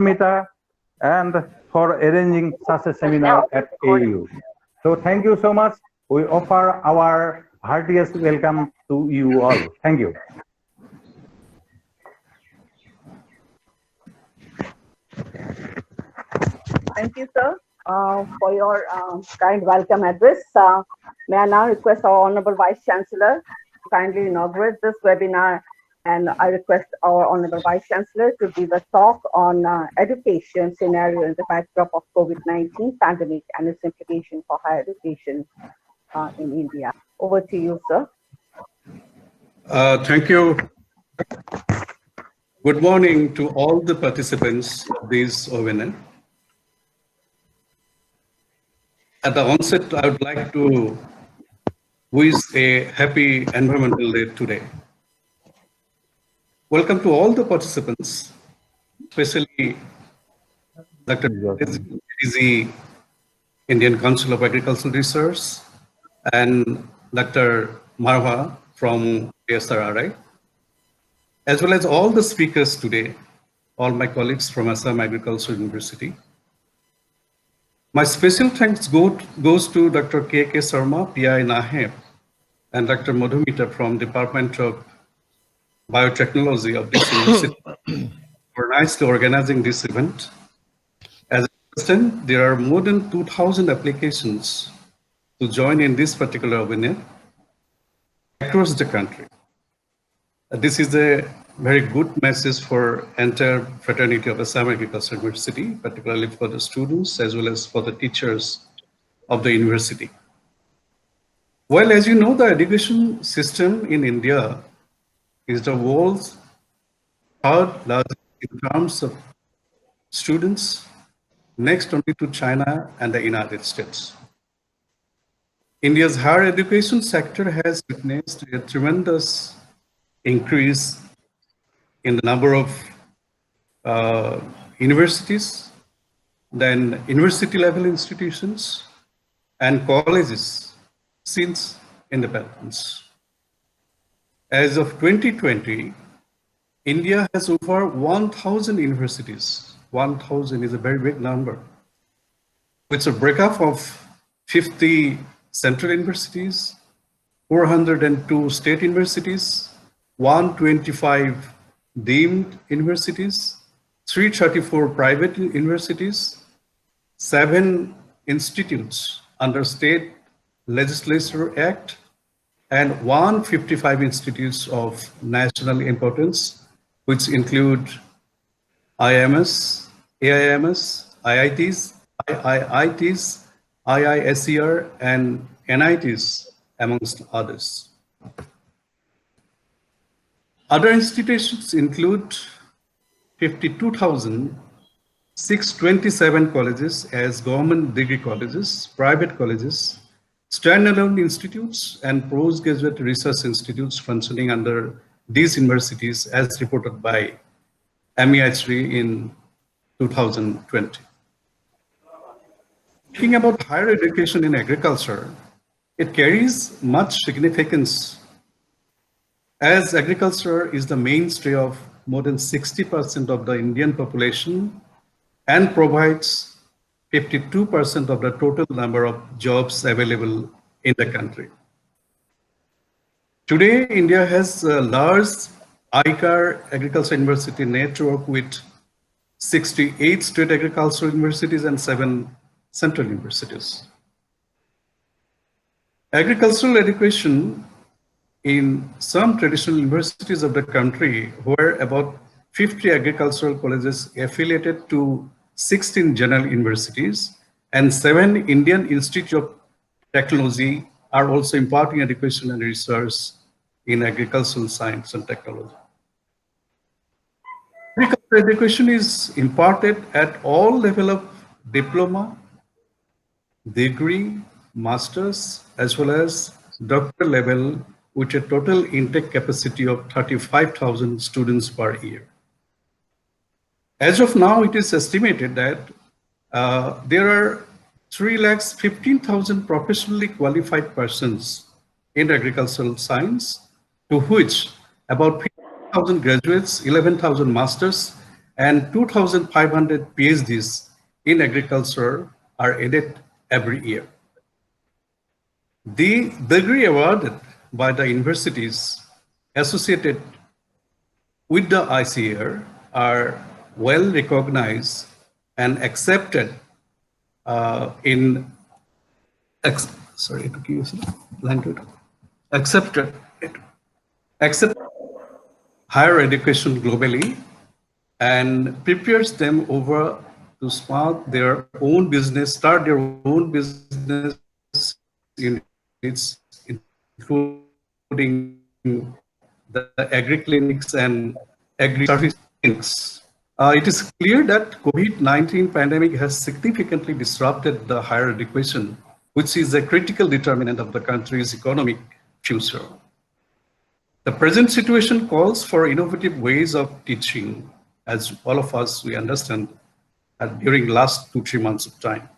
Mita, and for arranging such a seminar at AU. So thank you so much. We offer our heartiest welcome to you all. Thank you. Thank you, sir, for your kind welcome address. May I now request our Honorable Vice Chancellor to kindly inaugurate this webinar, and I request our Honorable Vice Chancellor to give a talk on education scenario in the backdrop of COVID-19 pandemic and its implication for higher education in India. Over to you, sir. Thank you. Good morning to all the participants of this webinar. At the onset, I would like to wish a happy Environmental Day today. Welcome to all the participants, especially Dr. DZ, Indian Council of Agricultural Research, and Dr. Marwa from ASRRI, as well as all the speakers today, all my colleagues from Assam Agricultural University. My special thanks goes to Dr. K.K. Sharma, PI NAHEP, and Dr. Madhumita from Department of Biotechnology of this university for nicely organizing this event. As I understand, there are more than 2,000 applications to join in this particular webinar across the country. This is a very good message for entire fraternity of Assam Agricultural University, particularly for the students as well as for the teachers of the university. Well, as you know, the education system in India is the world's third largest in terms of students, next only to China and the United States. India's higher education sector has witnessed a tremendous increase in the number of universities, then university level institutions and colleges since independence. As of 2020, India has over 1,000 universities. 1,000 is a very big number. It's a breakup of 50 central universities, 402 state universities, 125 deemed universities, 334 private universities, 7 institutes under State Legislature Act, and 155 institutes of national importance, which include IMS, AIMS, IITs, IIITs, IISER, and NITs, amongst others. Other institutions include 52,627 colleges as government degree colleges, private colleges, standalone institutes, and postgraduate research institutes functioning under these universities as reported by MEHRI in 2020. Thinking about higher education in agriculture, it carries much significance as agriculture is the mainstay of more than 60% of the Indian population and provides 52% of the total number of jobs available in the country. Today, India has a large ICAR agriculture university network with 68 state agricultural universities and 7 central universities. Agricultural education in some traditional universities of the country, where about 50 agricultural colleges affiliated to 16 general universities and 7 Indian Institute of Technology are also imparting education and research in agricultural science and technology. Agricultural education is imparted at all levels of diploma, degree, master's, as well as doctoral level, with a total intake capacity of 35,000 students per year. As of now, it is estimated that there are 3,15,000 professionally qualified persons in agricultural science, to which about 50,000 graduates, 11,000 masters, and 2,500 PhDs in agriculture are added every year. The degree awarded by the universities associated with the ICAR are well recognized and accepted in accepted higher education globally and prepares them over to start their own business units, including the agri-clinics and agri-service clinics. It is clear that COVID-19 pandemic has significantly disrupted the higher education, which is a critical determinant of the country's economic future. The present situation calls for innovative ways of teaching, as all of us, we understand, during last 2-3 months of time.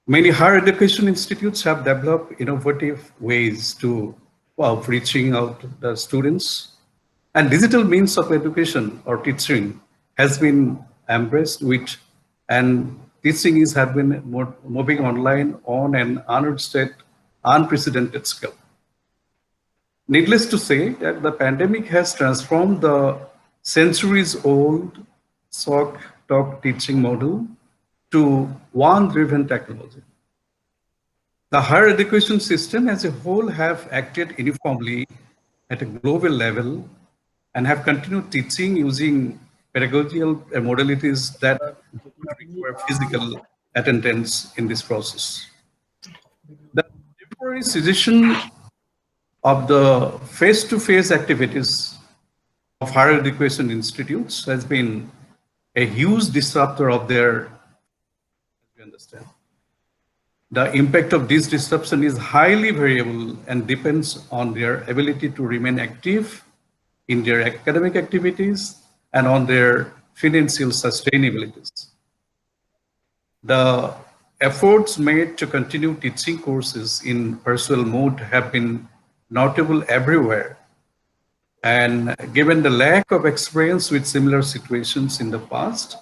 Many higher education institutes have developed innovative ways of reaching out to the students, and digital means of education or teaching has been embraced, and teaching have been moving online on an unprecedented scale. Needless to say that the pandemic has transformed the centuries-old talk teaching model to one driven technology. The higher education system as a whole have acted uniformly at a global level and have continued teaching using pedagogical modalities that require physical attendance in this process. The temporary cessation of the face-to-face activities of higher education institutes has been a huge disruptor of their, you understand. The impact of this disruption is highly variable and depends on their ability to remain active in their academic activities and on their financial sustainabilities. The efforts made to continue teaching courses in virtual mode have been notable everywhere. And given the lack of experience with similar situations in the past,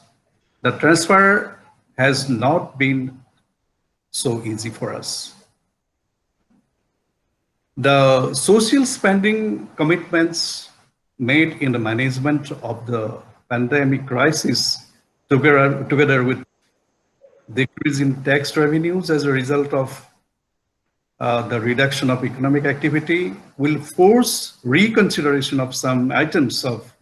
the transfer has not been so easy for us. The social spending commitments made in the management of the pandemic crisis, together with decrease in tax revenues as a result of the reduction of economic activity, will force reconsideration of some items of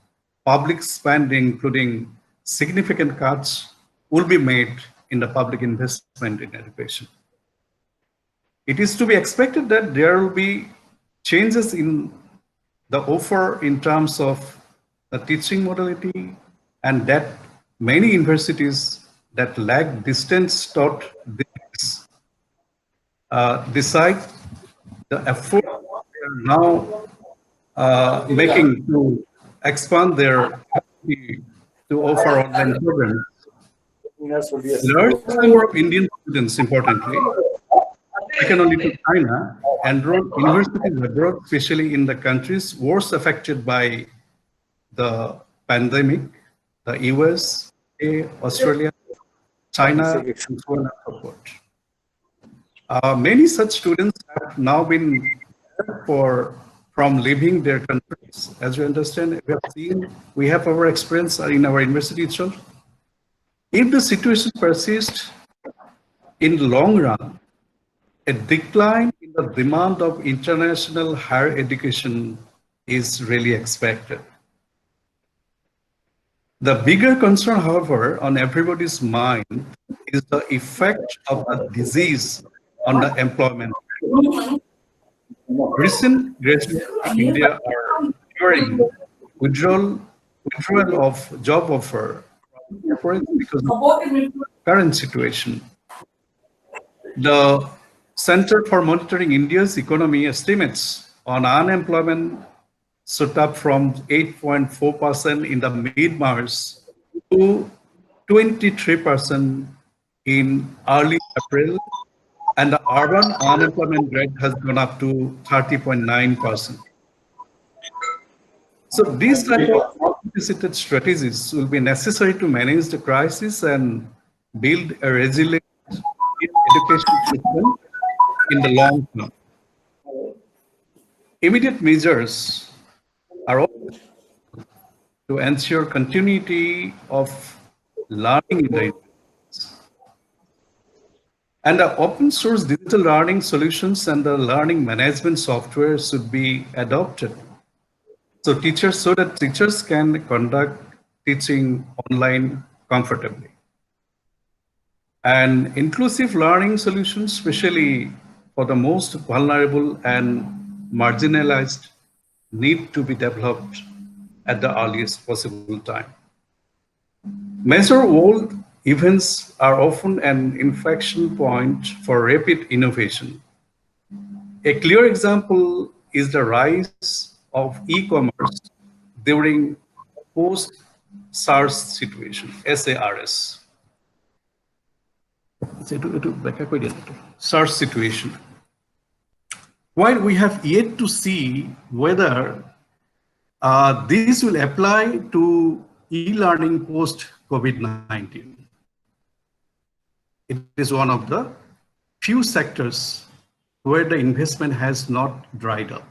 public spending, including significant cuts will be made in the public investment in education. It is to be expected that there will be changes in the offer in terms of the teaching modality, and that many universities that lack distance taught decide the effort they are now making to expand their capacity to offer online programs. Large number of Indian students, importantly, second only to China, enrolled universities abroad, especially in the countries worst affected by the pandemic, the US, Australia, China, and so on and so forth. Many such students have now been from leaving their countries. As you understand, we have our experience in our university itself. If the situation persists in the long run, a decline in the demand of international higher education is really expected. The bigger concern, however, on everybody's mind is the effect of the disease on the employment. Recent graduates in India are fearing withdrawal of job offer because of the current situation. The Center for Monitoring India's Economy estimates on unemployment shot up from 8.4% in the mid-March to 23% in early April, and the urban unemployment rate has gone up to 30.9%. So these type of multifaceted strategies will be necessary to manage the crisis and build a resilient education system in the long term. Immediate measures are also to ensure continuity of learning in the and the open source digital learning solutions and the learning management software should be adopted. So that teachers can conduct teaching online comfortably. And inclusive learning solutions, especially for the most vulnerable and marginalized, need to be developed at the earliest possible time. Major world events are often an inflection point for rapid innovation. A clear example is the rise of e-commerce during post-SARS situation, SARS. SARS situation. While we have yet to see whether this will apply to e-learning post-COVID-19. It is one of the few sectors where the investment has not dried up.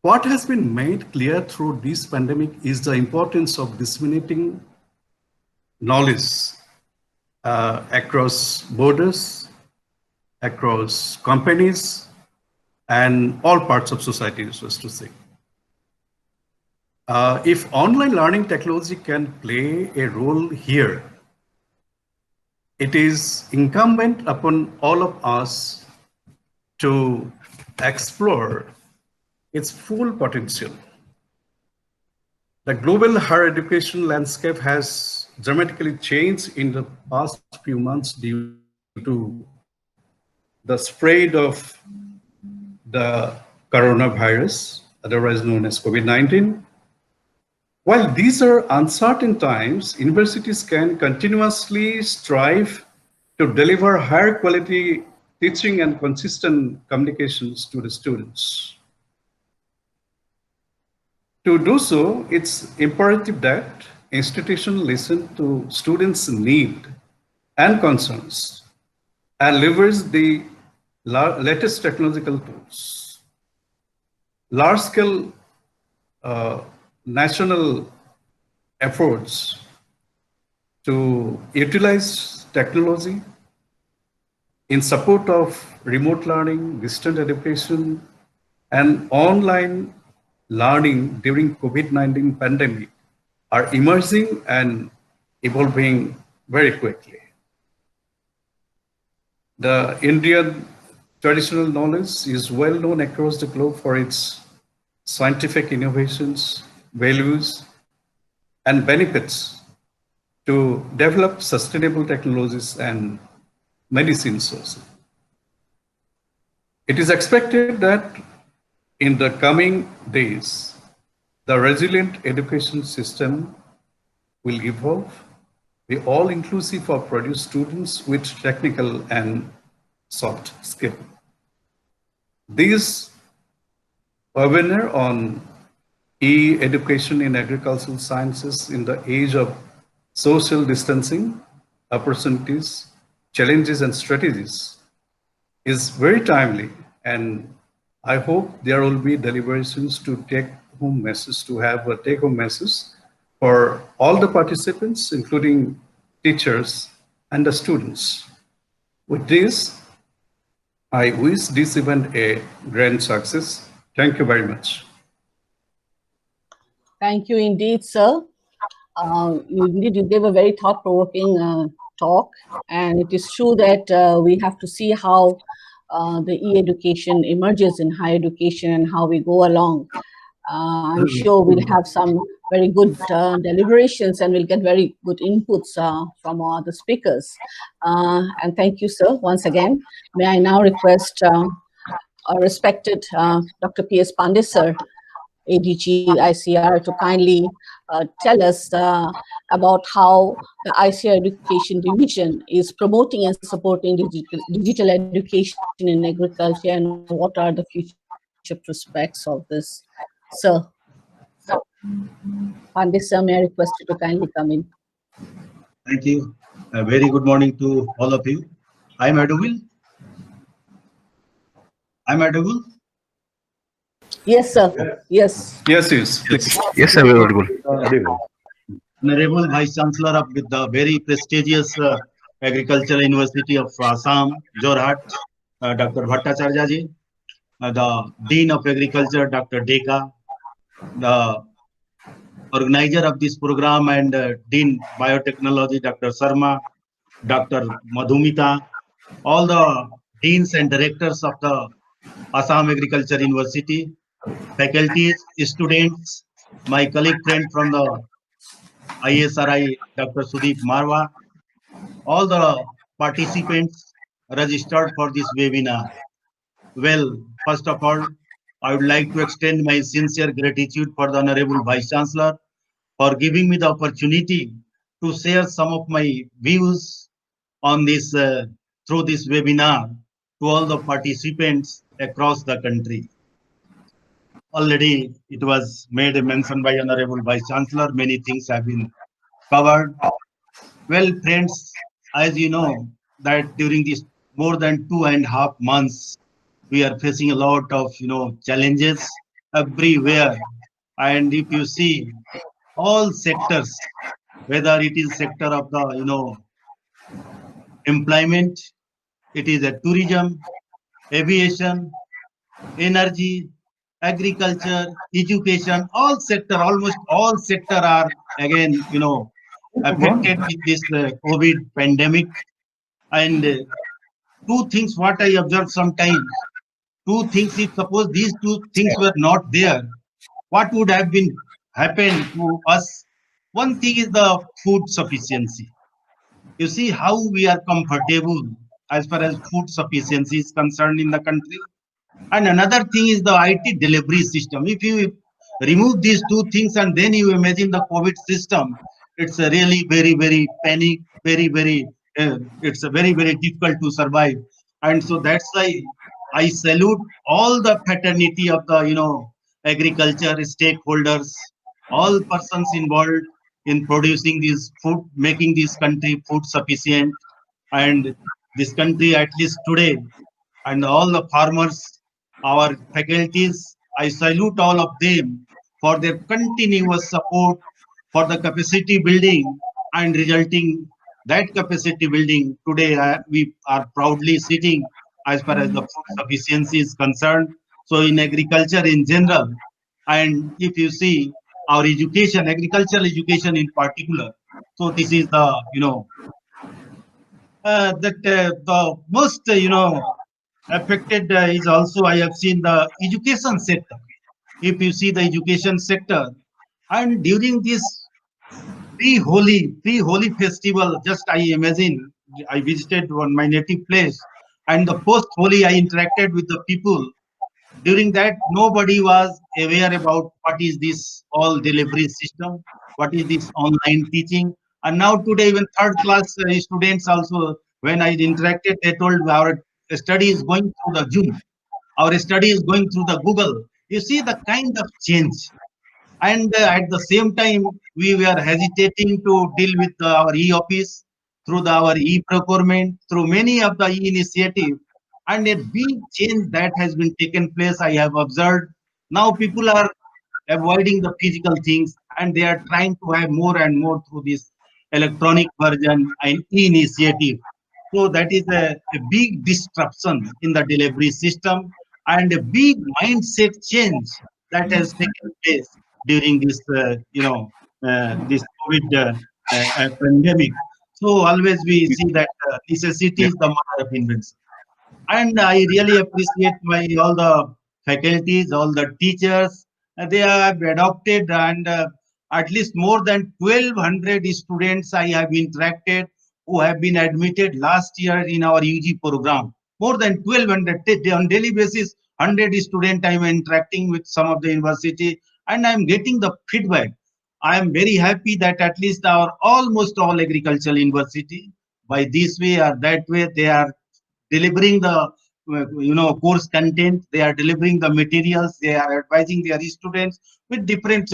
What has been made clear through this pandemic is the importance of disseminating knowledge across borders, across companies, and all parts of society, so as to say. If online learning technology can play a role here, it is incumbent upon all of us to explore its full potential. The global higher education landscape has dramatically changed in the past few months due to the spread of the coronavirus, otherwise known as COVID-19. While these are uncertain times, universities can continuously strive to deliver higher quality teaching and consistent communications to the students. To do so, it's imperative that institutions listen to students' needs and concerns and leverage the latest technological tools. Large-scale national efforts to utilize technology in support of remote learning, distant education, and online learning during COVID-19 pandemic are emerging and evolving very quickly. The Indian traditional knowledge is well known across the globe for its scientific innovations, values, and benefits to develop sustainable technologies and medicines also. It is expected that in the coming days, the resilient education system will evolve, be all inclusive of produce students with technical and soft skill. This webinar on e-education in agricultural sciences in the age of social distancing, opportunities, challenges, and strategies is very timely, and I hope there will be deliberations to take-home message, to have a take-home message for all the participants, including teachers and the students. With this, I wish this event a grand success. Thank you very much. Thank you indeed, sir. You gave a very thought-provoking talk, and it is true that we have to see how the e-education emerges in higher education and how we go along. I'm sure we'll have some very good deliberations and we'll get very good inputs from all the speakers. And thank you, sir, once again. May I now request our respected Dr. P.S. Pandey, sir, ADG ICR, to kindly tell us about how the ICR Education Division is promoting and supporting digital education in agriculture and what are the future prospects of this. Sir. On this, may I request you to kindly come in. Thank you. A very good morning to all of you. I'm audible. I'm audible. Yes, sir. Yes. Yes, yes, please. Yes, sir, very good. Honorable Vice Chancellor of with the very prestigious Agricultural University of Assam, Jorhat, Dr. Bhattacharya ji, the Dean of Agriculture, Dr. Deka, the organizer of this program and Dean Biotechnology, Dr. Sarma, Dr. Madhumita, all the deans and directors of the Assam Agriculture University, faculties, students, my colleague friend from the ISRI, Dr. Sudeep Marwa, all the participants registered for this webinar. Well, first of all, I would like to extend my sincere gratitude for the Honorable Vice Chancellor for giving me the opportunity to share some of my views on this through this webinar to all the participants across the country. Already it was made a mention by Honorable Vice Chancellor. Many things have been covered. Well, friends, as you know, that during these more than 2.5 months, we are facing a lot of challenges everywhere. And if you see all sectors, whether it is sector of the employment, it is a tourism, aviation, energy, agriculture, education, all sector, almost all sector are again, affected with this COVID pandemic. And two things, what I observed sometimes, two things, if suppose these two things were not there, what would have been happened to us? One thing is the food sufficiency. You see how we are comfortable as far as food sufficiency is concerned in the country. And another thing is the IT delivery system. If you remove these two things and then you imagine the COVID system, it's a really very, very panic, it's a very, very difficult to survive. And so that's why I salute all the fraternity of the, agriculture stakeholders, all persons involved in producing this food, making this country food sufficient. And this country, at least today, and all the farmers, our faculties, I salute all of them for their continuous support for the capacity building and resulting that capacity building. Today, we are proudly sitting as far as the food sufficiency is concerned. So in agriculture in general, and if you see our education, agricultural education in particular, so this is the, the most, affected is also I have seen the education sector. If you see the education sector, and during this pre-holy festival, just I imagine I visited on my native place, and the post-holy I interacted with the people. During that, nobody was aware about what is this all delivery system, what is this online teaching. And now today, even third class students also, when I interacted, they told our study is going through the Zoom, our study is going through the Google. You see the kind of change. And at the same time, we were hesitating to deal with our e-office through our e-procurement, through many of the e-initiative. And a big change that has been taken place, I have observed. Now people are avoiding the physical things and they are trying to have more and more through this electronic version and e-initiative. So that is a big disruption in the delivery system and a big mindset change that has taken place during this, this COVID pandemic. So always we see that necessity is the mother of invention. And I really appreciate my all the faculties, all the teachers. They have adopted and at least more than 1,200 students I have interacted who have been admitted last year in our UG program. More than 1,200 on daily basis. 100 students I am interacting with some of the university and I am getting the feedback. I am very happy that at least our almost all agricultural university by this way or that way they are delivering the course content. They are delivering the materials. They are advising their students with different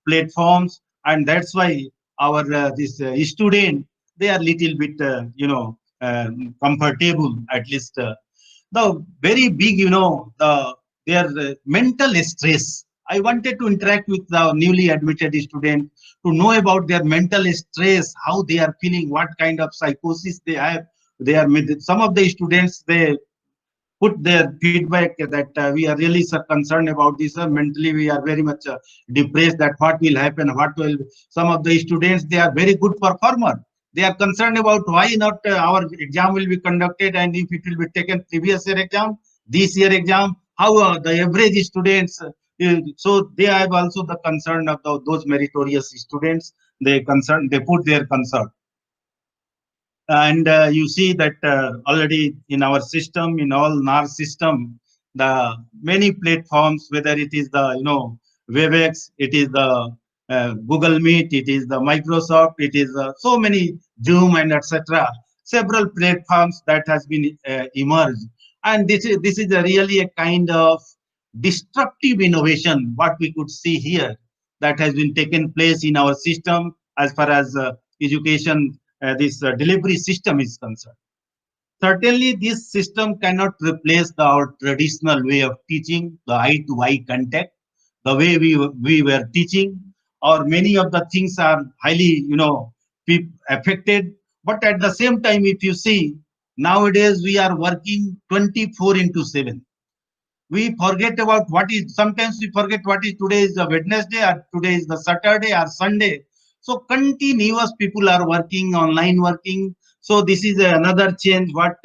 platforms, and that's why our this student, they are little bit comfortable, at least. The very big, their mental stress. I wanted to interact with the newly admitted student to know about their mental stress, how they are feeling, what kind of psychosis they have. They are some of the students, they put their feedback that we are really concerned about this. Mentally, we are very much depressed that what will happen, what will. Some of the students, they are very good performer. They are concerned about why not our exam will be conducted, and if it will be taken previous year exam, this year exam, how the average students. So they have also the concern of those meritorious students. They put their concern. And you see that already in our system, in all NAR system, the many platforms, whether it is the WebEx, it is the Google Meet, it is the Microsoft, it is so many Zoom and etc. Several platforms that has been emerged, and this is really a kind of destructive innovation. What we could see here that has been taken place in our system as far as education this delivery system is concerned. Certainly, this system cannot replace our traditional way of teaching, the eye-to-eye contact, the way we were teaching, or many of the things are highly, affected. But at the same time, if you see, nowadays we are working 24 into 7. We forget about what is, sometimes we forget what is today is the Wednesday, or today is the Saturday or Sunday. So continuous people are working, online working. So this is another change what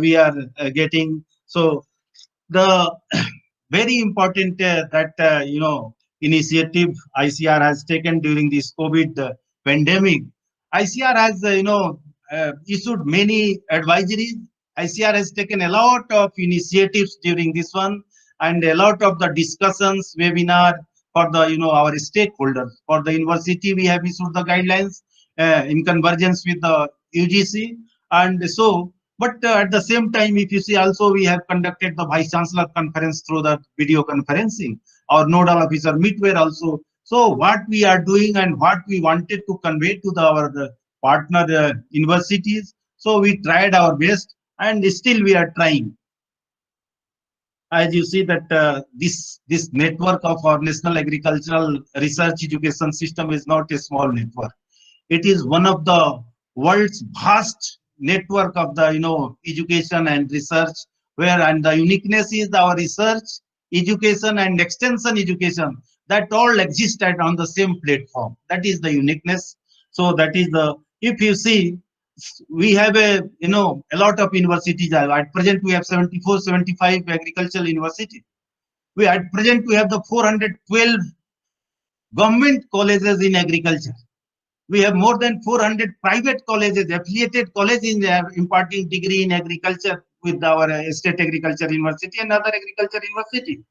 we are getting. So the very important that initiative ICR has taken during this COVID pandemic. ICR has issued many advisories. ICR has taken a lot of initiatives during this one, and a lot of the discussions, webinar for the our stakeholders. For the university, we have issued the guidelines in convergence with the UGC, and so. But at the same time, if you see, also we have conducted the Vice Chancellor conference through the video conferencing. Our nodal officer meetware also. So what we are doing and what we wanted to convey to our partner universities. So we tried our best, and still we are trying. As you see that this network of our National Agricultural Research Education System is not a small network. It is one of the world's vast network of the education and research, where and the uniqueness is our research, education and extension education that all exist on the same platform. That is the uniqueness. So that is the, if you see, we have a lot of universities. At present we have 74, 75 agricultural university. We at present we have the 412 government colleges in agriculture. We have more than 400 private colleges, affiliated colleges in imparting degree in agriculture with our state agriculture university and other agriculture university.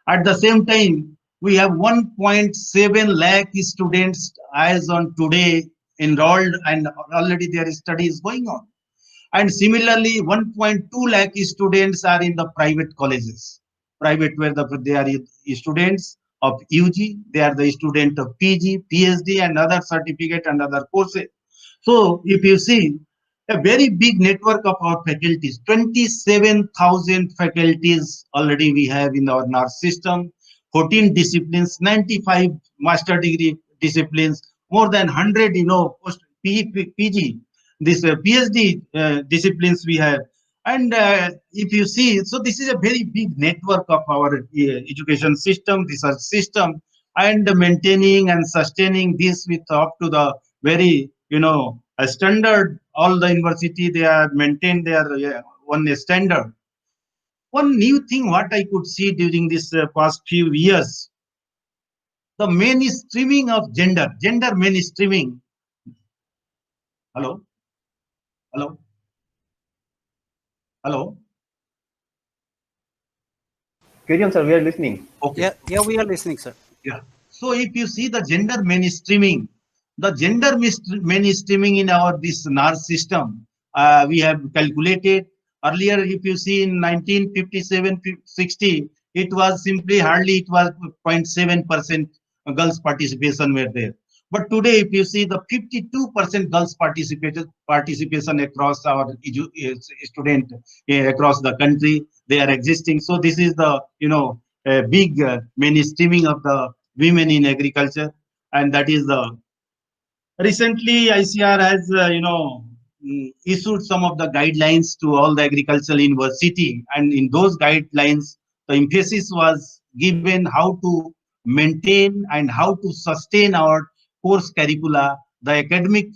At the same time, we have 1.7 lakh students as on today enrolled, and already their study is going on. And similarly, 1.2 lakh students are in the private colleges. Private where they are students of UG, they are the student of PG, PhD and other certificate and other courses. So if you see, a very big network of our faculties, 27,000 faculties already we have in our NAR system, 14 disciplines, 95 master degree disciplines, more than 100, post PG, this PhD disciplines we have. And if you see, so this is a very big network of our education system, research system, and maintaining and sustaining this with up to the very, a standard. All the university, they are maintained their one standard. One new thing what I could see during this past few years, the mainstreaming of gender mainstreaming. Hello, hello, hello. Carry on, sir. We are listening. Okay. Yeah, we are listening, sir. Yeah. So if you see the gender mainstreaming, mainstreaming in our this NAR system, we have calculated Earlier, if you see in 1957, 60, it was simply hardly it was 0.7% girls participation were there. But today, if you see the 52% girls participation across our student across the country, they are existing. So this is the big mainstreaming of the women in agriculture, and that is the recently ICR has issued some of the guidelines to all the agricultural university, and in those guidelines the emphasis was given how to maintain and how to sustain our course curricula, the academic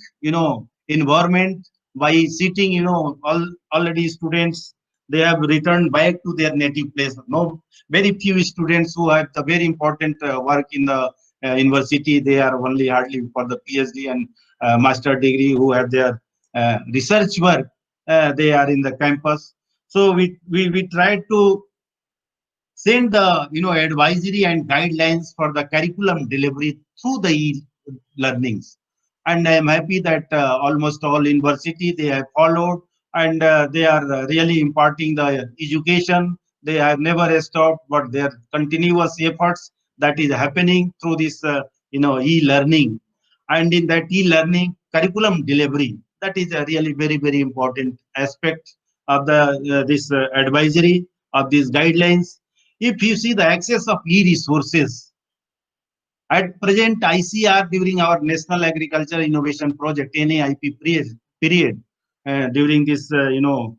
environment, by sitting already students, they have returned back to their native place. No, very few students who have the very important work in the university, they are only hardly for the PhD and master degree who have their research work, they are in the campus. So we try to send the advisory and guidelines for the curriculum delivery through the e-learnings, and I am happy that almost all university they have followed, and they are really imparting the education. They have never stopped, but their continuous efforts that is happening through this e-learning, and in that e-learning curriculum delivery, that is a really very important aspect of the this advisory of these guidelines. If you see the access of e-resources, at present ICR during our National Agriculture Innovation Project NAIP period during this 2012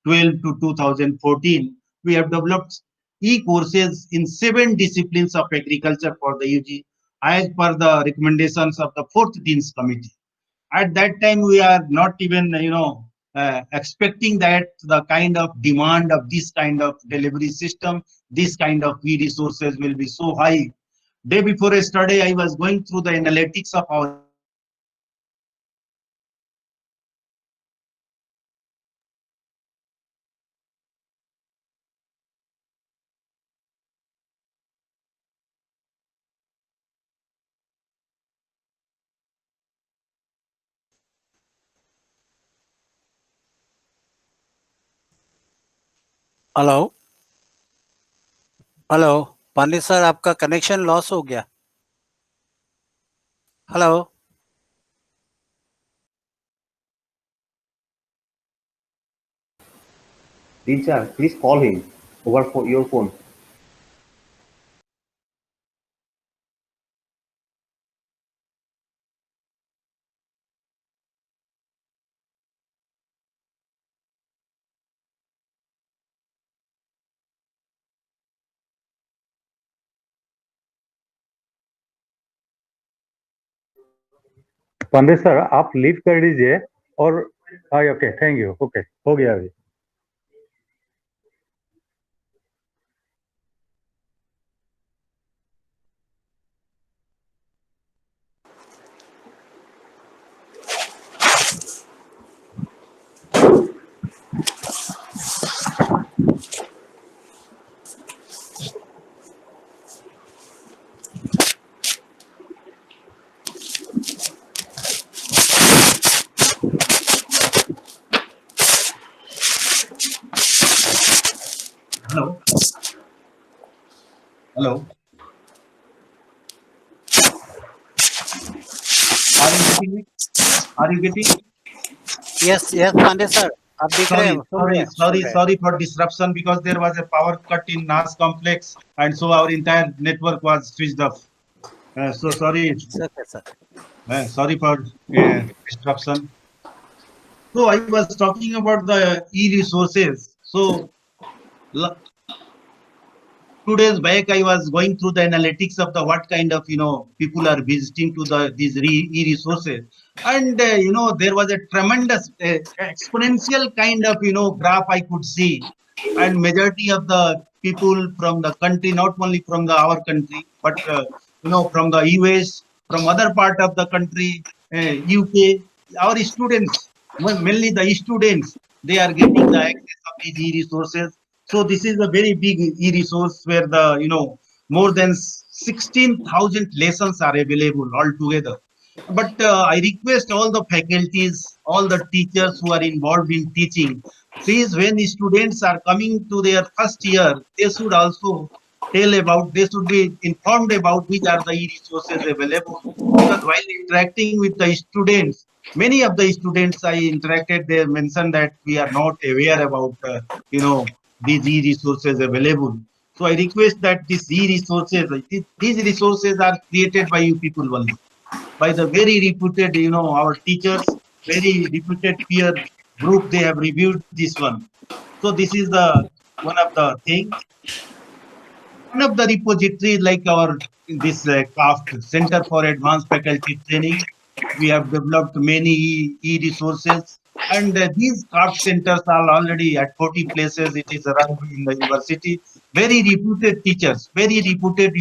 to 2014, we have developed e-courses in 7 disciplines of agriculture for the UG as per the recommendations of the 4th Deans Committee. At that time we are not even expecting that the kind of demand of this kind of delivery system, this kind of e-resources will be so high. Day before yesterday, I was going through the analytics of our e-resources, and I was finding that hello hello Pandey sir, आपका connection loss हो गया। Hello Teacher, please call him over for your phone. Pandit sir आप leave कर दीजिए और okay thank you okay हो गया अभी hello. Hello. Are you getting me? Are you getting? Yes yes Pandey sir, आप दिख रहे हैं? Sorry for disruption, because there was a power cut in NAS complex, and so our entire network was switched off. So sorry. Okay, sir. Sorry for disruption. So I was talking about the e-resources. So 2 days back, I was going through the analytics of the what kind of people are visiting to these e-resources, and there was a tremendous exponential kind of graph I could see, and majority of the people from the country, not only from our country, but from the US, from other part of the country, UK, our students, mainly the students, they are getting the access of these e-resources. So this is a very big e-resource where the more than 16,000 lessons are available altogether. But I request all the faculties, all the teachers who are involved in teaching, please, when the students are coming to their first year, they should also they should be informed about which are the e-resources available. Because while interacting with the students, many of the students I interacted, they mentioned that we are not aware about, these e-resources available. So I request that these e-resources, these resources are created by you people only, by the very reputed, our teachers, very reputed peer group. They have reviewed this one. So this is the one of the thing. One of the repositories like our this CAFT Center for Advanced Faculty Training, we have developed many e-resources, and these CAFT centers are already at 40 places. It is run in the university. Very reputed teachers, very reputed,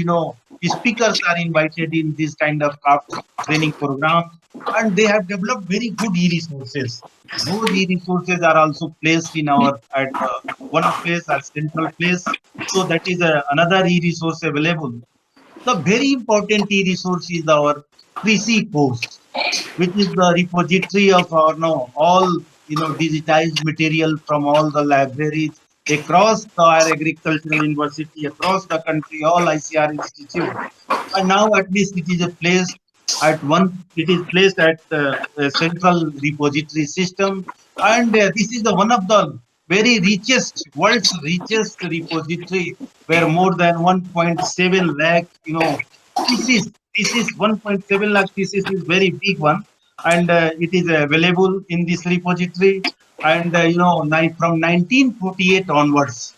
speakers are invited in this kind of CAFT training programs, and they have developed very good e-resources. Those e-resources are also placed in our at one place, at central place. So that is another e-resource available. The very important e-resource is our Krisi course, which is the repository of our now all digitized material from all the libraries across our agricultural university, across the country, all ICR institute. And now at least it is a place at one. It is placed at a central repository system, and this is the one of the very richest, world's richest repository, where more than 1.7 lakh, thesis. This is 1.7 lakh thesis is very big one, and it is available in this repository. And from 1948 onwards,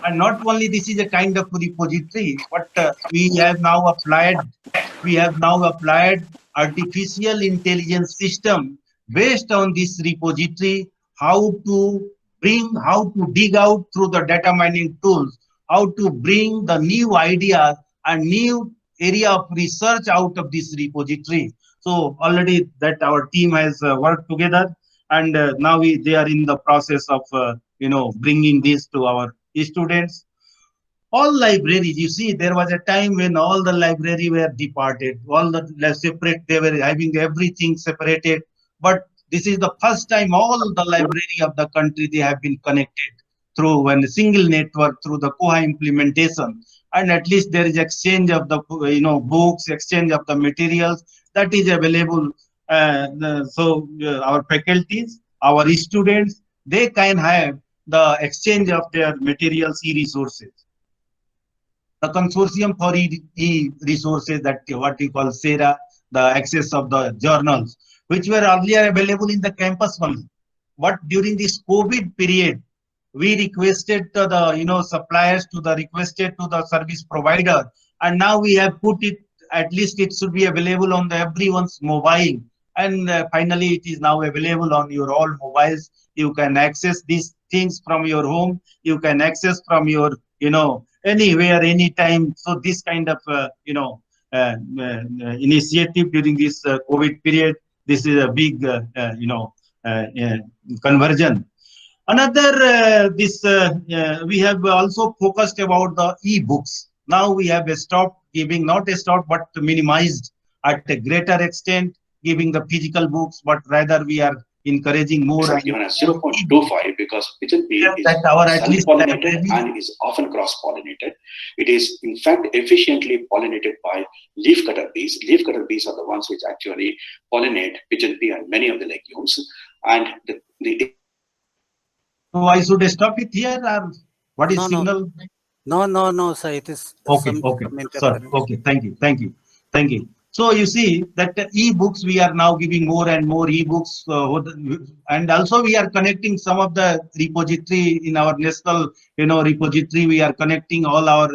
and not only this is a kind of repository, but we have now applied artificial intelligence system based on this repository, how to how to dig out through the data mining tools, how to bring the new ideas and new area of research out of this repository. So already that our team has worked together, and now they are in the process of bringing this to our students. All libraries, you see, there was a time when all the library were departed, all the separate, they were having everything separated. But this is the first time all the library of the country, they have been connected through one single network, through the Koha implementation. And at least there is exchange of the books, exchange of the materials that is available. Our faculties, our students, they can have the exchange of their materials, e-resources. The consortium for e-resources, that what we call SERA, the access of the journals, which were earlier available in the campus only. But during this COVID period, we requested to the suppliers, to the requested to the service provider, and now we have put it, at least it should be available on the everyone's mobile, and finally it is now available on your all mobiles. You can access these things from your home, you can access from your anywhere, anytime. So this kind of initiative during this COVID period, this is a big conversion. Another we have also focused about the e-books. Now we have stopped giving, not stopped, but minimized at a greater extent, giving the physical books, but rather we are encouraging more. It's given as 0.25 because pigeon pea is self-pollinated and is often cross-pollinated. It is in fact efficiently pollinated by leafcutter bees. Leafcutter bees are the ones which actually pollinate pigeon pea and many of the legumes. And so I should stop it here, or what is signal? No, sir. It is okay. Sir, okay. Thank you. So you see that e-books, we are now giving more and more e-books, and also we are connecting some of the repository in our national, repository. We are connecting all our,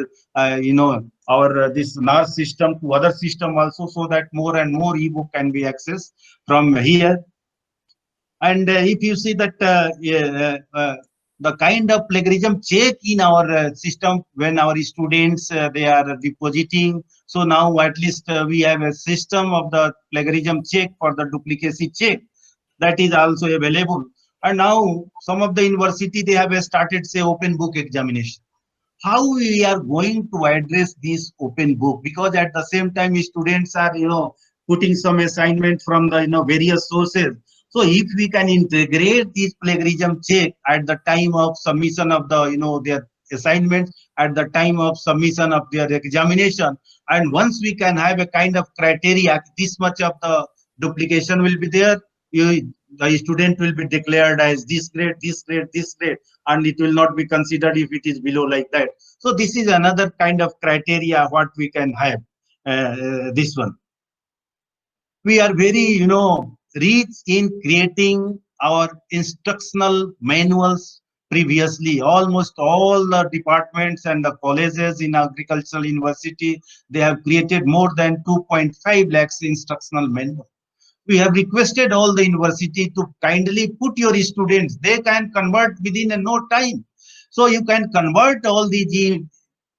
this large system to other system also, so that more and more e-book can be accessed from here. And if you see that the kind of plagiarism check in our system when our students they are depositing, so now at least we have a system of the plagiarism check for the duplicacy check, that is also available. And now some of the university, they have started say open book examination. How we are going to address this open book? Because at the same time students are putting some assignment from the various sources. So if we can integrate this plagiarism check at the time of submission of the their assignments, at the time of submission of their examination, and once we can have a kind of criteria, this much of the duplication will be there, the student will be declared as this grade, this grade, this grade, and it will not be considered if it is below like that. So this is another kind of criteria what we can have. This one, we are very rich in creating our instructional manuals. Previously, almost all the departments and the colleges in agricultural university, they have created more than 2.5 lakhs instructional manuals. We have requested all the university to kindly put your students, they can convert within a no time. So you can convert all the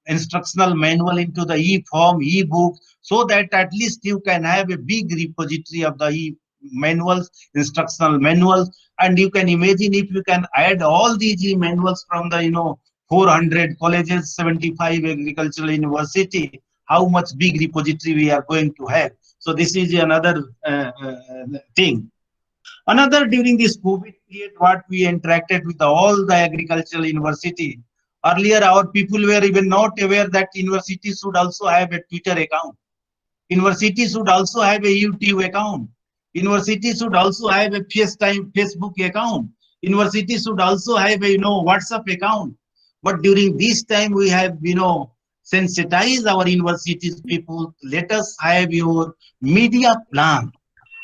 instructional manual into the e-form, e-book, so that at least you can have a big repository of the e-manuals, instructional manuals. And you can imagine if you can add all these e-manuals from the 400 colleges, 75 agricultural university, how much big repository we are going to have. So this is another thing. Another, during this COVID period, what we interacted with all the agricultural university. Earlier, our people were even not aware that universities should also have a Twitter account. Universities should also have a YouTube account. Universities should also have a Facebook account. Universities should also have a WhatsApp account. But during this time, we have sensitized our universities people. Let us have your media plan.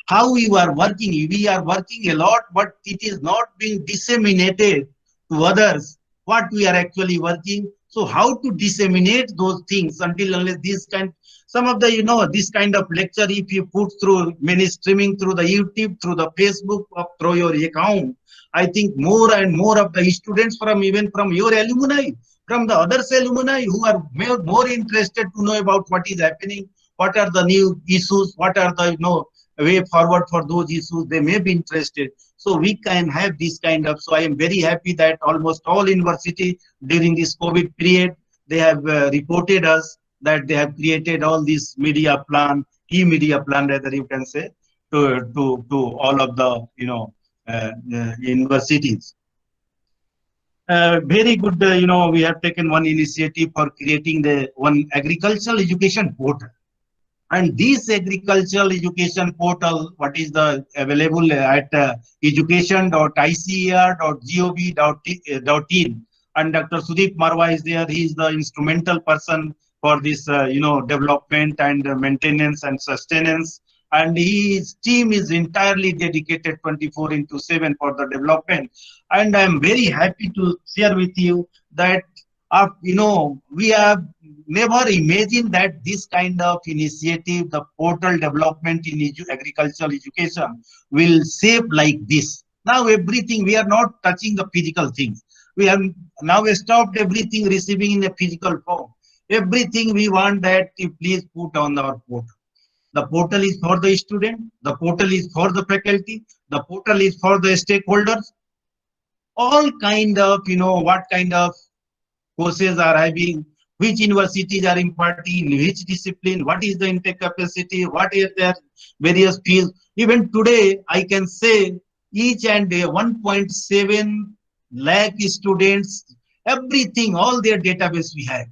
How you are working? We are working a lot, but it is not being disseminated to others what we are actually working. So how to disseminate those things until unless this kind, some of the this kind of lecture, if you put through many streaming through the YouTube, through the Facebook, or through your account, I think more and more of the students from even from your alumni, from the others alumni who are more interested to know about what is happening, what are the new issues, what are the way forward for those issues, they may be interested. So we can have this kind of, so I am very happy that almost all university during this COVID period, they have reported us that they have created all this media plan, e-media plan rather you can say, to all of the universities. Very good, we have taken one initiative for creating the one agricultural education portal. And this agricultural education portal, what is the available at education.icer.gov.in, and Dr. Sudeep Marwa is there. He is the instrumental person for this, development and maintenance and sustenance. And his team is entirely dedicated 24/7 for the development. And I am very happy to share with you that we have never imagined that this kind of initiative, the portal development in agricultural education, will shape like this. Now everything, we are not touching the physical things. We have now stopped everything receiving in a physical form. Everything we want that you please put on our portal. The portal is for the student, the portal is for the faculty, the portal is for the stakeholders. All kind of, what kind of courses are having, which universities are imparting, in which discipline, what is the intake capacity, what is their various fields. Even today, I can say each and 1.7 lakh students, everything, all their database we have.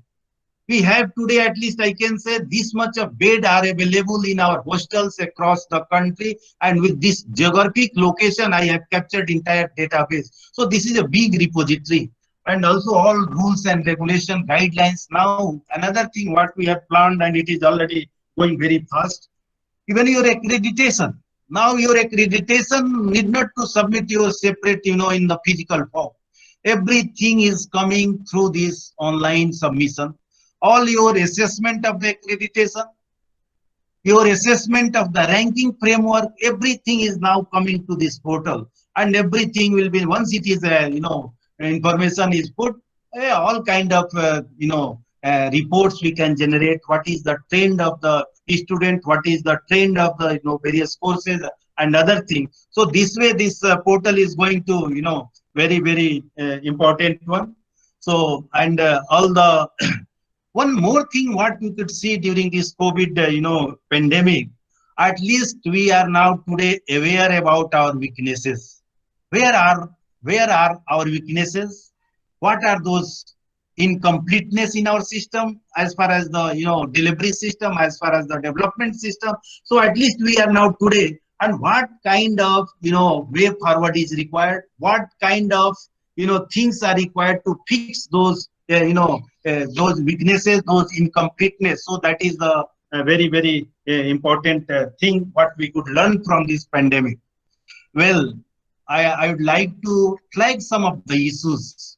We have today, at least I can say, this much of bed are available in our hostels across the country. And with this geographic location, I have captured entire database. So this is a big repository. And also all rules and regulation guidelines. Now, another thing what we have planned, and it is already going very fast, even your accreditation. Now your accreditation need not to submit your separate, in the physical form. Everything is coming through this online submission. All your assessment of the accreditation, your assessment of the ranking framework, everything is now coming to this portal. And everything will be, once it is, information is put, all kind of, reports we can generate. What is the trend of the student? What is the trend of the, various courses and other things. So this way, this portal is going to, very, very important one. So, and all the, one more thing what we could see during this COVID, pandemic, At least we are now today aware about our weaknesses. Where are our weaknesses? What are those incompleteness in our system as far as the delivery system, as far as the development system? So at least we are now today, and what kind of way forward is required, what kind of things are required to fix those those weaknesses, those incompleteness. So that is the very important thing what we could learn from this pandemic. Well, I would like to flag some of the issues.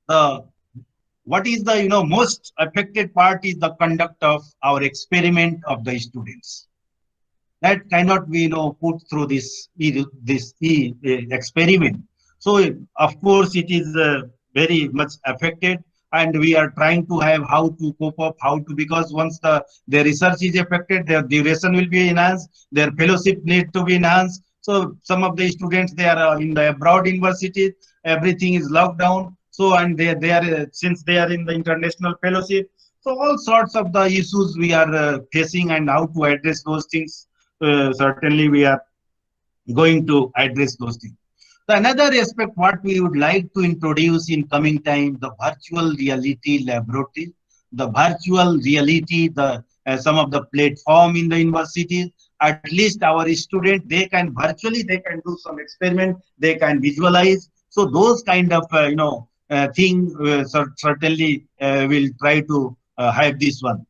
What is the most affected part is the conduct of our experiment of the students. That cannot be put through this experiment. So of course it is very much affected, and we are trying to have how to cope up, how to, because once the research is affected, their duration will be enhanced, their fellowship need to be enhanced. So some of the students, they are in the abroad universities, everything is locked down. So, and they are since they are in the international fellowship, so all sorts of the issues we are facing, and how to address those things. Certainly we are going to address those things. So another aspect what we would like to introduce in coming time, the virtual reality laboratory, the virtual reality, the some of the platform in the universities. At least our students, they can virtually, they can do some experiment, they can visualize. So those kind of thing certainly will try to have this one.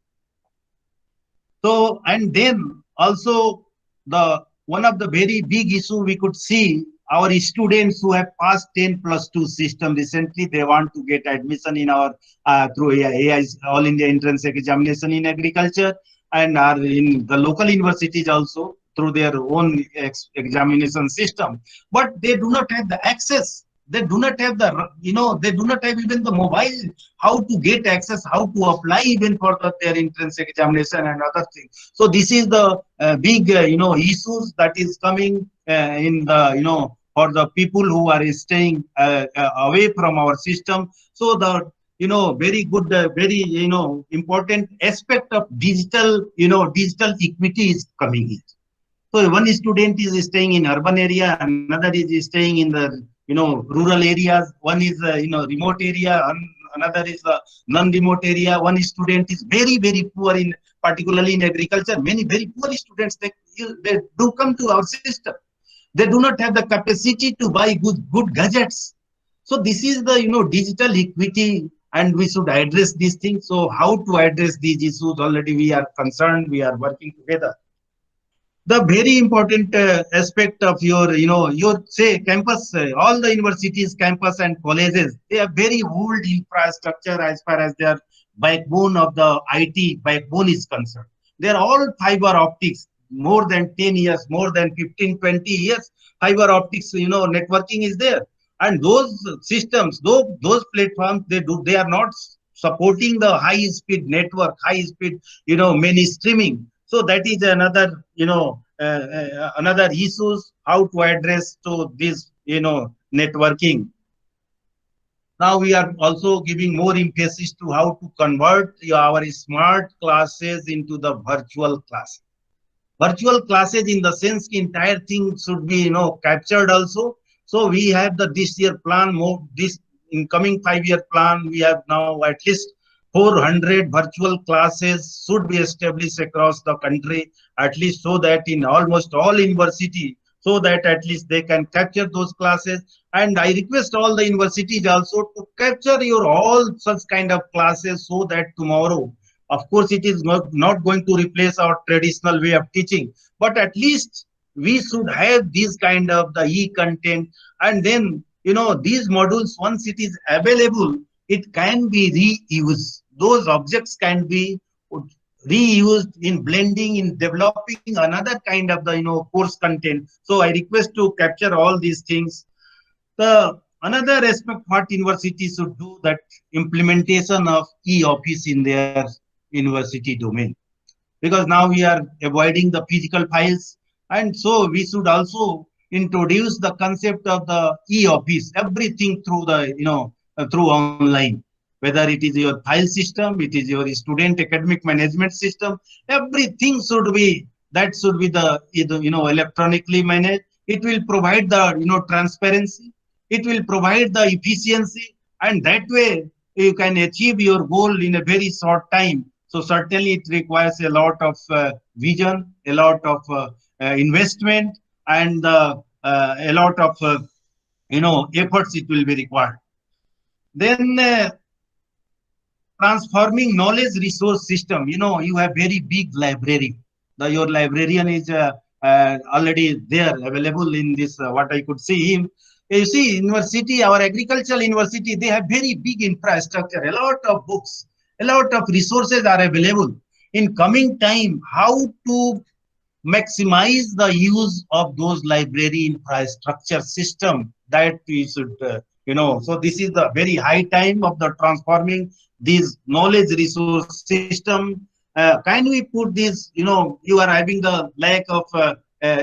So, and then also the one of the very big issue we could see, our students who have passed 10+2 system recently, they want to get admission in our through AI's All India Entrance Examination in Agriculture, and are in the local universities also through their own examination system, but they do not have the access. They do not have the, they do not have even the mobile, how to get access, how to apply even for their entrance examination and other things. So this is the big, issues that is coming in the, for the people who are staying away from our system. So the, very good, very, important aspect of digital, digital equity is coming here. So one student is staying in urban area, another is staying in the rural areas, one is remote area, another is non-remote area. One student is very poor in, particularly in agriculture. Many very poor students, they do come to our system. They do not have the capacity to buy good gadgets. So this is the digital equity, and we should address these things. So how to address these issues? Already we are concerned, we are working together. The very important aspect of your, your say campus, all the universities, campus and colleges, they are very old infrastructure as far as their backbone of the IT backbone is concerned. They are all fiber optics, more than 10 years, more than 15, 20 years, fiber optics, networking is there. And those systems, those platforms, they are not supporting the high speed network, high speed, many streaming. So that is another, another issues how to address to this, networking. Now we are also giving more emphasis to how to convert our smart classes into the virtual class. Virtual classes in the sense the entire thing should be, captured also. So we have the this year plan, more this in coming 5-year plan, we have now at least 400 virtual classes should be established across the country, at least so that in almost all university, so that at least they can capture those classes. And I request all the universities also to capture your all such kind of classes, so that tomorrow, of course, it is not going to replace our traditional way of teaching, but at least we should have this kind of the e-content. And then, these modules, once it is available, it can be reused. Those objects can be reused in blending, in developing another kind of the course content. So I request to capture all these things. The another aspect what universities should do, that implementation of e-office in their university domain, because now we are avoiding the physical files, and so we should also introduce the concept of the e-office, everything through the through online, whether it is your file system, it is your student academic management system, everything should be that should be the electronically managed. It will provide the transparency. It will provide the efficiency, and that way you can achieve your goal in a very short time. So certainly it requires a lot of vision, a lot of investment, and a lot of efforts it will be required. Then transforming knowledge resource system. You have very big library. Your librarian is already there, available in this. What I could see him. You see, university, our agricultural university, they have very big infrastructure, a lot of books, a lot of resources are available. In coming time, how to maximize the use of those library infrastructure system, that we should so this is the very high time of the transforming these knowledge resource system. Can we put this, you are having the lack of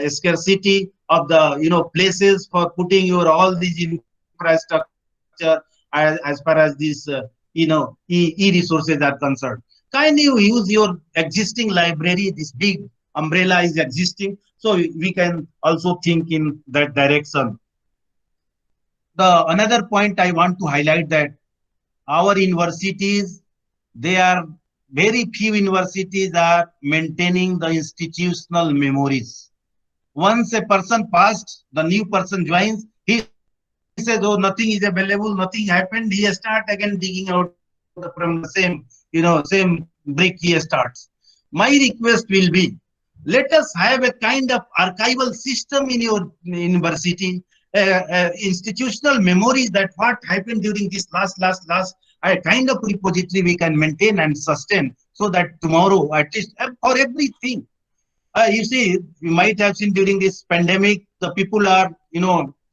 scarcity of the places for putting your all these infrastructure as far as these e-resources are concerned. Can you use your existing library? This big umbrella is existing, so we can also think in that direction. The another point I want to highlight, that our universities, they are very few universities are maintaining the institutional memories. Once a person passed, the new person joins, he says, oh, nothing is available, nothing happened. He start again digging out from the same brick he starts. My request will be, let us have a kind of archival system in your university, institutional memories, that what happened during this last, a kind of repository we can maintain and sustain, so that tomorrow, at least for everything. You see, you might have seen during this pandemic, the people are,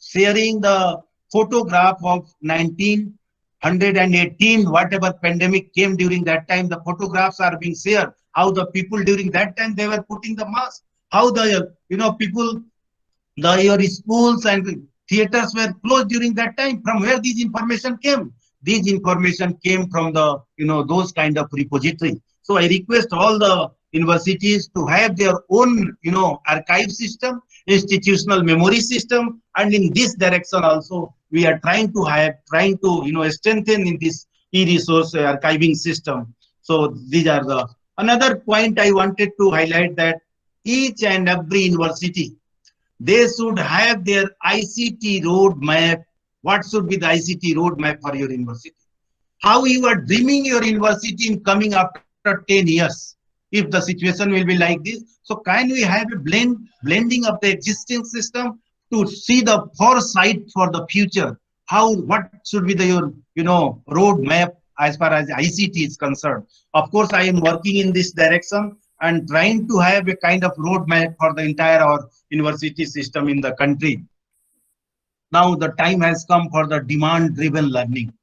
sharing the photograph of 1918, whatever pandemic came during that time, the photographs are being shared. How the people during that time, they were putting the mask. How the, people, your schools and theaters were closed during that time. From where these information came? These information came from the, those kind of repository. So I request all the universities to have their own, archive system, institutional memory system, and in this direction also we are trying to strengthen in this e-resource archiving system. So these are the another point I wanted to highlight, that each and every university, they should have their ICT roadmap. What should be the ICT roadmap for your university? How you are dreaming your university in coming after 10 years, if the situation will be like this. So can we have a blending of the existing system to see the foresight for the future? What should be your roadmap as far as ICT is concerned? Of course, I am working in this direction and trying to have a kind of roadmap for the entire our university system in the country. Now the time has come for the demand-driven learning.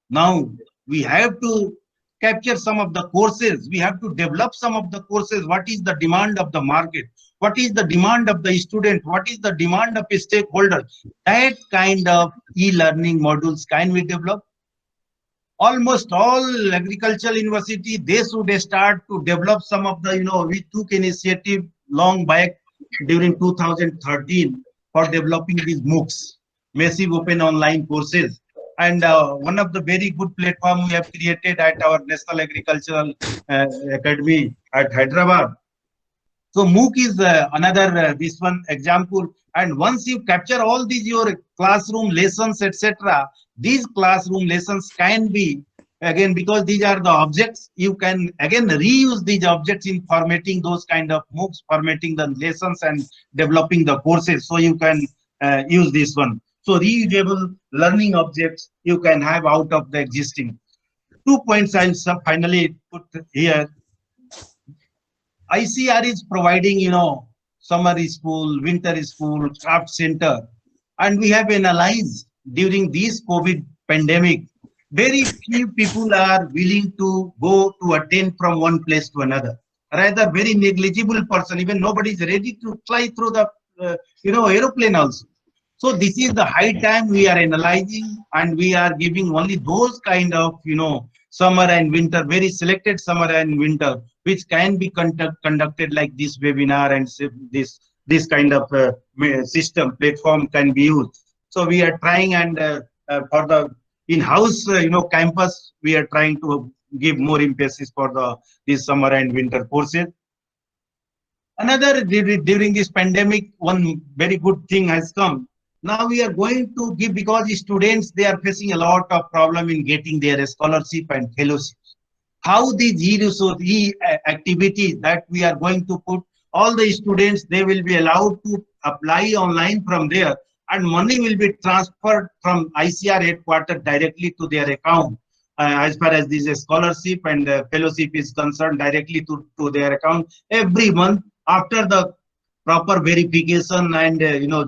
Now we have to capture some of the courses. We have to develop some of the courses. What is the demand of the market? What is the demand of the student? What is the demand of a stakeholder? That kind of e-learning modules can we develop? Almost all agricultural university, they should start to develop some of the, we took initiative long back during 2013 for developing these MOOCs, massive open online courses. And one of the very good platform we have created at our National Agricultural Academy at Hyderabad. So MOOC is another this one example. And once you capture all these your classroom lessons, etc., these classroom lessons can be, again, because these are the objects, you can again reuse these objects in formatting those kind of MOOCs, formatting the lessons and developing the courses. So you can use this one. So reusable learning objects you can have out of the existing. 2 points I'll finally put here. ICR is providing, summer school, winter school, craft center, and we have analyzed during this COVID pandemic, very few people are willing to go to attend from one place to another. Rather, very negligible person, even nobody is ready to fly through the, aeroplane also. So this is the high time we are analyzing, and we are giving only those kind of, summer and winter, very selected summer and winter, which can be conducted like this webinar, and this kind of system platform can be used. So we are trying, and for the in-house campus, we are trying to give more emphasis for the this summer and winter courses. Another, during this pandemic, one very good thing has come. Now we are going to give, because students, they are facing a lot of problem in getting their scholarship and fellowships. How these activities that we are going to put, all the students, they will be allowed to apply online from there, and money will be transferred from ICR headquarters directly to their account. As far as this scholarship and fellowship is concerned, directly to their account every month, after the proper verification and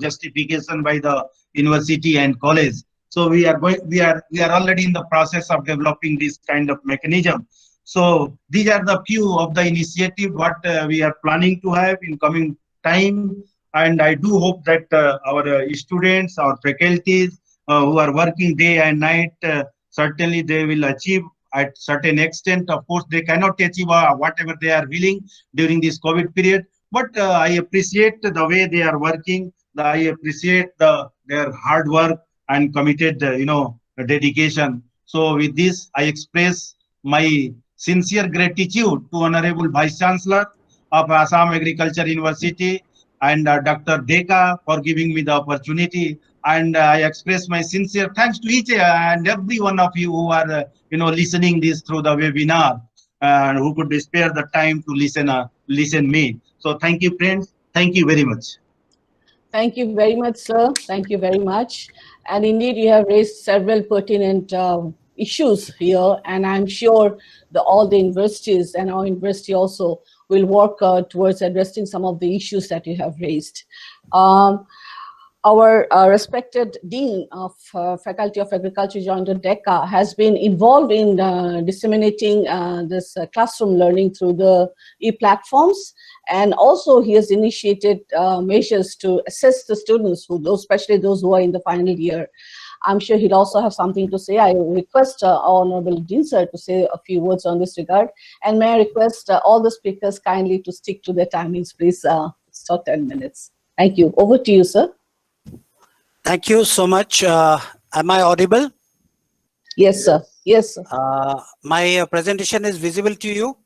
justification by the university and college. So we are already in the process of developing this kind of mechanism. So these are the few of the initiative what we are planning to have in coming time, and I do hope that our students, our faculties who are working day and night, certainly they will achieve at certain extent. Of course, they cannot achieve whatever they are willing during this COVID period, but I appreciate the way they are working. I appreciate their hard work and committed, dedication. So with this, I express my sincere gratitude to Honorable Vice Chancellor of Assam Agriculture University and Dr. Deka for giving me the opportunity. And I express my sincere thanks to each and every one of you who are, listening this through the webinar, and who could spare the time to listen me. So thank you, friends. Thank you very much. Thank you very much, sir. Thank you very much. And indeed, you have raised several pertinent issues here, and I'm sure all the universities and our university also will work towards addressing some of the issues that you have raised. Our respected Dean of Faculty of Agriculture, Dr. Deka, has been involved in disseminating this classroom learning through the e-platforms, and also he has initiated measures to assess the students, especially those who are in the final year. I'm sure he'll also have something to say. I request our Honorable Dean Sir to say a few words on this regard. And may I request all the speakers kindly to stick to their timings, please. It's 10 minutes. Thank you. Over to you, sir. Thank you so much. Am I audible? Yes, sir. Yes, sir. My presentation is visible to you?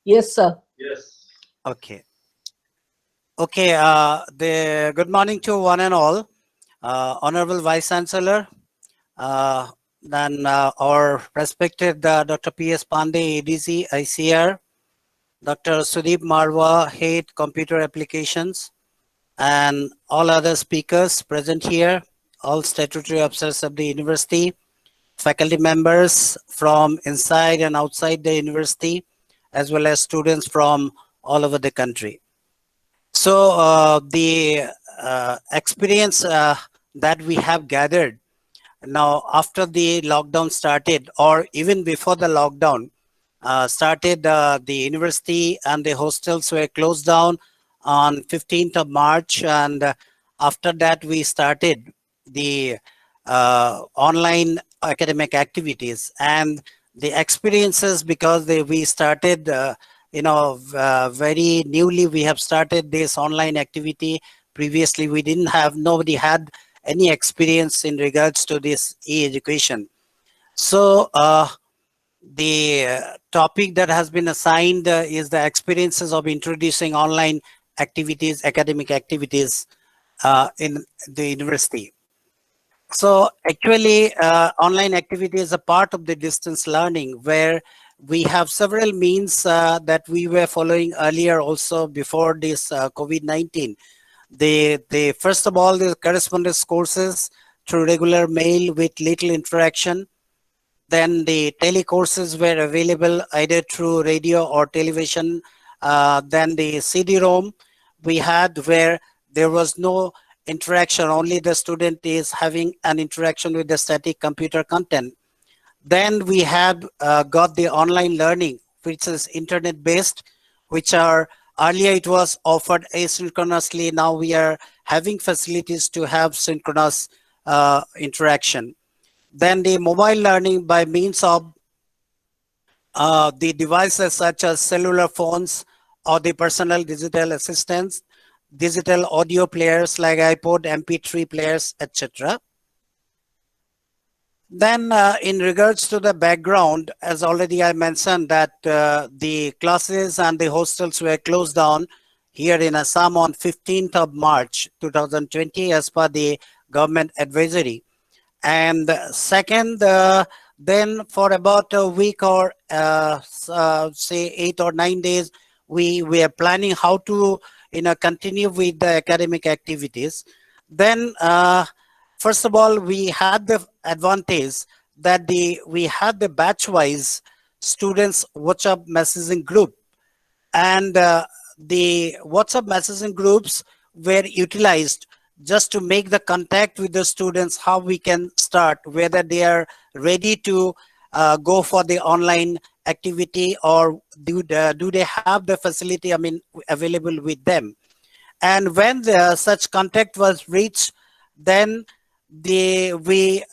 Yes, sir. Yes. Okay. Okay. Good morning to one and all. Honorable Vice Chancellor, then our respected Dr. P.S. Pandey, ADC, ICR, Dr. Sudeep Marwa, Head Computer Applications, and all other speakers present here, all statutory officers of the university, faculty members from inside and outside the university, as well as students from all over the country. So the experience that we have gathered now after the lockdown started, or even before the lockdown started, the university and the hostels were closed down on 15th of March, and after that we started the online academic activities, and the experiences, because we started very newly, we have started this online activity. Previously we didn't have, nobody had any experience in regards to this e-education. So the topic that has been assigned is the experiences of introducing online activities, academic activities in the university. So actually online activity is a part of the distance learning, where we have several means that we were following earlier also before this COVID-19. The first of all, the correspondence courses through regular mail with little interaction. Then the telecourses were available either through radio or television. Then the CD-ROM we had, where there was no interaction, only the student is having an interaction with the static computer content. Then we have got the online learning, which is internet-based, which are earlier it was offered asynchronously. Now we are having facilities to have synchronous interaction. Then the mobile learning by means of the devices such as cellular phones or the personal digital assistants, digital audio players like iPod, MP3 players, etc. Then in regards to the background, as already I mentioned that the classes and the hostels were closed down here in Assam on 15th of March 2020 as per the government advisory. And second, then for about a week or say 8 or 9 days, we were planning how to continue with the academic activities. Then first of all, we had the advantage that we had the batch-wise students WhatsApp messaging group, and the WhatsApp messaging groups were utilized just to make the contact with the students, how we can start, whether they are ready to go for the online activity or do they have the facility, available with them. And when such contact was reached, then we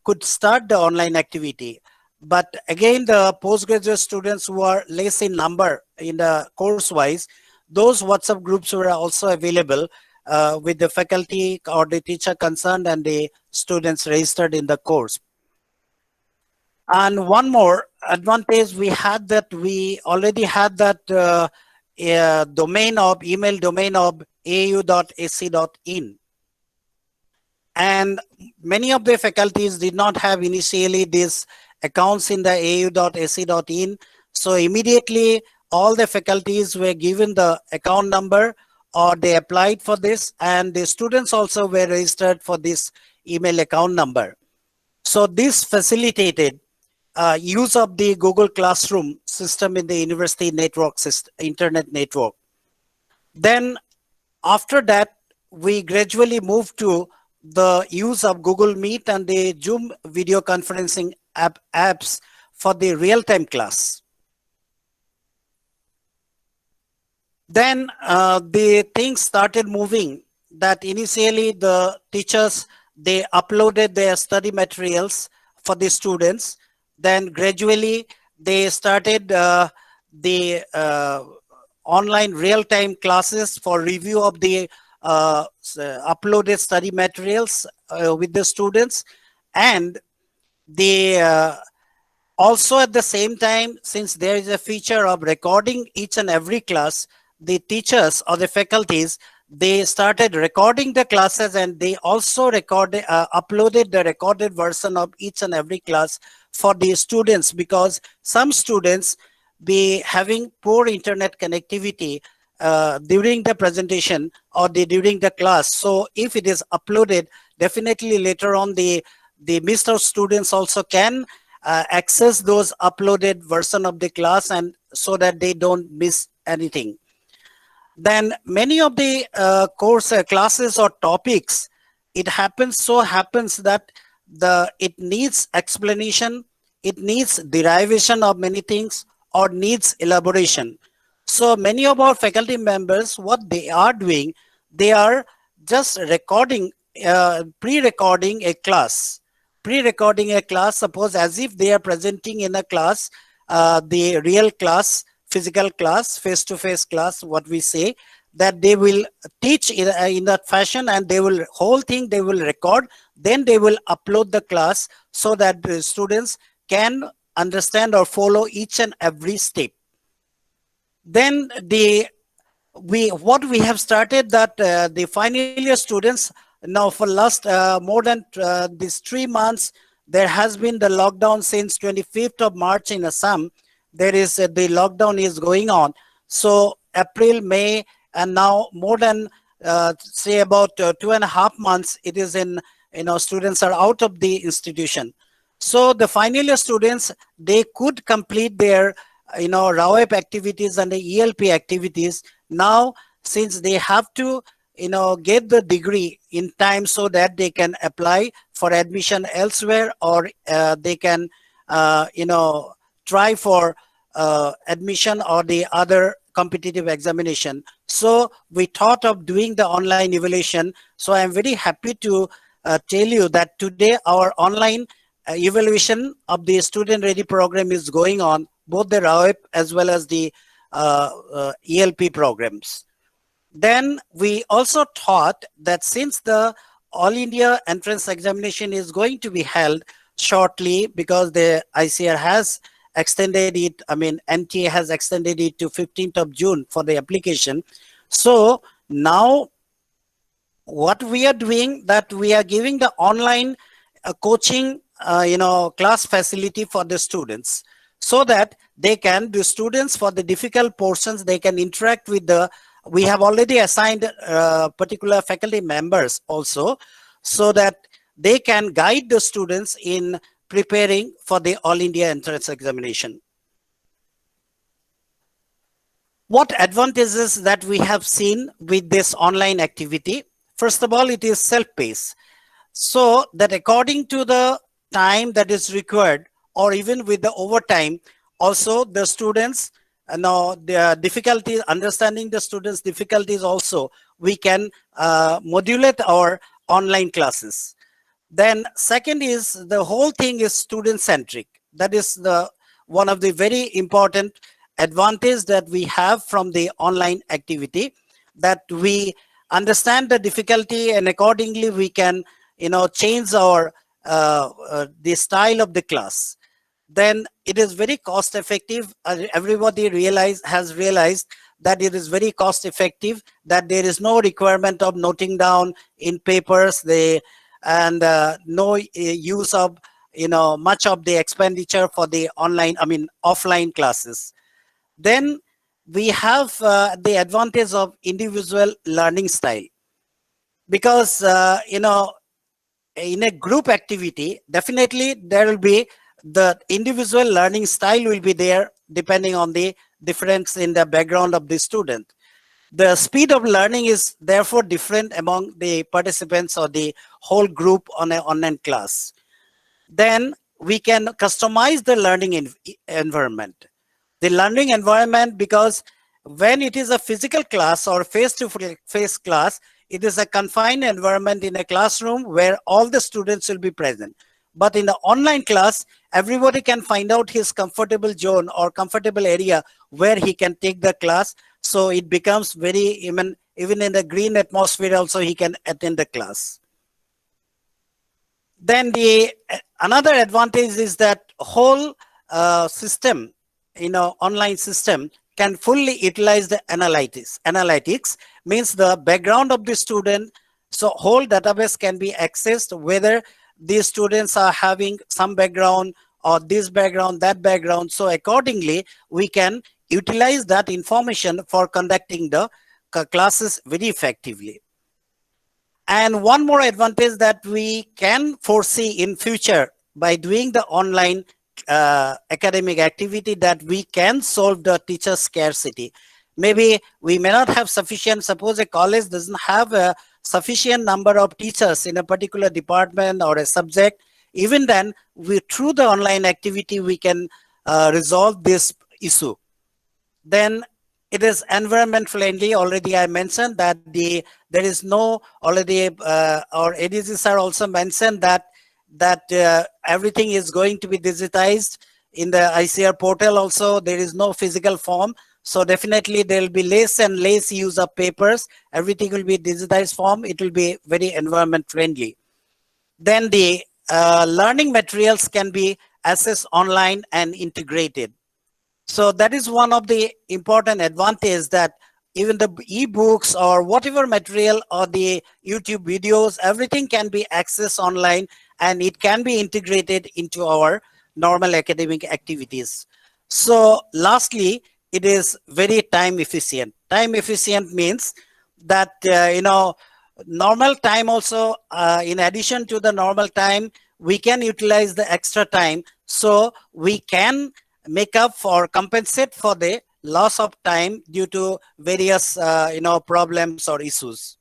could start the online activity. But again, the postgraduate students who are less in number in the course wise, those WhatsApp groups were also available with the faculty or the teacher concerned and the students registered in the course. And one more advantage we had, that we already had that email domain of au.ac.in. And many of the faculties did not have initially these accounts in the au.ac.in. So immediately all the faculties were given the account number, or they applied for this, and the students also were registered for this email account number. So this facilitated use of the Google Classroom system in the university network system, internet network. Then after that, we gradually moved to the use of Google Meet and the Zoom video conferencing apps for the real-time class. Then the things started moving, that initially the teachers, they uploaded their study materials for the students. Then gradually they started the online real-time classes for review of the uploaded study materials with the students. And they also at the same time, since there is a feature of recording each and every class, the teachers or the faculties, they started recording the classes, and they also uploaded the recorded version of each and every class for the students, because some students be having poor internet connectivity during the presentation or during the class. So if it is uploaded, definitely later on the missed out students also can access those uploaded version of the class, and so that they don't miss anything. Then many of the course classes or topics, it happens that it needs explanation, it needs derivation of many things, or needs elaboration. So many of our faculty members, what they are doing, they are just recording, pre-recording a class. Suppose as if they are presenting in a class, the real class, physical class, face-to-face class, what we say, that they will teach in that fashion, and they will whole thing they will record, then they will upload the class so that the students can understand or follow each and every step. Then what we have started, that the final year students, now for last more than these 3 months, there has been the lockdown since 25th of March in Assam. There is the lockdown is going on. So April, May, and now more than say about 2.5 months, it is in, students are out of the institution. So the final year students, they could complete their RAWEP activities and the ELP activities. Now, since they have to get the degree in time, so that they can apply for admission elsewhere, or they can try for admission or the other competitive examination. So we thought of doing the online evaluation. So I'm very happy to tell you that today our online evaluation of the student ready program is going on, both the RAWEP as well as the ELP programs. Then we also thought that since the All India entrance examination is going to be held shortly, because the ICR has extended it, I mean NTA has extended it to 15th of June for the application. So now what we are doing, that we are giving the online coaching class facility for the students, so that the students for the difficult portions, they can interact with we have already assigned particular faculty members also, so that they can guide the students in preparing for the All India entrance examination. What advantages that we have seen with this online activity? First of all, it is self-paced, so that according to the time that is required, or even with the overtime, also the students the difficulties, understanding the students' difficulties also, we can modulate our online classes. Then second is, the whole thing is student-centric. That is one of the very important advantage that we have from the online activity, that we understand the difficulty and accordingly we can change our the style of the class. Then it is very cost effective. Everybody has realized that it is very cost effective, that there is no requirement of noting down in papers, and no use of much of the expenditure for the offline classes. Then we have the advantage of individual learning style, because in a group activity, definitely there will be the individual learning style will be there, depending on the difference in the background of the student. The speed of learning is therefore different among the participants or the whole group on an online class. Then we can customize the learning environment. The learning environment, because when it is a physical class or face-to-face class, it is a confined environment in a classroom where all the students will be present. But in the online class, everybody can find out his comfortable zone or comfortable area where he can take the class. So it becomes very, even in the green atmosphere also, he can attend the class. Then another advantage is that whole system, online system can fully utilize the analytics. Analytics means the background of the student. So whole database can be accessed, whether these students are having some background or this background, that background. So accordingly, we can utilize that information for conducting the classes very effectively. And one more advantage that we can foresee in future by doing the online academic activity, that we can solve the teacher scarcity. Maybe we may not have sufficient, suppose a college doesn't have a sufficient number of teachers in a particular department or a subject. Even then, through the online activity, we can resolve this issue. Then it is environment friendly. Already I mentioned that there is no, already our ADGs are also mentioned that everything is going to be digitized in the ICR portal. Also, there is no physical form. So definitely there will be less and less use of papers. Everything will be digitized form. It will be very environment friendly. Then the learning materials can be accessed online and integrated. So that is one of the important advantages, that even the ebooks or whatever material or the YouTube videos, everything can be accessed online and it can be integrated into our normal academic activities. So lastly, it is very time efficient. Time efficient means that, normal time also, in addition to the normal time, we can utilize the extra time. So we can make up for, compensate for the loss of time due to various, problems or issues.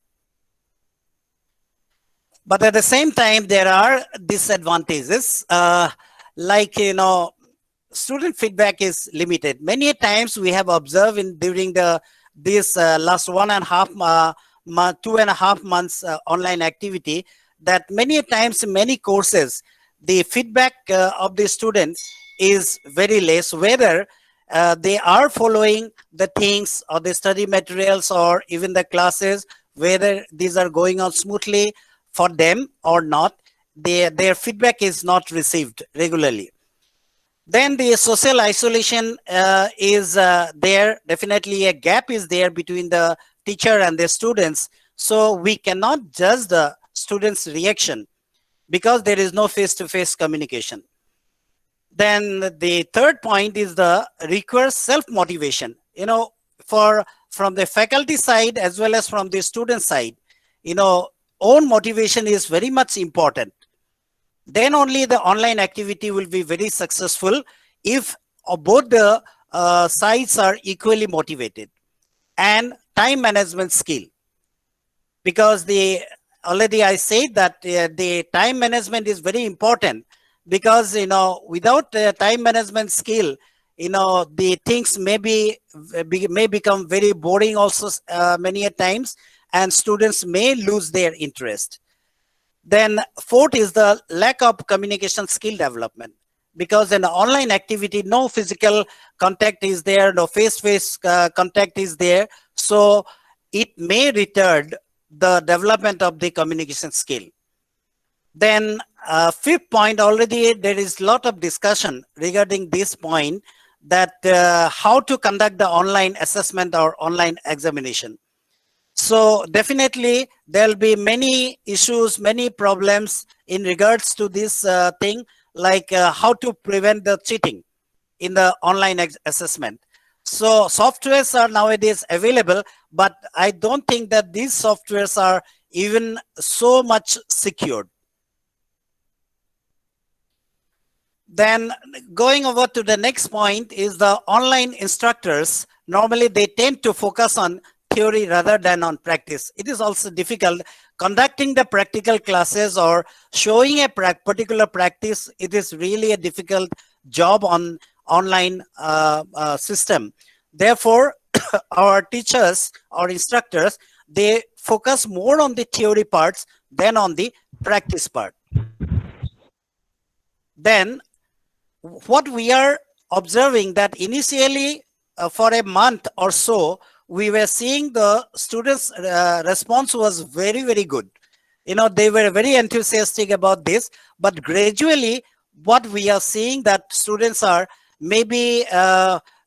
But at the same time, there are disadvantages, like, student feedback is limited. Many times we have observed during this last 2.5 months online activity, that many times many courses, the feedback of the student is very less, whether they are following the things or the study materials or even the classes, whether these are going on smoothly for them or not. Their feedback is not received regularly. Then the social isolation is there. Definitely a gap is there between the teacher and the students. So we cannot judge the students' reaction because there is no face-to-face communication. Then the third point is the requires self-motivation. From the faculty side as well as from the student side, own motivation is very much important. Then only the online activity will be very successful if both the sides are equally motivated. And time management skill, because already I said that the time management is very important, because without time management skill, the things may become very boring also many a times, and students may lose their interest. Then fourth is the lack of communication skill development, because in the online activity, no physical contact is there, no face-to-face contact is there. So it may retard the development of the communication skill. Then fifth point, already there is a lot of discussion regarding this point, that how to conduct the online assessment or online examination. So definitely there'll be many issues, many problems in regards to this thing, like how to prevent the cheating in the online assessment. So softwares are nowadays available, but I don't think that these softwares are even so much secured. Then going over to the next point is the online instructors. Normally they tend to focus on theory rather than on practice. It is also difficult conducting the practical classes or showing a particular practice. It is really a difficult job on online system. Therefore, our teachers or instructors, they focus more on the theory parts than on the practice part. Then what we are observing, that initially for a month or so, we were seeing the students' response was very, very good. They were very enthusiastic about this, but gradually what we are seeing, that students are maybe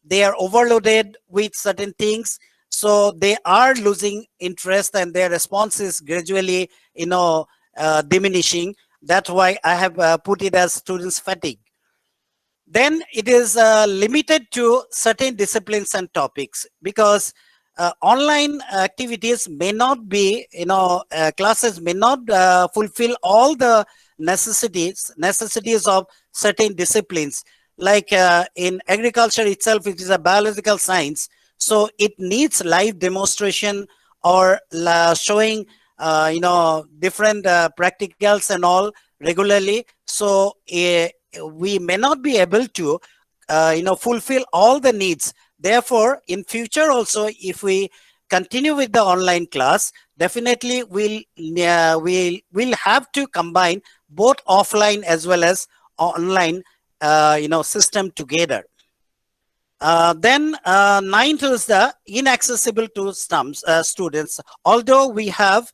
they are overloaded with certain things, so they are losing interest and their response is gradually diminishing. That's why I have put it as students fatigue. Then it is limited to certain disciplines and topics, because online activities may not be, classes may not fulfill all the necessities of certain disciplines. Like in agriculture itself, it is a biological science, so it needs live demonstration or showing different practicals and all regularly. So we may not be able to fulfill all the needs. Therefore, in future also, if we continue with the online class, definitely we'll have to combine both offline as well as online system together. Then ninth is the inaccessible to students. Although we have,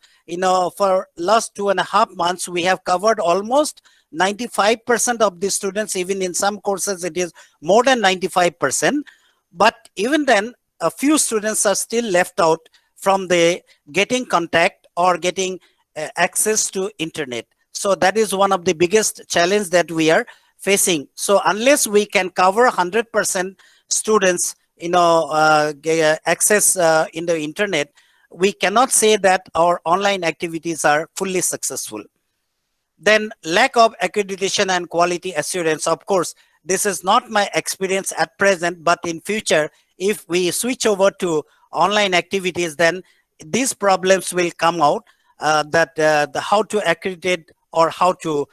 for last 2.5 months, we have covered almost 95% of the students. Even in some courses, it is more than 95%. But even then, a few students are still left out from the getting contact or getting access to internet. So that is one of the biggest challenge that we are facing. So unless we can cover 100% students, access in the internet, we cannot say that our online activities are fully successful. Then lack of accreditation and quality assurance. Of course, this is not my experience at present, but in future, if we switch over to online activities, then these problems will come out, that how to accredit or how to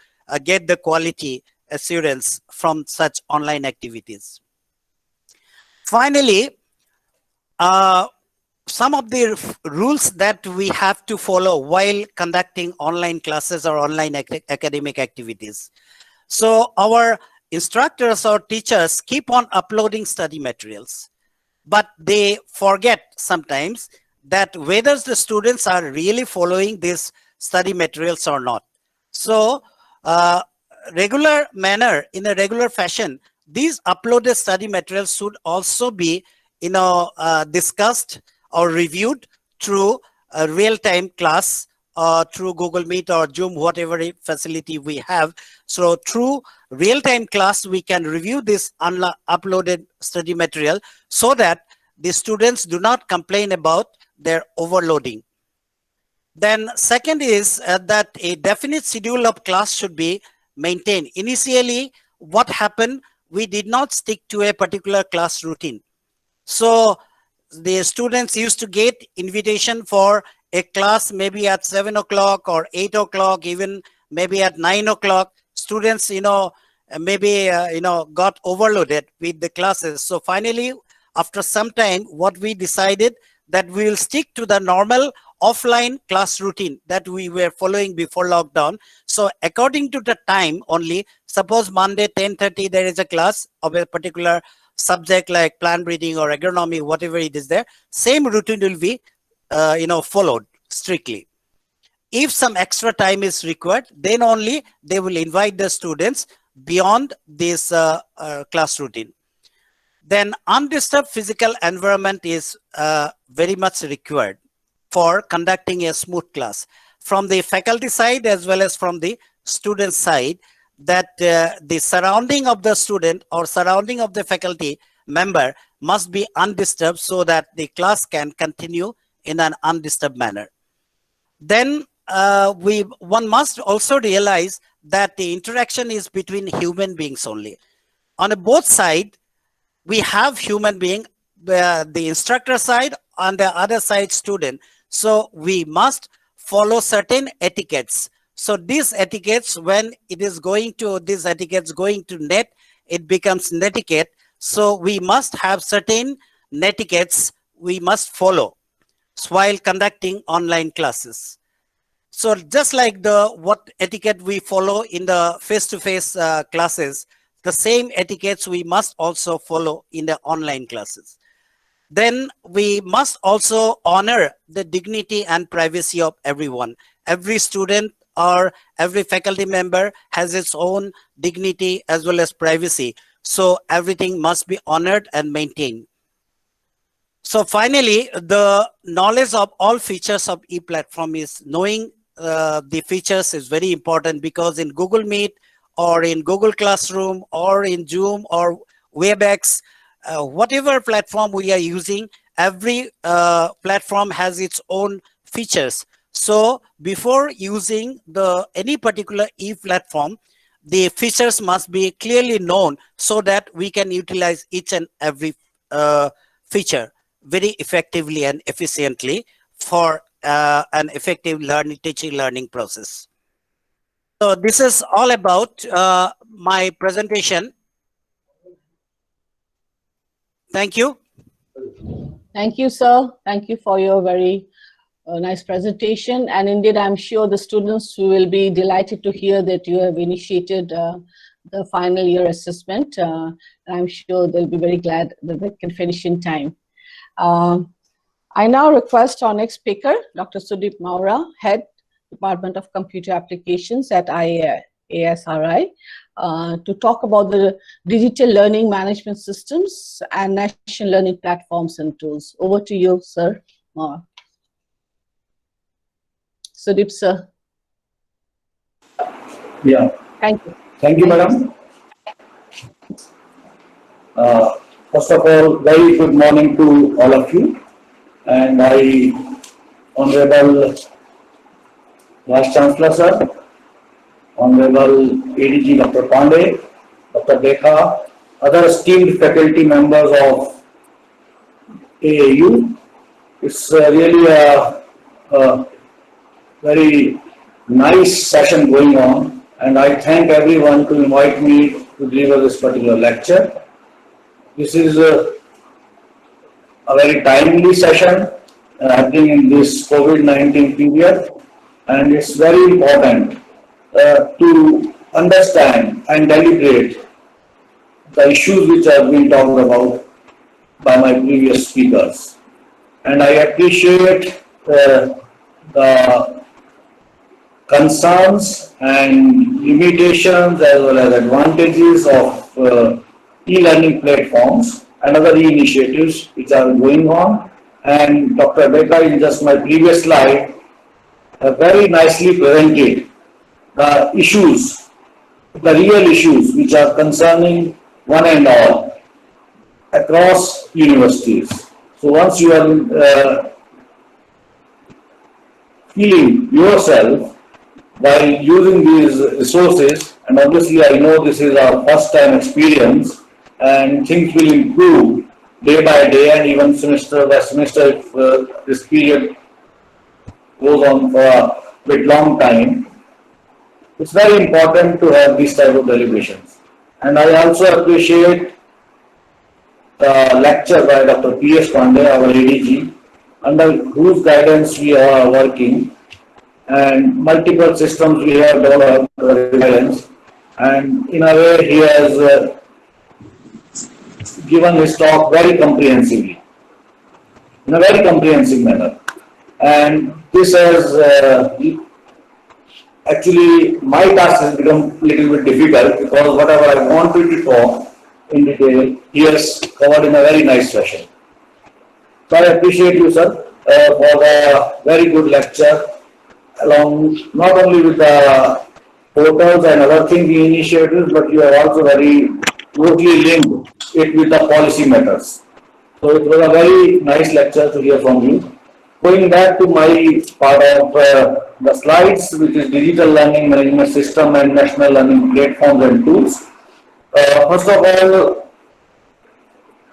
get the quality assurance from such online activities. Finally, some of the rules that we have to follow while conducting online classes or online academic activities. So our instructors or teachers keep on uploading study materials, but they forget sometimes that whether the students are really following these study materials or not. So regular manner, in a regular fashion, these uploaded study materials should also be discussed or reviewed through a real-time class, through Google Meet or Zoom, whatever facility we have. So through real-time class, we can review this uploaded study material so that the students do not complain about their overloading. Then second is that a definite schedule of class should be maintained. Initially, what happened, we did not stick to a particular class routine. So the students used to get invitation for a class maybe at 7 o'clock or 8 o'clock, even maybe at 9 o'clock. Students, maybe, got overloaded with the classes. So finally, after some time, what we decided that we will stick to the normal offline class routine that we were following before lockdown. So according to the time only, suppose Monday 10:30 there is a class of a particular subject like plant breeding or agronomy, whatever it is there, same routine will be followed strictly. If some extra time is required, then only they will invite the students beyond this class routine. Then undisturbed physical environment is very much required for conducting a smooth class from the faculty side as well as from the student side, that the surrounding of the student or surrounding of the faculty member must be undisturbed so that the class can continue in an undisturbed manner. Then one must also realize that the interaction is between human beings only. On both sides, we have human being, the instructor side, on the other side student. So we must follow certain etiquettes. So these etiquettes, when these etiquettes going to net, it becomes netiquette. So we must have certain netiquettes we must follow while conducting online classes. So just like what etiquette we follow in the face-to-face classes, the same etiquettes we must also follow in the online classes. Then we must also honor the dignity and privacy of everyone. Every student or every faculty member has its own dignity as well as privacy. So everything must be honored and maintained. So finally, the knowledge of all features of e-platform is knowing the features is very important, because in Google Meet or in Google Classroom or in Zoom or WebEx, whatever platform we are using, every platform has its own features. So before using any particular e-platform, the features must be clearly known so that we can utilize each and every feature very effectively and efficiently for an effective teaching learning process. So this is all about my presentation. Thank you. Thank you, sir. Thank you for your very nice presentation. And indeed, I'm sure the students will be delighted to hear that you have initiated the final year assessment. I'm sure they'll be very glad that they can finish in time. I now request our next speaker, Dr. Sudeep Maura, Head, Department of Computer Applications at ASRI, to talk about the digital learning management systems and national learning platforms and tools. Over to you, sir. Sudeep, sir. Yeah. Thank you. Thank you, madam. First of all, very good morning to all of you. And Honorable Vice Chancellor, sir, Honorable ADG Dr. Pandey, Dr. Dekha, other esteemed faculty members of AAU. It's really a very nice session going on, and I thank everyone to invite me to deliver this particular lecture. This is a very timely session happening in this COVID-19 period, and it's very important to understand and deliberate the issues which have been talked about by my previous speakers. And I appreciate the concerns and limitations as well as advantages of e-learning platforms and other initiatives which are going on. And Dr. Becca, in just my previous slide, very nicely presented the issues, the real issues which are concerning one and all across universities. So once you are feeling yourself by using these resources, and obviously I know this is our first time experience and things will improve day by day and even semester by semester if this period goes on for a bit long time. It's very important to have these type of deliberations. And I also appreciate the lecture by Dr. P.S. Pandey, our ADG, under whose guidance we are working, and multiple systems we have developed guidance, and in a way he has given his talk very comprehensively, in a very comprehensive manner. And this has actually, my task has become a little bit difficult because whatever I wanted to talk in detail, he has covered in a very nice fashion. So I appreciate you, sir, for the very good lecture, along not only with the portals and other things, the initiatives, but you have also very closely linked it with the policy matters. So it was a very nice lecture to hear from you. Going back to my part of the slides, which is digital learning management system and national learning platforms and tools. First of all,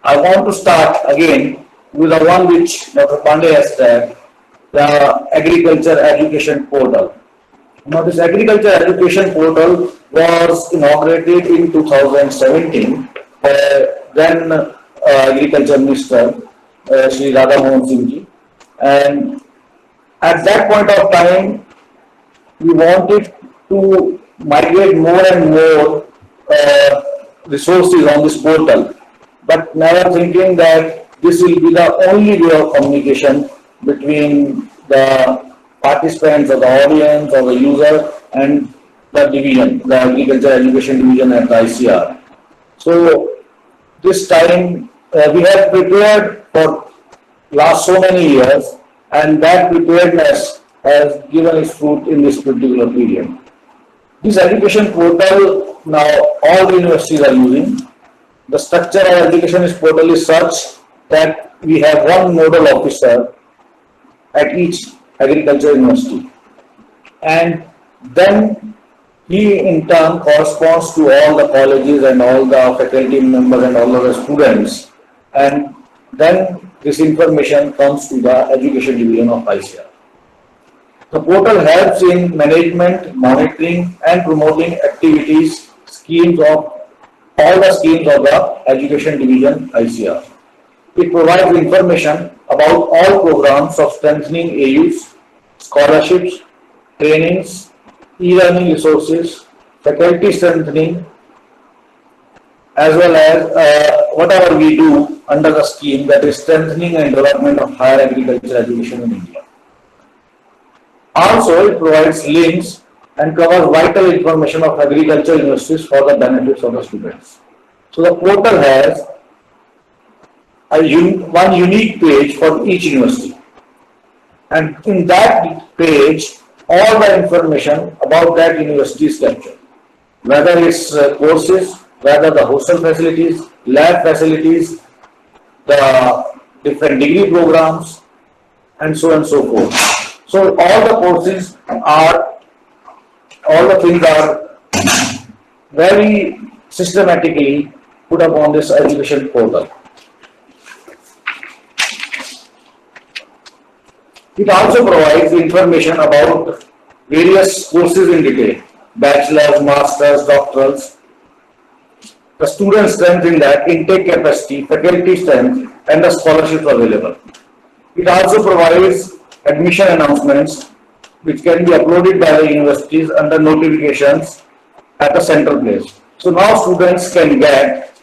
I want to start again with the one which Dr. Pandey has said, the agriculture education portal. Now this agriculture education portal was inaugurated in 2017 by then Agriculture Minister Shri Radha Mohan Singh ji. And at that point of time, we wanted to migrate more and more resources on this portal, but never thinking that this will be the only way of communication between the participants or the audience or the user and the division, the agriculture education division at the ICR. So this time we have prepared for last so many years, and that preparedness has given its fruit in this particular period. This education portal now all the universities are using. The structure of education portal is such that we have one nodal officer at each agriculture university, and then he in turn corresponds to all the colleges and all the faculty members and all of the students, and then this information comes to the education division of ICR. The portal helps in management, monitoring and promoting activities, schemes of all the schemes of the education division ICR. It provides information about all programs of strengthening AUs, scholarships, trainings, e-learning resources, faculty strengthening, as well as whatever we do under the scheme that is strengthening and development of higher agriculture education in India. Also, it provides links and covers vital information of agriculture universities for the benefits of the students. So the portal has one unique page for each university, and in that page all the information about that university is captured, whether it's courses, whether the hostel facilities, lab facilities, the different degree programs, and so on and so forth. So all the courses are, all the things are very systematically put up on this education portal. It also provides information about various courses in detail, bachelor's, master's, doctorals, the student strength in that, intake capacity, faculty strength, and the scholarships available. It also provides admission announcements which can be uploaded by the universities under notifications at the central place. So now students can get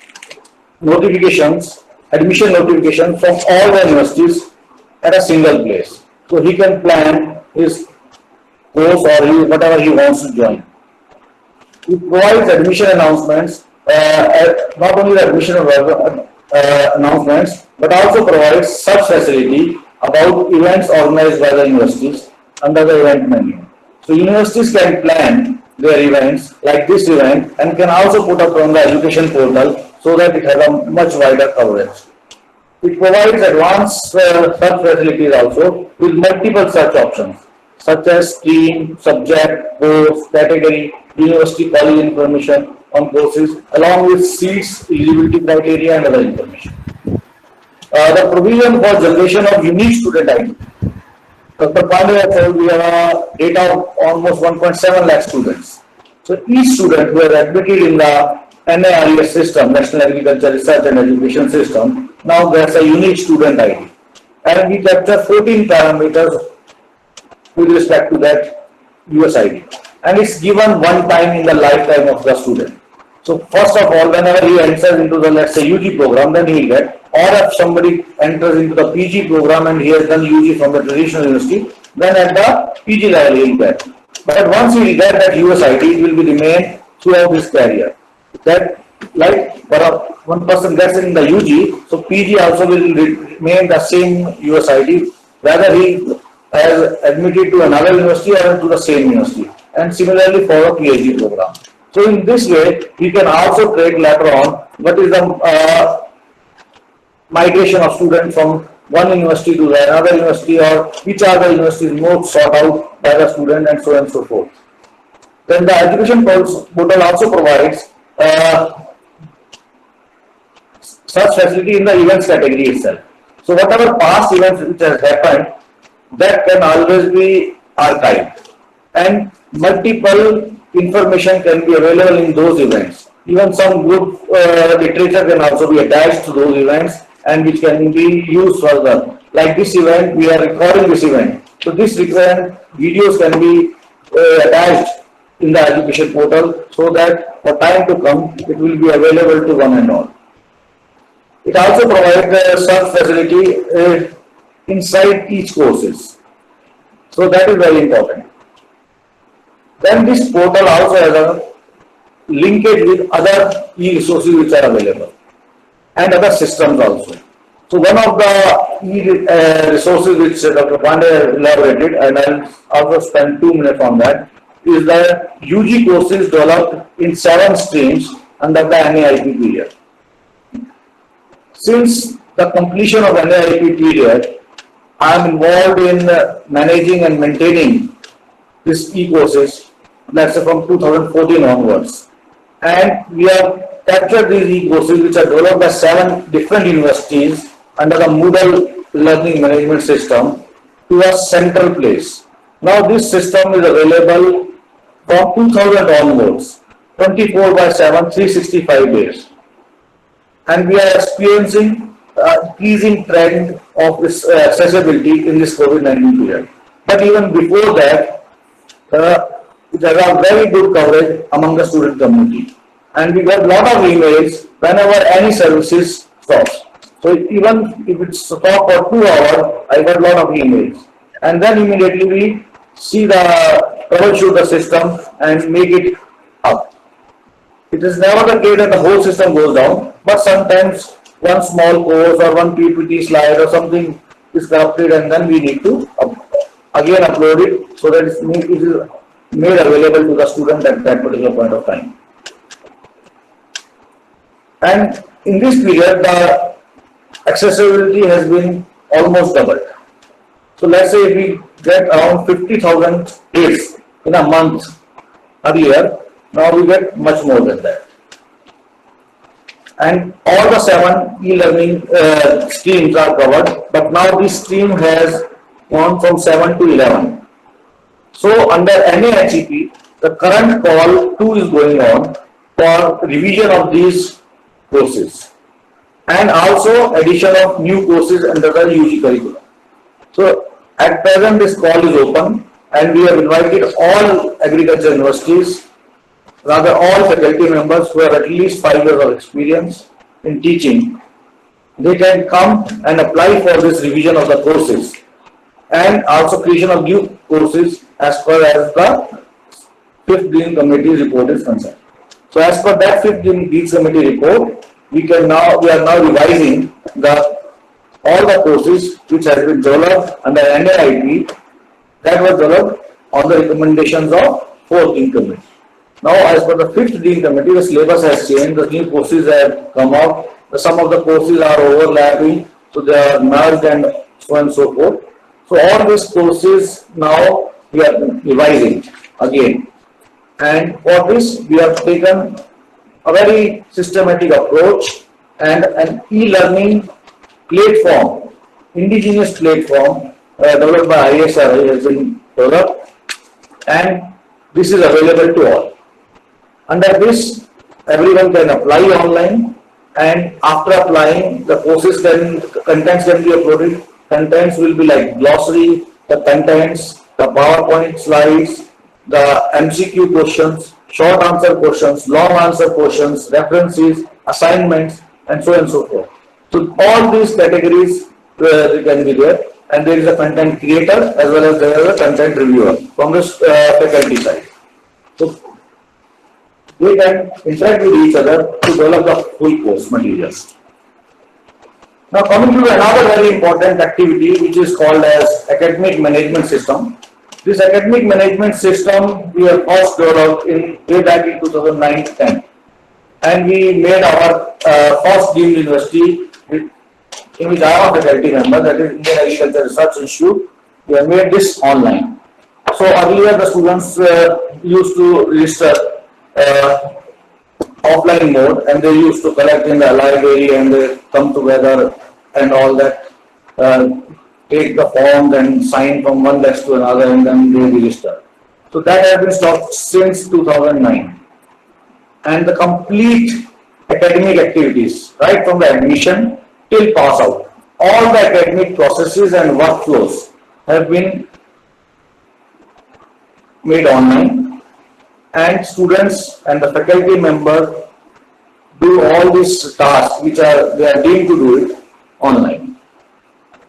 notifications, admission notifications from all the universities at a single place. So he can plan his course or whatever he wants to join. It provides admission announcements, not only the admission announcements, but also provides such facility about events organized by the universities under the event menu. So universities can plan their events like this event and can also put up on the education portal so that it has a much wider coverage. It provides advanced search facilities also with multiple search options such as stream, subject, course, category, university college information on courses along with seats, eligibility criteria and other information. The provision for generation of unique student ID. Dr. Pandey has told we have data of almost 1.7 lakh students. So each student who is admitted in the NARES system, National Agriculture Research and Education System, now gets a unique student ID. And we capture 14 parameters with respect to that US ID. And it's given one time in the lifetime of the student. So first of all, whenever he enters into the, let's say, UG program, then he will get, or if somebody enters into the PG program and he has done UG from the traditional university, then at the PG level he will get. But once he will get that US ID, it will be remain throughout his career. That, like, one person gets in the UG, so PG also will remain the same US ID, whether he has admitted to another university or to the same university. And similarly for a PhD program. So in this way, we can also track later on what is the migration of students from one university to another university, or which are the universities most sought out by the student, and so on and so forth. Then the education portal also provides such facility in the events category itself. So whatever past events which has happened, that can always be archived, and multiple information can be available in those events. Even some good literature can also be attached to those events and which can be used further. Like this event, we are recording this event. So this event videos can be attached in the education portal so that for time to come, it will be available to one and all. It also provides a search facility inside each courses. So that is very important. Then this portal also has a linkage with other e-resources which are available and other systems also. So one of the e-resources which Dr. Pandey elaborated, and I'll also spend 2 minutes on that, is the UG courses developed in 7 streams under the NAIP period. Since the completion of NAIP period, I am involved in managing and maintaining this e-courses, let's say from 2014 onwards. And we have captured these e-courses which are developed by 7 different universities under the Moodle learning management system to a central place. Now this system is available from 2000 onwards, 24/7, 365 days. And we are experiencing increasing trend of this accessibility in this COVID-19 period. But even before that, there are very good coverage among the student community. And we get a lot of emails whenever any services stops. So even if it's stopped for 2 hours, I get a lot of emails. And then immediately we see the troubleshoot the system and make it up. It is never the case that the whole system goes down, but sometimes one small course or one PPT slide or something is corrupted, and then we need to again upload it so that it is made available to the student at that particular point of time. And in this period, the accessibility has been almost doubled. So let's say we get around 50,000 hits in a month earlier, now we get much more than that. And all the 7 e-learning streams are covered, but now this stream has gone from 7 to 11. So under NAHEP, the current call 2 is going on for revision of these courses and also addition of new courses under the UG curriculum. So at present this call is open, and we have invited all agriculture universities rather all faculty members who have at least 5 years of experience in teaching, they can come and apply for this revision of the courses and also creation of new courses as per as the 5th Dean Committee report is concerned. So as per that 5th Dean Committee report, we are now revising all the courses which has been developed under NIIT that was developed on the recommendations of 4th Dean Committee. Now, as per the 5th Dean Committee, the syllabus has changed, the new courses have come out, some of the courses are overlapping, so they are merged and so on and so forth. So all these courses now we are revising again. And for this, we have taken a very systematic approach and an e-learning platform, indigenous platform developed by ISRI has been developed, and this is available to all. Under this, everyone can apply online, and after applying, the courses contents can be uploaded. Contents will be like glossary, the contents, the PowerPoint slides, the MCQ questions, short answer questions, long answer questions, references, assignments, and so on and so forth. So all these categories can be there, and there is a content creator as well as there is a content reviewer from the faculty side. So they can interact with each other to develop the full course materials. Now coming to another very important activity which is called as academic management system. This academic management system we have first developed way back in 2009-10, and we made our first deemed university in which I am a faculty member, that is Indian Agriculture Research Institute. We have made this online. So earlier the students used to register offline mode, and they used to collect in the library and they come together and all that, take the forms and sign from one desk to another, and then they register. So that has been stopped since 2009. And the complete academic activities, right from the admission till pass out, all the academic processes and workflows have been made online, and students and the faculty members do all these tasks which they are deemed to do it online.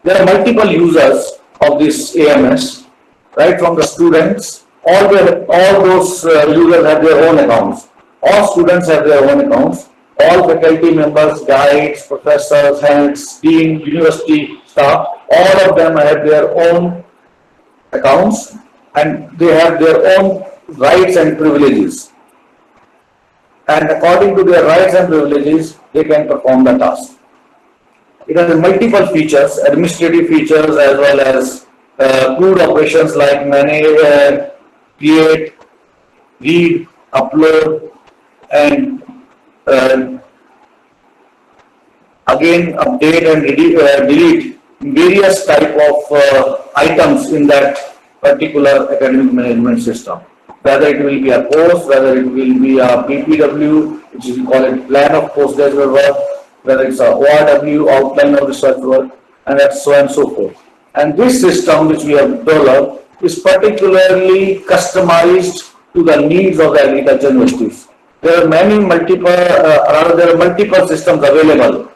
There are multiple users of this AMS, right from the students. All those users have their own accounts. All students have their own accounts. All faculty members, guides, professors, heads, dean, university staff, all of them have their own accounts, and they have their own rights and privileges. And according to their rights and privileges, they can perform the task. It has multiple features, administrative features as well as crude operations like manage, create, read, upload, and again update and delete various type of items in that particular academic management system. Whether it will be a course, whether it will be a PPW, which is called plan of postgraduate work, whether it's a ORW, outline of research work, and so on and so forth. And this system which we have developed is particularly customized to the needs of the agriculture universities. There are multiple systems available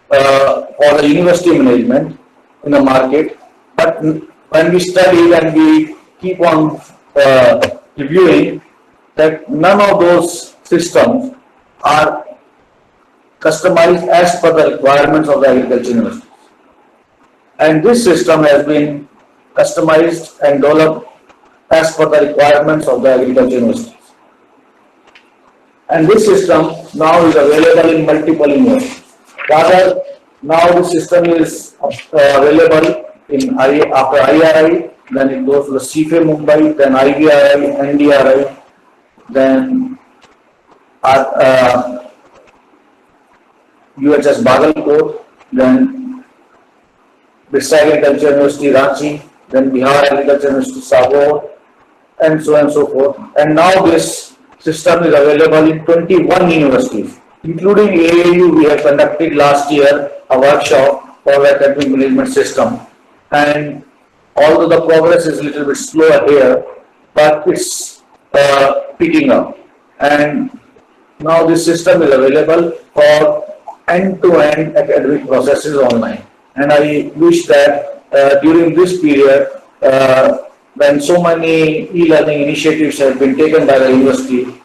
for the university management in the market, but when we study and we keep on reviewing that none of those systems are customized as per the requirements of the agriculture universities. And this system has been customized and developed as per the requirements of the agriculture universities. And this system now is available in multiple universities. Rather, now the system is available in after IRI, then it goes to the CFA Mumbai, then IVRI, NDRI, then UHS Bagalkot, then Birsa Agriculture University Ranchi, then Bihar Agriculture University Sabor, and so on and so forth. And now this system is available in 21 universities, including AAU. We have conducted last year a workshop for the academic management system, and although the progress is a little bit slower here, but it's picking up. and now this system is available for end-to-end academic processes online. And I wish that during this period, when so many e-learning initiatives have been taken by the university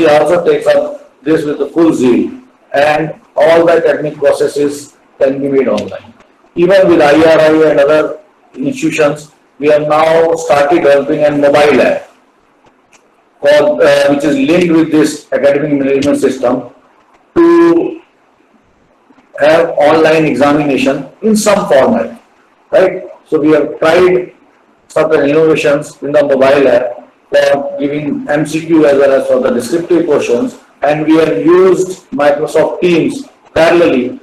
also takes up this with the full zeal, and all the academic processes can be made online. Even with IRI and other institutions, we have now started developing a mobile app called, which is linked with this academic management system to have online examination in some format, right? So we have tried certain innovations in the mobile app for giving MCQ as well as for the descriptive questions, and we have used Microsoft Teams parallelly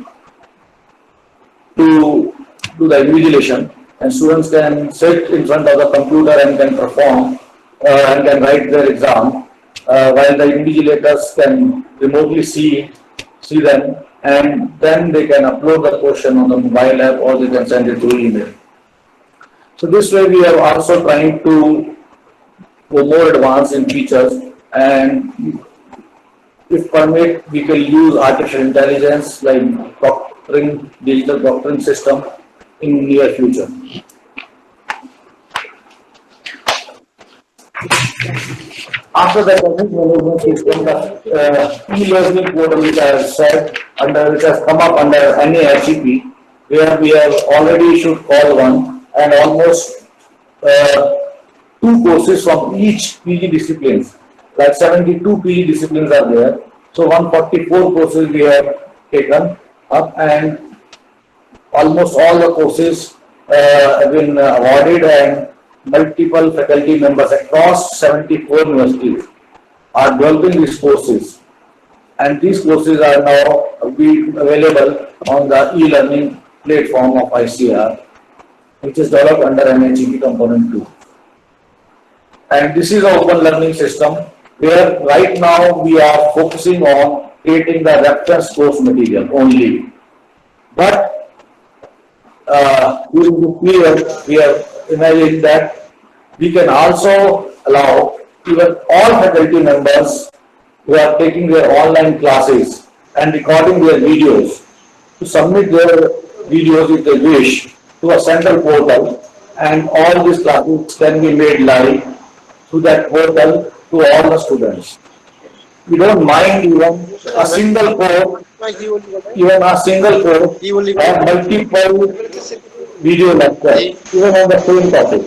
to do the invigilation, and students can sit in front of the computer and can perform and can write their exam, while the invigilators can remotely see them, and then they can upload the question on the mobile app or they can send it through email. So this way we are also trying to go more advanced in features, and if permit, we can use artificial intelligence like proctoring, digital proctoring system in near future. After that, academic management system, the e-learning portal which I have said, which has come up under NAHEP, where we have already issued call one, and almost 2 courses from each PG disciplines, like 72 PG disciplines are there. So 144 courses we have taken up, and almost all the courses have been awarded, and multiple faculty members across 74 universities are developing these courses, and these courses are now available on the e-learning platform of ICR, which is developed under NHEP component 2. And this is an open learning system where right now we are focusing on creating the reference course material only. But during this period, we have imagined that we can also allow even all faculty members who are taking their online classes and recording their videos to submit their videos if they wish to a central portal, and all these classes can be made live through that portal to all the students. We don't mind even a single course, have multiple video lectures, even on the same topic,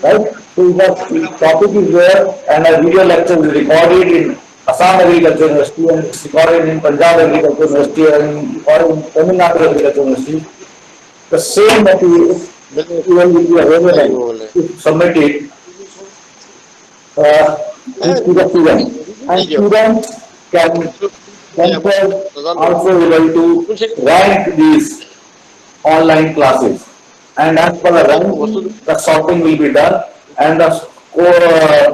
right? So if the topic is there and a video lecture is recorded in Assam Agriculture University and it's recorded in Punjab Agriculture University and recorded in Tamil Nadu Agriculture University, the same material will be available if submitted to the students. And students can themselves also able to rank these online classes. And as per the ranking, the sorting will be done, and the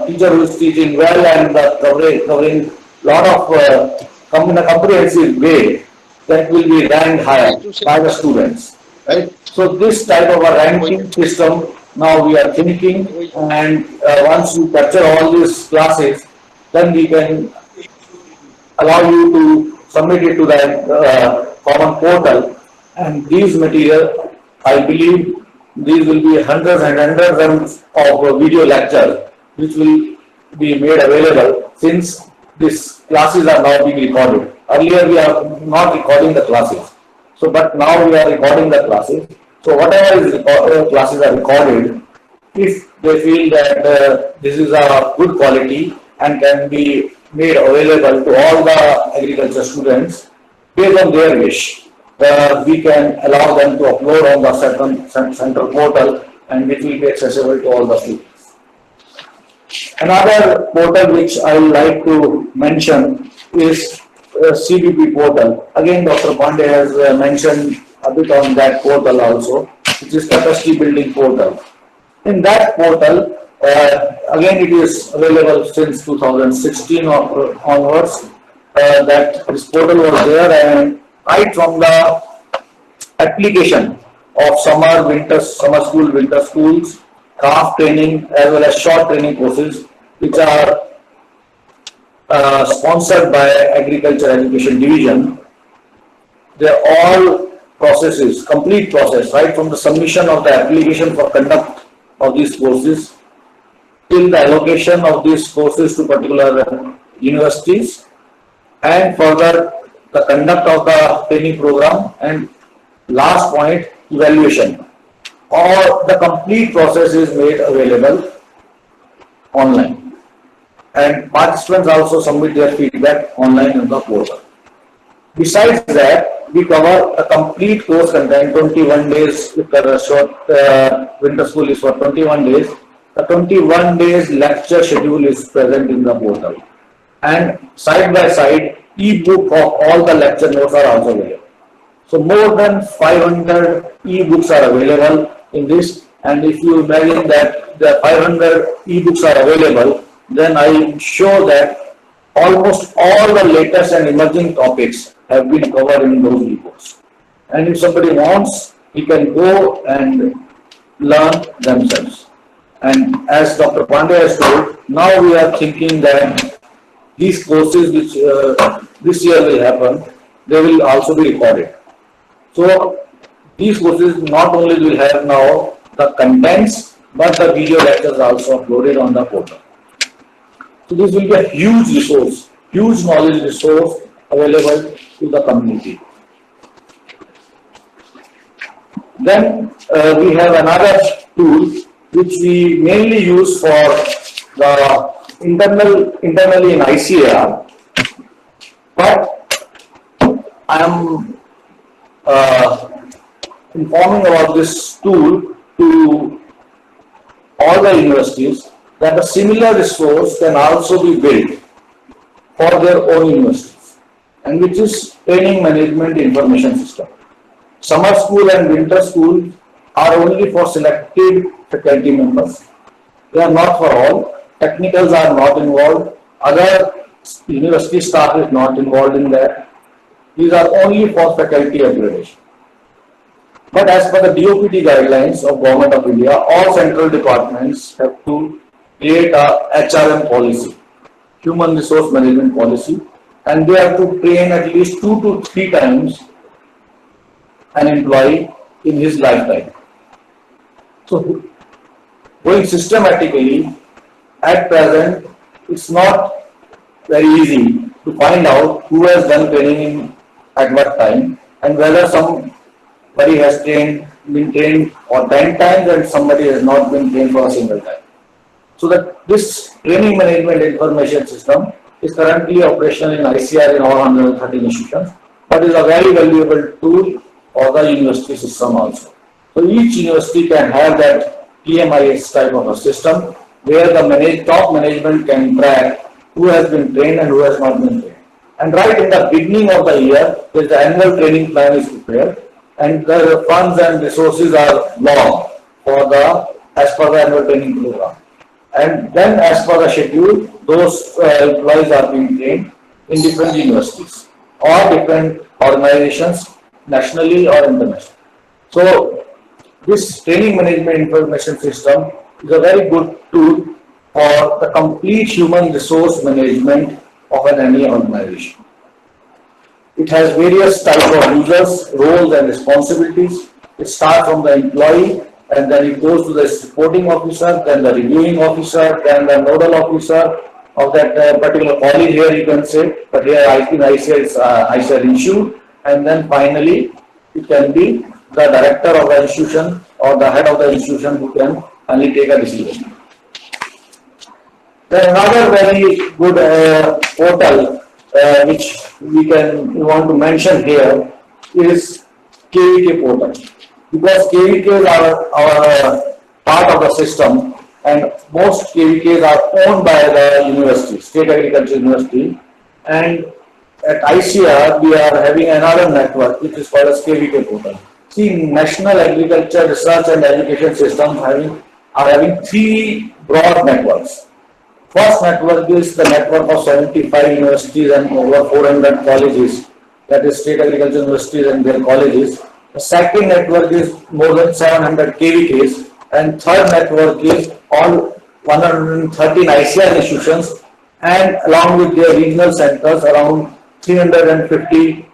teacher who is teaching well and the covering lot of in a comprehensive way, that will be ranked higher by the students. Right? So this type of a ranking system now we are thinking, and once you capture all these classes, then we can allow you to submit it to the common portal, and these material, I believe these will be hundreds and hundreds of video lectures which will be made available, since these classes are now being recorded. Earlier we are not recording the classes, so but now we are recording the classes. So whatever is classes are recorded, if they feel that this is a good quality and can be made available to all the agriculture students based on their wish, we can allow them to upload on the central portal, and it will be accessible to all the students. Another portal which I would like to mention is CBP portal. Again, Dr. Pandey has mentioned a bit on that portal also, which is capacity building portal. In that portal, again it is available since 2016 onwards, that this portal was there, and right from the application of summer school, winter schools, craft training as well as short training courses, which are sponsored by Agriculture Education Division. They're all processes, complete process, right from the submission of the application for conduct of these courses till the allocation of these courses to particular universities, and further the conduct of the training program, and last point, evaluation. All the complete process is made available online, and participants also submit their feedback online in the portal. Besides that, we cover a complete course content, 21 days, short winter school is for 21 days. The 21 days lecture schedule is present in the portal. And side by side, e-book of all the lecture notes are also available. So more than 500 e-books are available in this. And if you imagine that the 500 e-books are available, then I am sure that almost all the latest and emerging topics have been covered in those e-books. And if somebody wants, he can go and learn themselves. And as Dr. Pandey has told, now we are thinking that these courses which this year will happen, they will also be recorded. So these courses not only will have now the contents, but the video lectures also uploaded on the portal. So this will be a huge resource, huge knowledge resource available to the community. Then we have another tool which we mainly use for the internally in ICAR, but I am informing about this tool to all the universities that a similar resource can also be built for their own universities, and which is Training Management Information System. Summer school and winter school are only for selected faculty members. They are not for all. Technicals are not involved. Other university staff is not involved in that. These are only for faculty upgradation. But as per the DOPT guidelines of Government of India, all central departments have to create a HRM policy, Human Resource Management Policy, and they have to train at least 2 to 3 times an employee in his lifetime. So, going systematically, at present, it's not very easy to find out who has done training at what time, and whether somebody has been trained for 10 times and somebody has not been trained for a single time. So that this training management information system is currently operational in ICR in all 113 institutions, but is a very valuable tool for the university system also. So each university can have that TMIS type of a system where the top management can track who has been trained and who has not been trained. And right in the beginning of the year, the annual training plan is prepared, and the funds and resources are logged for as per the annual training program. And then as per the schedule, those employees are being trained in different universities or different organizations, nationally or internationally. So this training management information system is a very good tool for the complete human resource management of any organization. It has various types of users, roles and responsibilities. It starts from the employee, and then it goes to the reporting officer, then the reviewing officer, then the nodal officer of that particular college here you can say, but here I think ICAR issued, and then finally it can be the director of the institution or the head of the institution who can only take a decision. Then another very good portal which we want to mention here is KVK portal, because KVKs are our part of the system, and most KVKs are owned by the university, State Agriculture University, and at ICR we are having another network which is called as KVK portal. See, National Agriculture Research and Education Systems are having 3 broad networks. First network is the network of 75 universities and over 400 colleges, that is State Agriculture Universities and their colleges. The second network is more than 700 KVKs, and third network is all 113 ICR institutions and along with their regional centers, around 350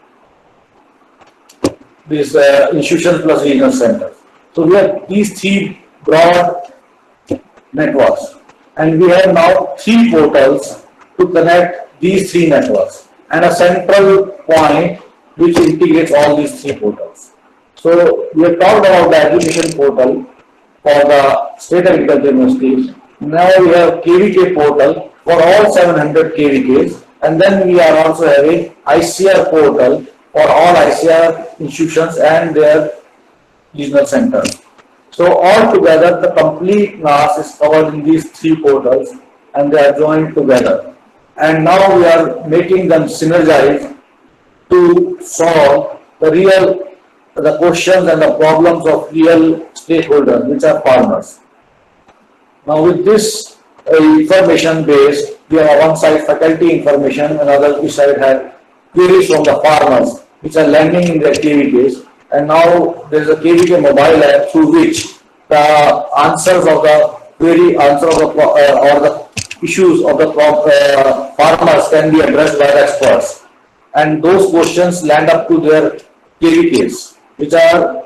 these institutions plus regional centers. So we have these three broad networks, and we have now three portals to connect these three networks and a central point which integrates all these three portals. So we have talked about the education portal for the state agriculture universities. Now we have KVK portal for all 700 KVKs, and then we are also having ICR portal for all ICR institutions and their regional centers. So altogether, the complete NAS is covered in these three portals, and they are joined together. And now we are making them synergize to solve the questions and the problems of real stakeholders, which are farmers. Now with this information base, we have one side faculty information, another side have queries from the farmers, which are landing in their KVKs. And now there is a KVK mobile app through which the answers of the query, or the issues of the farmers can be addressed by the experts. And those questions land up to their KVKs, which are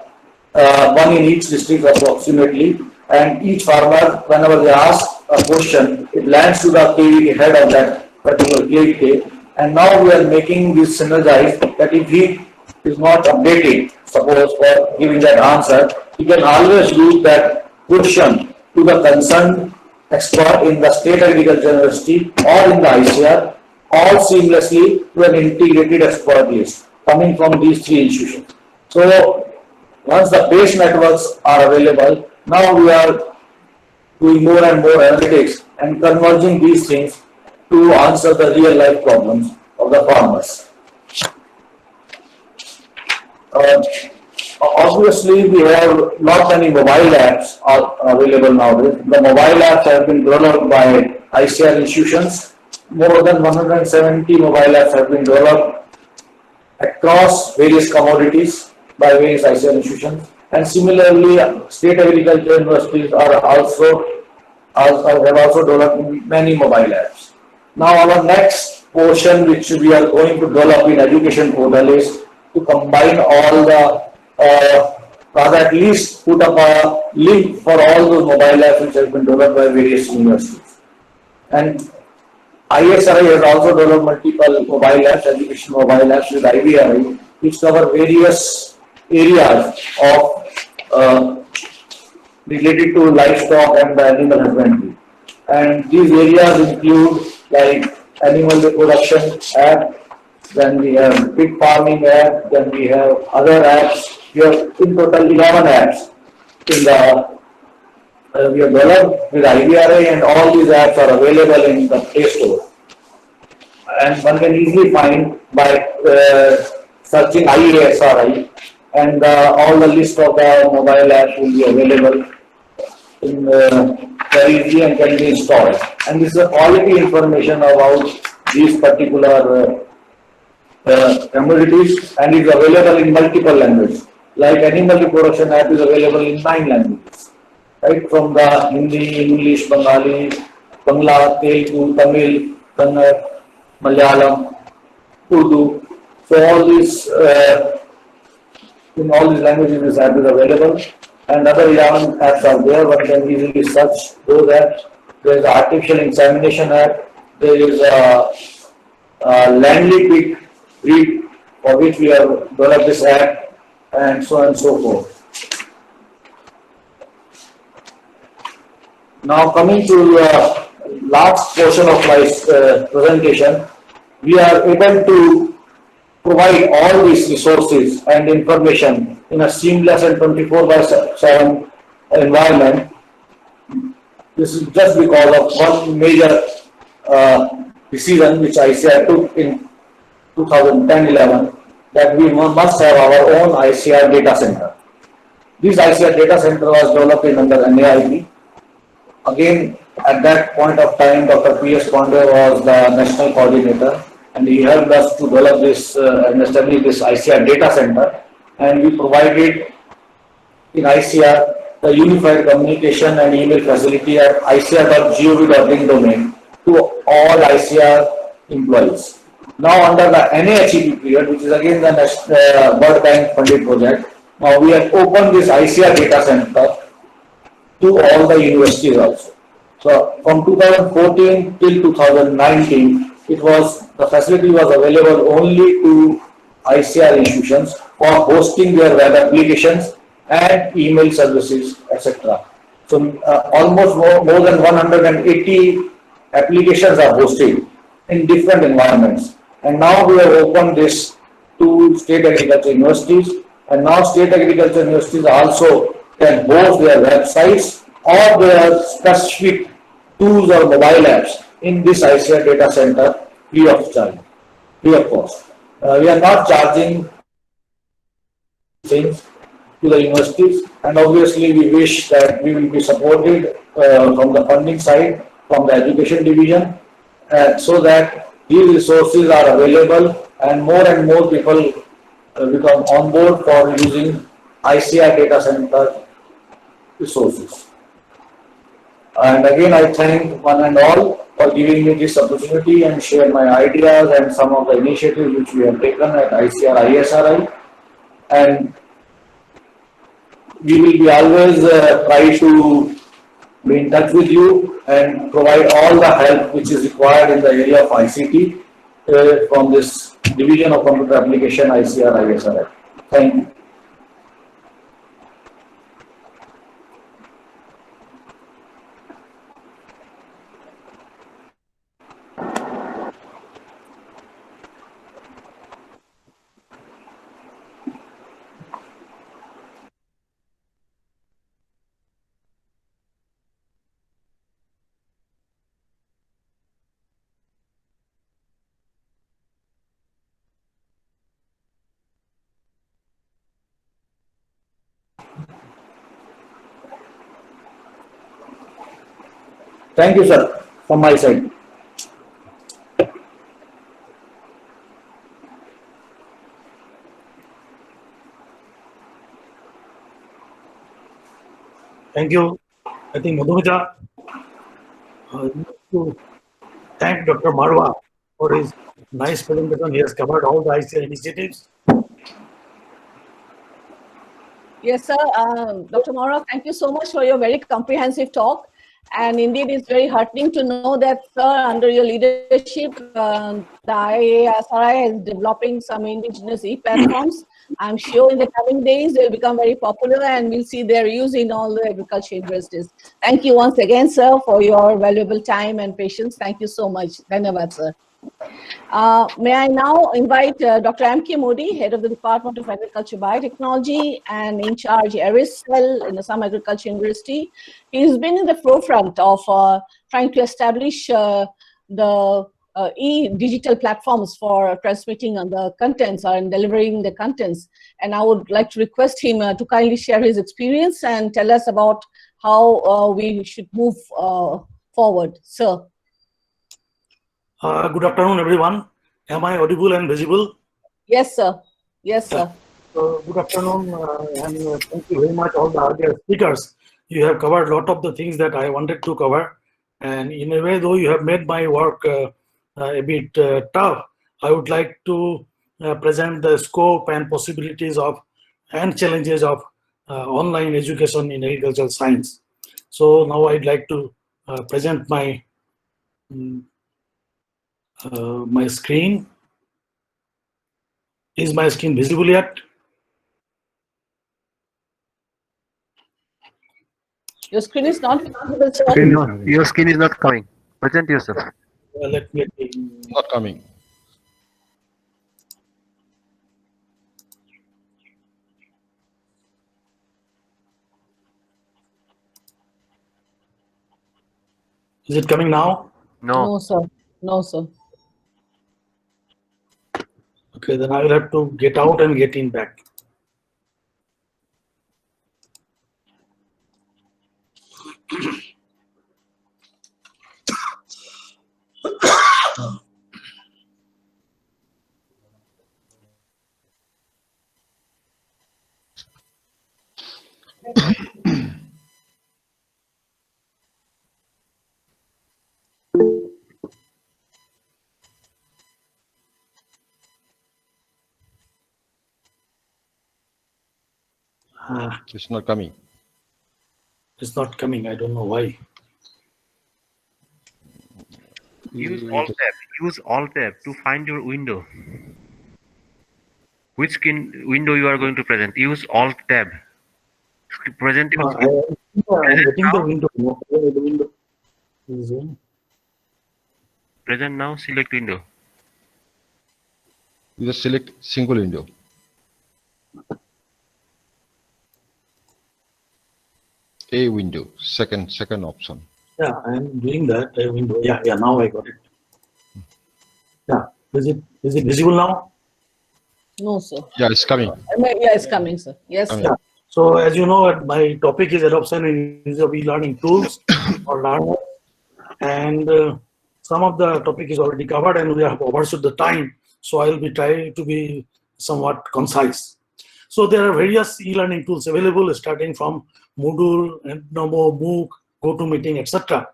one in each district approximately. And each farmer, whenever they ask a question, it lands to the KVK head of that particular KVK. And now we are making this synergize that if he is not updated, suppose for giving that answer, he can always use that question to the concerned expert in the state agriculture university or in the ICR, all seamlessly to an integrated expert list coming from these three institutions. So once the base networks are available, now we are doing more and more analytics and converging these things to answer the real life problems of the farmers. Obviously, we have not many mobile apps are available nowadays. The mobile apps have been developed by ICR institutions. More than 170 mobile apps have been developed across various commodities by various ICR institutions. And similarly, state agriculture universities have also developed many mobile apps. Now, our next portion which we are going to develop in education portal is to combine all the or at least put up a link for all those mobile apps which have been developed by various universities. And ISRI has also developed multiple mobile apps, education mobile apps with IVRI, which cover various areas of related to livestock and animal husbandry. And these areas include like animal reproduction app, then we have pig farming app, then we have other apps. We have in total 11 apps in the we have developed with IVRA, and all these apps are available in the Play Store. And one can easily find by searching IASRI, and all the list of the mobile apps will be available in very easy and can be installed. And this is a quality information about these particular commodities, and is available in multiple languages. Like animal reproduction app is available in 9 languages, right? From the Hindi, English, Bengali, Bangla, Telugu, Tamil, Kannada, Malayalam, Urdu. So all these in all these languages this app is available, and other 11 apps are there. One can easily search those apps. There is an artificial insemination app. There is a Landly Pig breed for which we have developed this app, and so on and so forth. Now coming to the last portion of my presentation, we are able to provide all these resources and information in a seamless and 24/7 environment. This is just because of one major decision which ICR took in 2010-11, that we must have our own ICR data center. This ICR data center was developed under NAIP. Again, at that point of time, Dr. P.S. Pandey was the national coordinator, and he helped us to develop this and establish this ICR data center. And we provided in ICR the unified communication and email facility at icr.gov.in domain, to all ICR employees. Now under the NAHEP period, which is again the World Bank funded project, now we have opened this ICR data center to all the universities also. So from 2014 till 2019, the facility was available only to ICR institutions for hosting their web applications and email services, etc. So almost more than 180 applications are hosted in different environments. And now we have opened this to state agriculture universities, and now state agriculture universities also can host their websites or their specific tools or mobile apps in this ICR data center free of charge, free of cost. We are not charging things to the universities, and obviously we wish that we will be supported from the funding side, from the education division, so that these resources are available and more people become on board for using ICR data center resources. And again, I thank one and all for giving me this opportunity and share my ideas and some of the initiatives which we have taken at ICR ISRI. And we will be always try to be in touch with you and provide all the help which is required in the area of ICT from this Division of Computer Application ICR ISRI. Thank you. Thank you, sir, from my side. Thank you. I think Madhumita, to thank Dr. Marwa for his nice presentation. He has covered all the ICR initiatives. Yes, sir. Dr. Mora, thank you so much for your very comprehensive talk. And indeed, it's very heartening to know that, sir, under your leadership, the IASRI is developing some indigenous e-platforms. I'm sure in the coming days, they'll become very popular and we'll see their use in all the agriculture universities. Thank you once again, sir, for your valuable time and patience. Thank you so much. Dhanyavad, sir. May I now invite Dr. M.K. Modi, Head of the Department of Agriculture Biotechnology and in charge ARIS Cell in Assam Agriculture University. He's been in the forefront of trying to establish the digital platforms for transmitting on the contents or delivering the contents. And I would like to request him to kindly share his experience and tell us about how we should move forward. Sir. Good afternoon, everyone. Am I audible and visible? Yes, sir. Yes, sir. Good afternoon, and thank you very much, all the other speakers. You have covered a lot of the things that I wanted to cover. And in a way, though you have made my work a bit tough, I would like to present the scope and possibilities of and challenges of online education in agricultural science. So now I'd like to present my my screen. Is my screen visible yet? Your screen is not visible, sir. No, your screen is not coming. Present yourself. Let me. Not coming. Is it coming now? No. No, sir. No, sir. Okay, then I will have to get out and get in back. It's not coming. It's not coming. I don't know why. Use Alt tab. Use Alt tab to find your window. Which screen window you are going to present? Use Alt tab. Present your screen. I'm getting the window. The window is Present now. Select window. You just select single window. A window, second option. Yeah, I'm doing that. A window. Yeah, now I got it. Yeah. Is it visible now? No, sir. Yeah, it's coming. Yeah, it's coming, sir. Yes, sir. Yeah. So as you know, my topic is adoption and use of e-learning tools for learners, and some of the topic is already covered, and we have overshot the time. So I will be trying to be somewhat concise. So there are various e-learning tools available, starting from Moodle, Namo, MOOC, GoToMeeting, etc.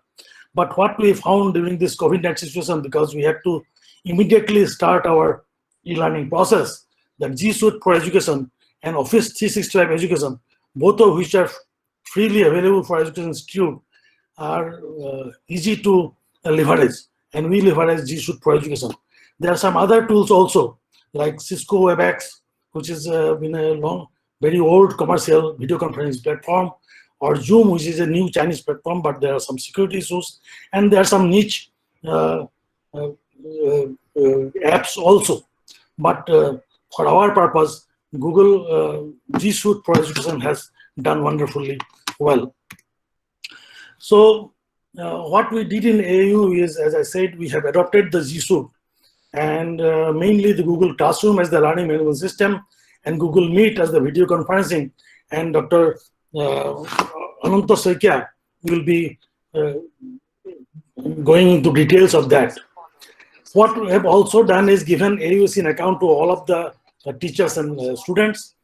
But what we found during this COVID-19 situation, because we had to immediately start our e-learning process, that G Suite for Education and Office 365 Education, both of which are freely available for Education Institute, are easy to leverage, and we leverage G Suite for Education. There are some other tools also, like Cisco WebEx, which is been a very old commercial video conferencing platform, or Zoom, which is a new Chinese platform, but there are some security issues, and there are some niche apps also. But for our purpose, Google G Suite for Education has done wonderfully well. So what we did in AU is, as I said, we have adopted the G Suite, and mainly the Google Classroom as the learning management system, and Google Meet as the video conferencing, and Dr. Ananta Soikia will be going into details of that. What we have also done is given AUC an account to all of the teachers and students,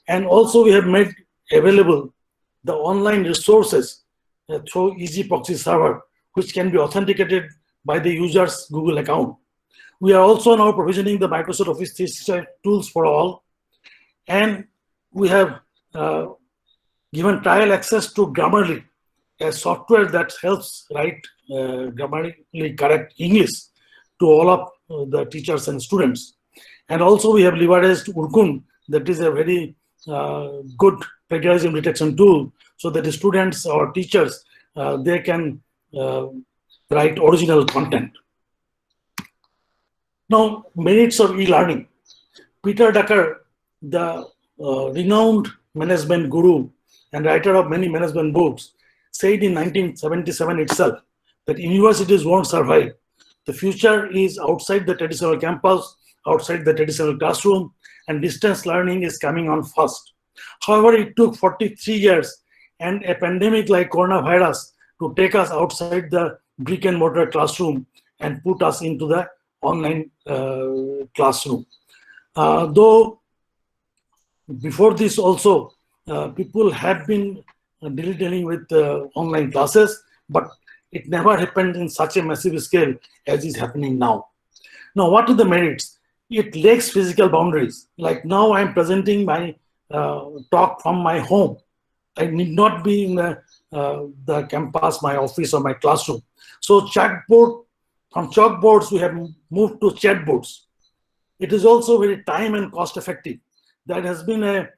and also we have made available the online resources through Easy Proxy Server, which can be authenticated by the user's Google account. We are also now provisioning the Microsoft Office 365 tools for all, and we have given trial access to Grammarly, a software that helps write grammatically correct English to all of the teachers and students. And also we have leveraged Urkun, that is a very good plagiarism detection tool, so that the students or teachers, they can write original content. Now, merits of e-learning. Peter Drucker, the renowned management guru and writer of many management books, said in 1977 itself that universities won't survive. The future is outside the traditional campus, outside the traditional classroom, and distance learning is coming on fast. However, it took 43 years and a pandemic like coronavirus to take us outside the brick and mortar classroom and put us into the online classroom. Though before this also, people have been dealing with online classes, but it never happened in such a massive scale as is happening now. Now, what are the merits? It lacks physical boundaries. Like now I'm presenting my talk from my home. I need not be in the campus, my office, or my classroom. So from chalkboards, we have moved to chatboards. It is also very time and cost effective. There has been a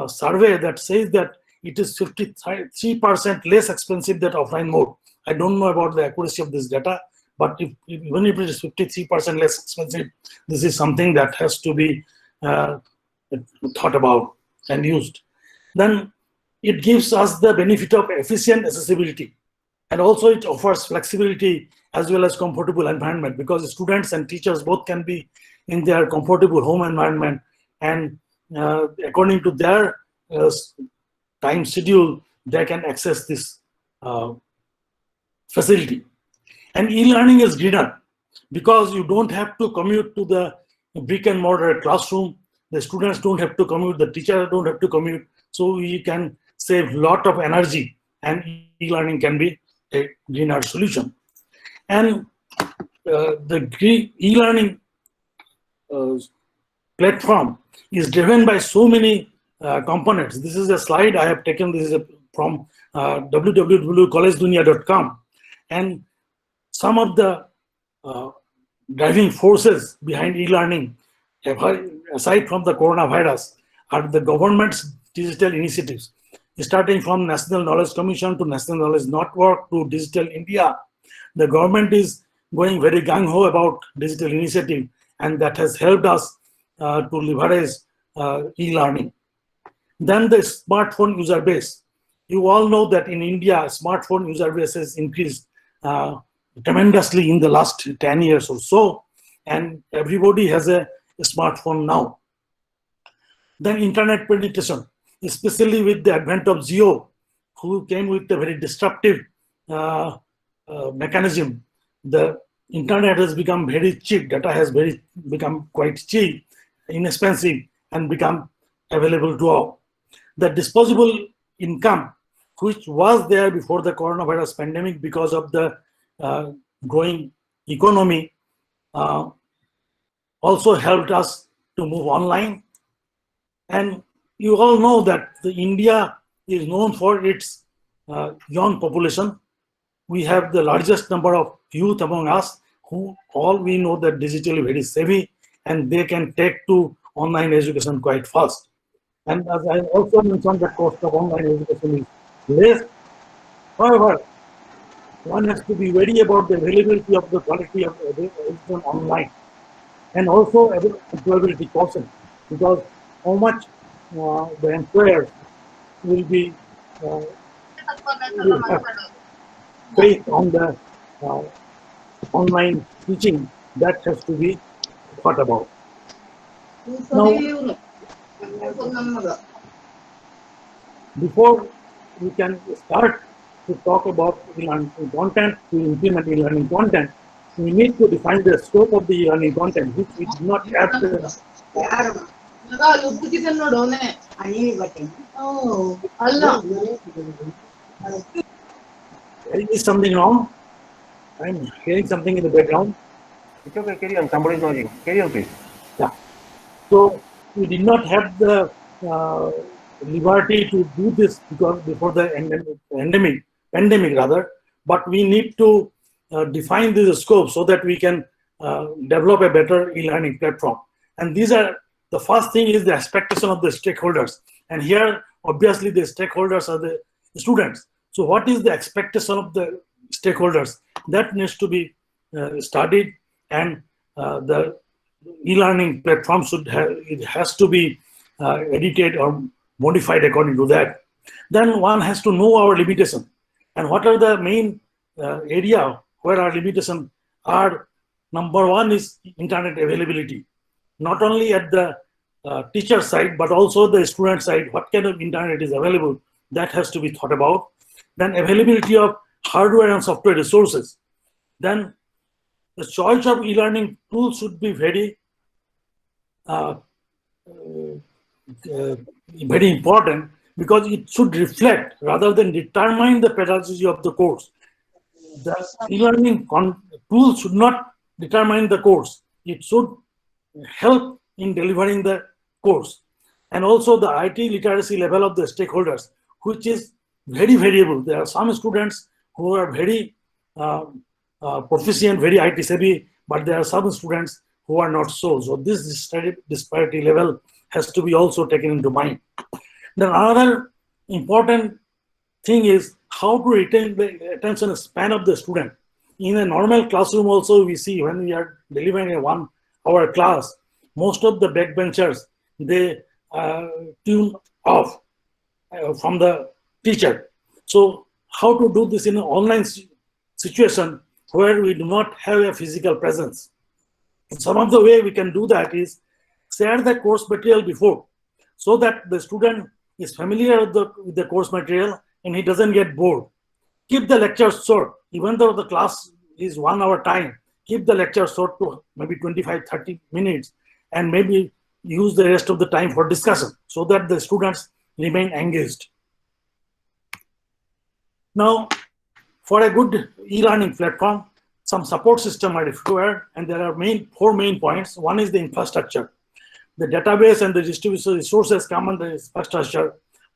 survey that says that it is 53% less expensive than offline mode. I don't know about the accuracy of this data, but even if it is 53% less expensive, this is something that has to be thought about and used. Then it gives us the benefit of efficient accessibility, and also it offers flexibility as well as comfortable environment, because students and teachers both can be in their comfortable home environment, and according to their time schedule, they can access this facility. And e-learning is greener because you don't have to commute to the brick and mortar classroom. The students don't have to commute, the teachers don't have to commute. So we can save a lot of energy, and e-learning can be a greener solution. And the e-learning platform is driven by so many components. This is a slide I have taken. This is from www.collegedunia.com, and some of the driving forces behind e-learning, aside from the coronavirus, are the government's digital initiatives, starting from National Knowledge Commission to National Knowledge Network to Digital India. The government is going very gung-ho about digital initiative, and that has helped us to leverage e-learning. Then the smartphone user base. You all know that in India, smartphone user base has increased tremendously in the last 10 years or so, and everybody has a smartphone now. Then internet penetration, especially with the advent of Jio, who came with a very disruptive mechanism. The internet has become very cheap, data has become quite cheap, inexpensive, and become available to all. The disposable income, which was there before the coronavirus pandemic because of the growing economy, also helped us to move online. And you all know that India is known for its young population. We have the largest number of youth among us who all we know that digitally very savvy, and they can take to online education quite fast. And as I also mentioned, the cost of online education is less. However, one has to be wary about the availability of the quality of education online, and also employability quotient, because how much the employers will be based on the online teaching, that has to be thought about. Now, before we can start to talk about e-learning content, to implement e-learning content, we need to define the scope of the e-learning content, which we do not have to. Is something wrong? I'm hearing something in the background. It's okay, carry on. Somebody is nodding. Carry on, please. Yeah. So we did not have the liberty to do this because before the pandemic rather, but we need to define this scope so that we can develop a better e-learning platform. And these are, the first thing is the expectation of the stakeholders. And here, obviously, the stakeholders are the students. So what is the expectation of the stakeholders? That needs to be studied, and the e-learning platform it has to be edited or modified according to that. Then one has to know our limitation, and what are the main area where our limitation are. Number one is internet availability, not only at the teacher side but also the student side. What kind of internet is available, that has to be thought about. Then availability of hardware and software resources. Then the choice of e-learning tools should be very very important, because it should reflect rather than determine the pedagogy of the course. The e-learning tool should not determine the course. It should help in delivering the course. And also the IT literacy level of the stakeholders, which is very variable. There are some students who are very proficient, very IT savvy, but there are some students who are not so. So this disparity level has to be also taken into mind. Then another important thing is how to retain the attention span of the student. In a normal classroom also, we see when we are delivering a 1 hour class, most of the backbenchers, they tune off from the teacher. So how to do this in an online situation where we do not have a physical presence? Some of the way we can do that is share the course material before, so that the student is familiar with the course material and he doesn't get bored. Keep the lecture short. Even though the class is 1 hour time, keep the lecture short to maybe 25-30 minutes, and maybe use the rest of the time for discussion so that the students remain engaged. Now, for a good e-learning platform, some support system are required, and there are four main points. One is the infrastructure. the database and the distribution resources come under infrastructure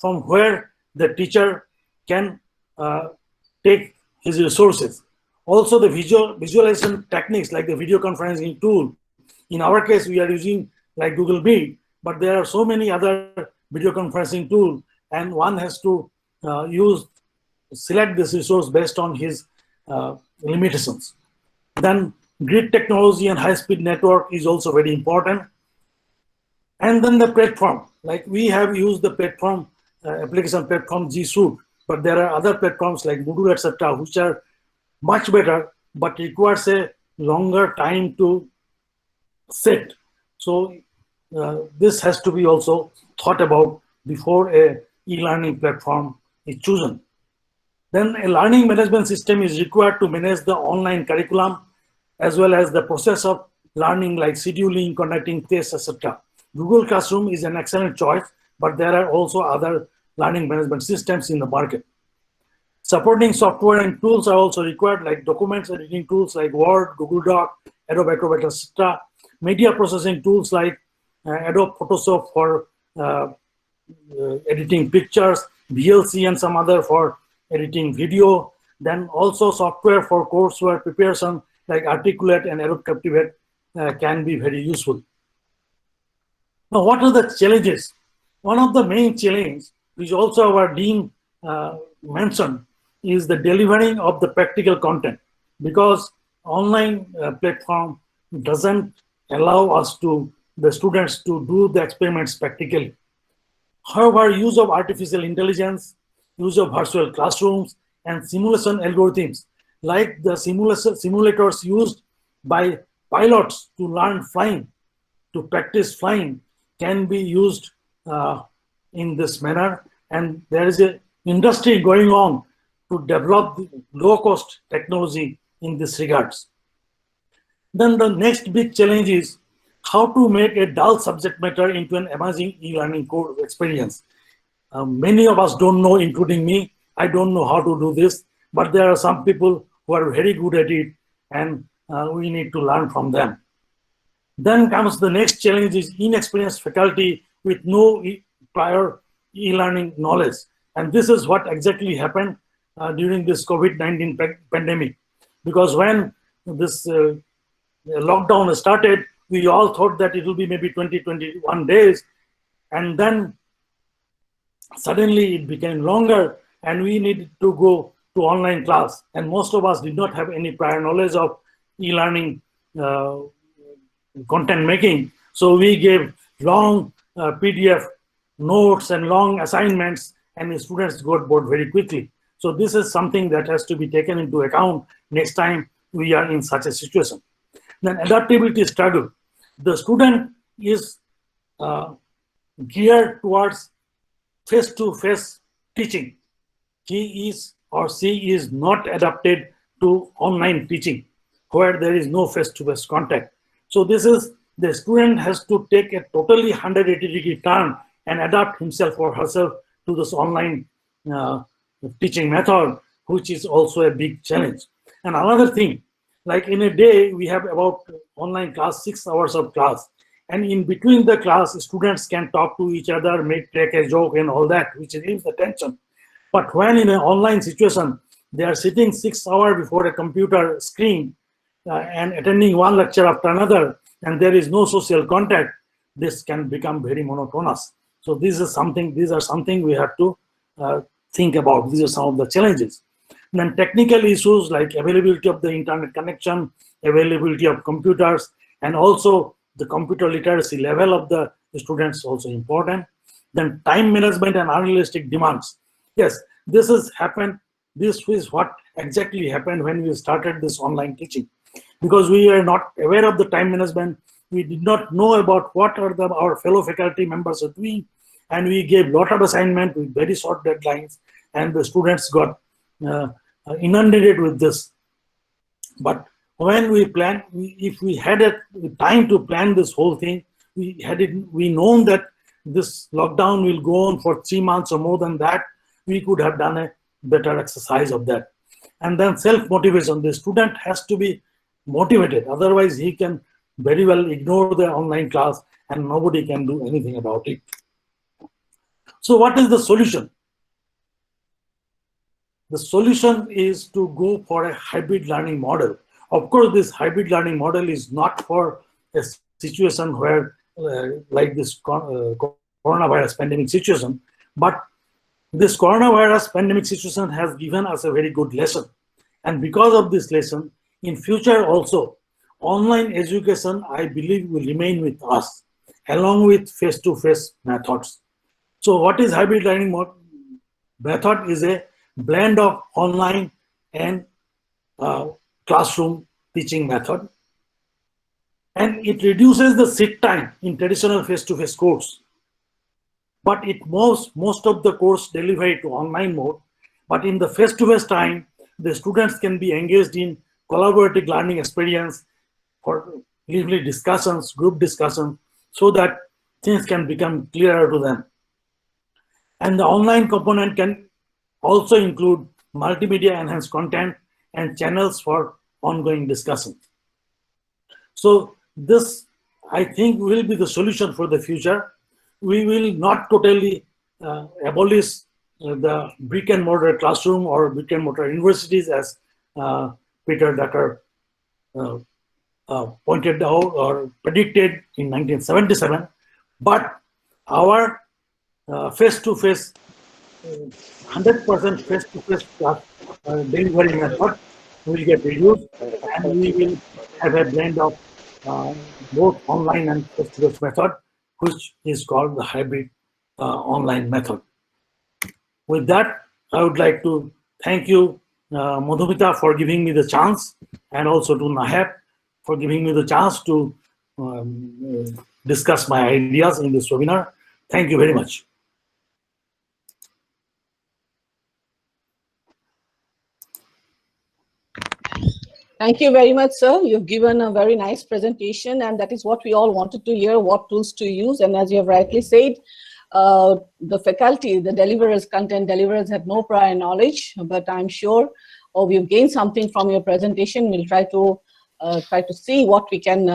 from where the teacher can take his resources. Also, the visualization techniques like the video conferencing tool. In our case, we are using like Google Meet, but there are so many other video conferencing tools, and one has to select this resource based on his limitations. Then grid technology and high-speed network is also very important. And then the platform, like we have used the platform, application platform G Suite, but there are other platforms like Moodle, etc., which are much better, but requires a longer time to set. So this has to be also thought about before a e-learning platform is chosen. Then a learning management system is required to manage the online curriculum as well as the process of learning like scheduling, conducting tests, etc. Google Classroom is an excellent choice, but there are also other learning management systems in the market. Supporting software and tools are also required, like documents editing tools like Word, Google Doc, Adobe Acrobat, etc. Media processing tools like Adobe Photoshop for editing pictures, VLC and some other for editing video. Then also software for courseware preparation like Articulate and Adobe Captivate can be very useful. Now, what are the challenges? One of the main challenges, which also our dean mentioned, is the delivering of the practical content, because online platform doesn't allow us the students to do the experiments practically. However, use of artificial intelligence, use of virtual classrooms, and simulation algorithms, like the simulators used by pilots to learn flying, to practice flying, can be used in this manner. And there is an industry going on to develop low-cost technology in this regards. Then the next big challenge is how to make a dull subject matter into an amazing e-learning course experience. Many of us don't know, including me. I don't know how to do this, but there are some people who are very good at it, and we need to learn from them. Then comes the next challenge is inexperienced faculty with no prior e-learning knowledge. And this is what exactly happened during this COVID-19 pandemic. Because when this lockdown started, we all thought that it will be maybe 20-21 days. And then suddenly it became longer and we needed to go to online class. And most of us did not have any prior knowledge of e-learning content making. So we gave long PDF notes and long assignments, and the students got bored very quickly. So this is something that has to be taken into account next time we are in such a situation. Then adaptability struggle. The student is geared towards face-to-face teaching. He is or she is not adapted to online teaching, where there is no face-to-face contact. So this is, the student has to take a totally 180-degree turn and adapt himself or herself to this online teaching method, which is also a big challenge. And another thing, like in a day, we have about online class, 6 hours of class. And in between the class, students can talk to each other, take a joke and all that, which gives the tension. But when in an online situation, they are sitting 6 hours before a computer screen and attending one lecture after another, and there is no social contact, this can become very monotonous. So these are something we have to think about. These are some of the challenges. And then technical issues like availability of the internet connection, availability of computers, and also the computer literacy level of the students also important. Then time management and unrealistic demands. Yes, this has happened. This is what exactly happened when we started this online teaching. Because we are not aware of the time management, we did not know about what are our fellow faculty members are doing, and we gave a lot of assignment with very short deadlines, and the students got inundated with this. But when we planned, if we had a time to plan this whole thing, we known that this lockdown will go on for 3 months or more than that, we could have done a better exercise of that. And then self-motivation. The student has to be motivated, otherwise he can very well ignore the online class and nobody can do anything about it. So what is the solution? The solution is to go for a hybrid learning model. Of course, this hybrid learning model is not for a situation where like this coronavirus pandemic situation, but this coronavirus pandemic situation has given us a very good lesson. And because of this lesson, in future also, online education, I believe, will remain with us, along with face-to-face methods. So what is hybrid learning method? Is a blend of online and classroom teaching method. And it reduces the sit time in traditional face-to-face course. But it most of the course delivered to online mode. But in the face-to-face time, the students can be engaged in collaborative learning experience for lively discussions, group discussions, so that things can become clearer to them. And the online component can also include multimedia enhanced content and channels for ongoing discussion. So this, I think, will be the solution for the future. We will not totally abolish the brick and mortar classroom or brick and mortar universities, as Peter Drucker pointed out or predicted in 1977, but our face-to-face, 100% face-to-face class delivery method will get reduced, and we will have a blend of both online and face-to-face method, which is called the hybrid online method. With that, I would like to thank you, Madhumita, for giving me the chance, and also to Nahab for giving me the chance to discuss my ideas in this webinar. Thank you very much. Thank you very much, sir. You've given a very nice presentation, and that is what we all wanted to hear, what tools to use. And as you have rightly said, the faculty, the deliverers, content deliverers have no prior knowledge, but I'm sure we've gained something from your presentation. We'll try to see what we can,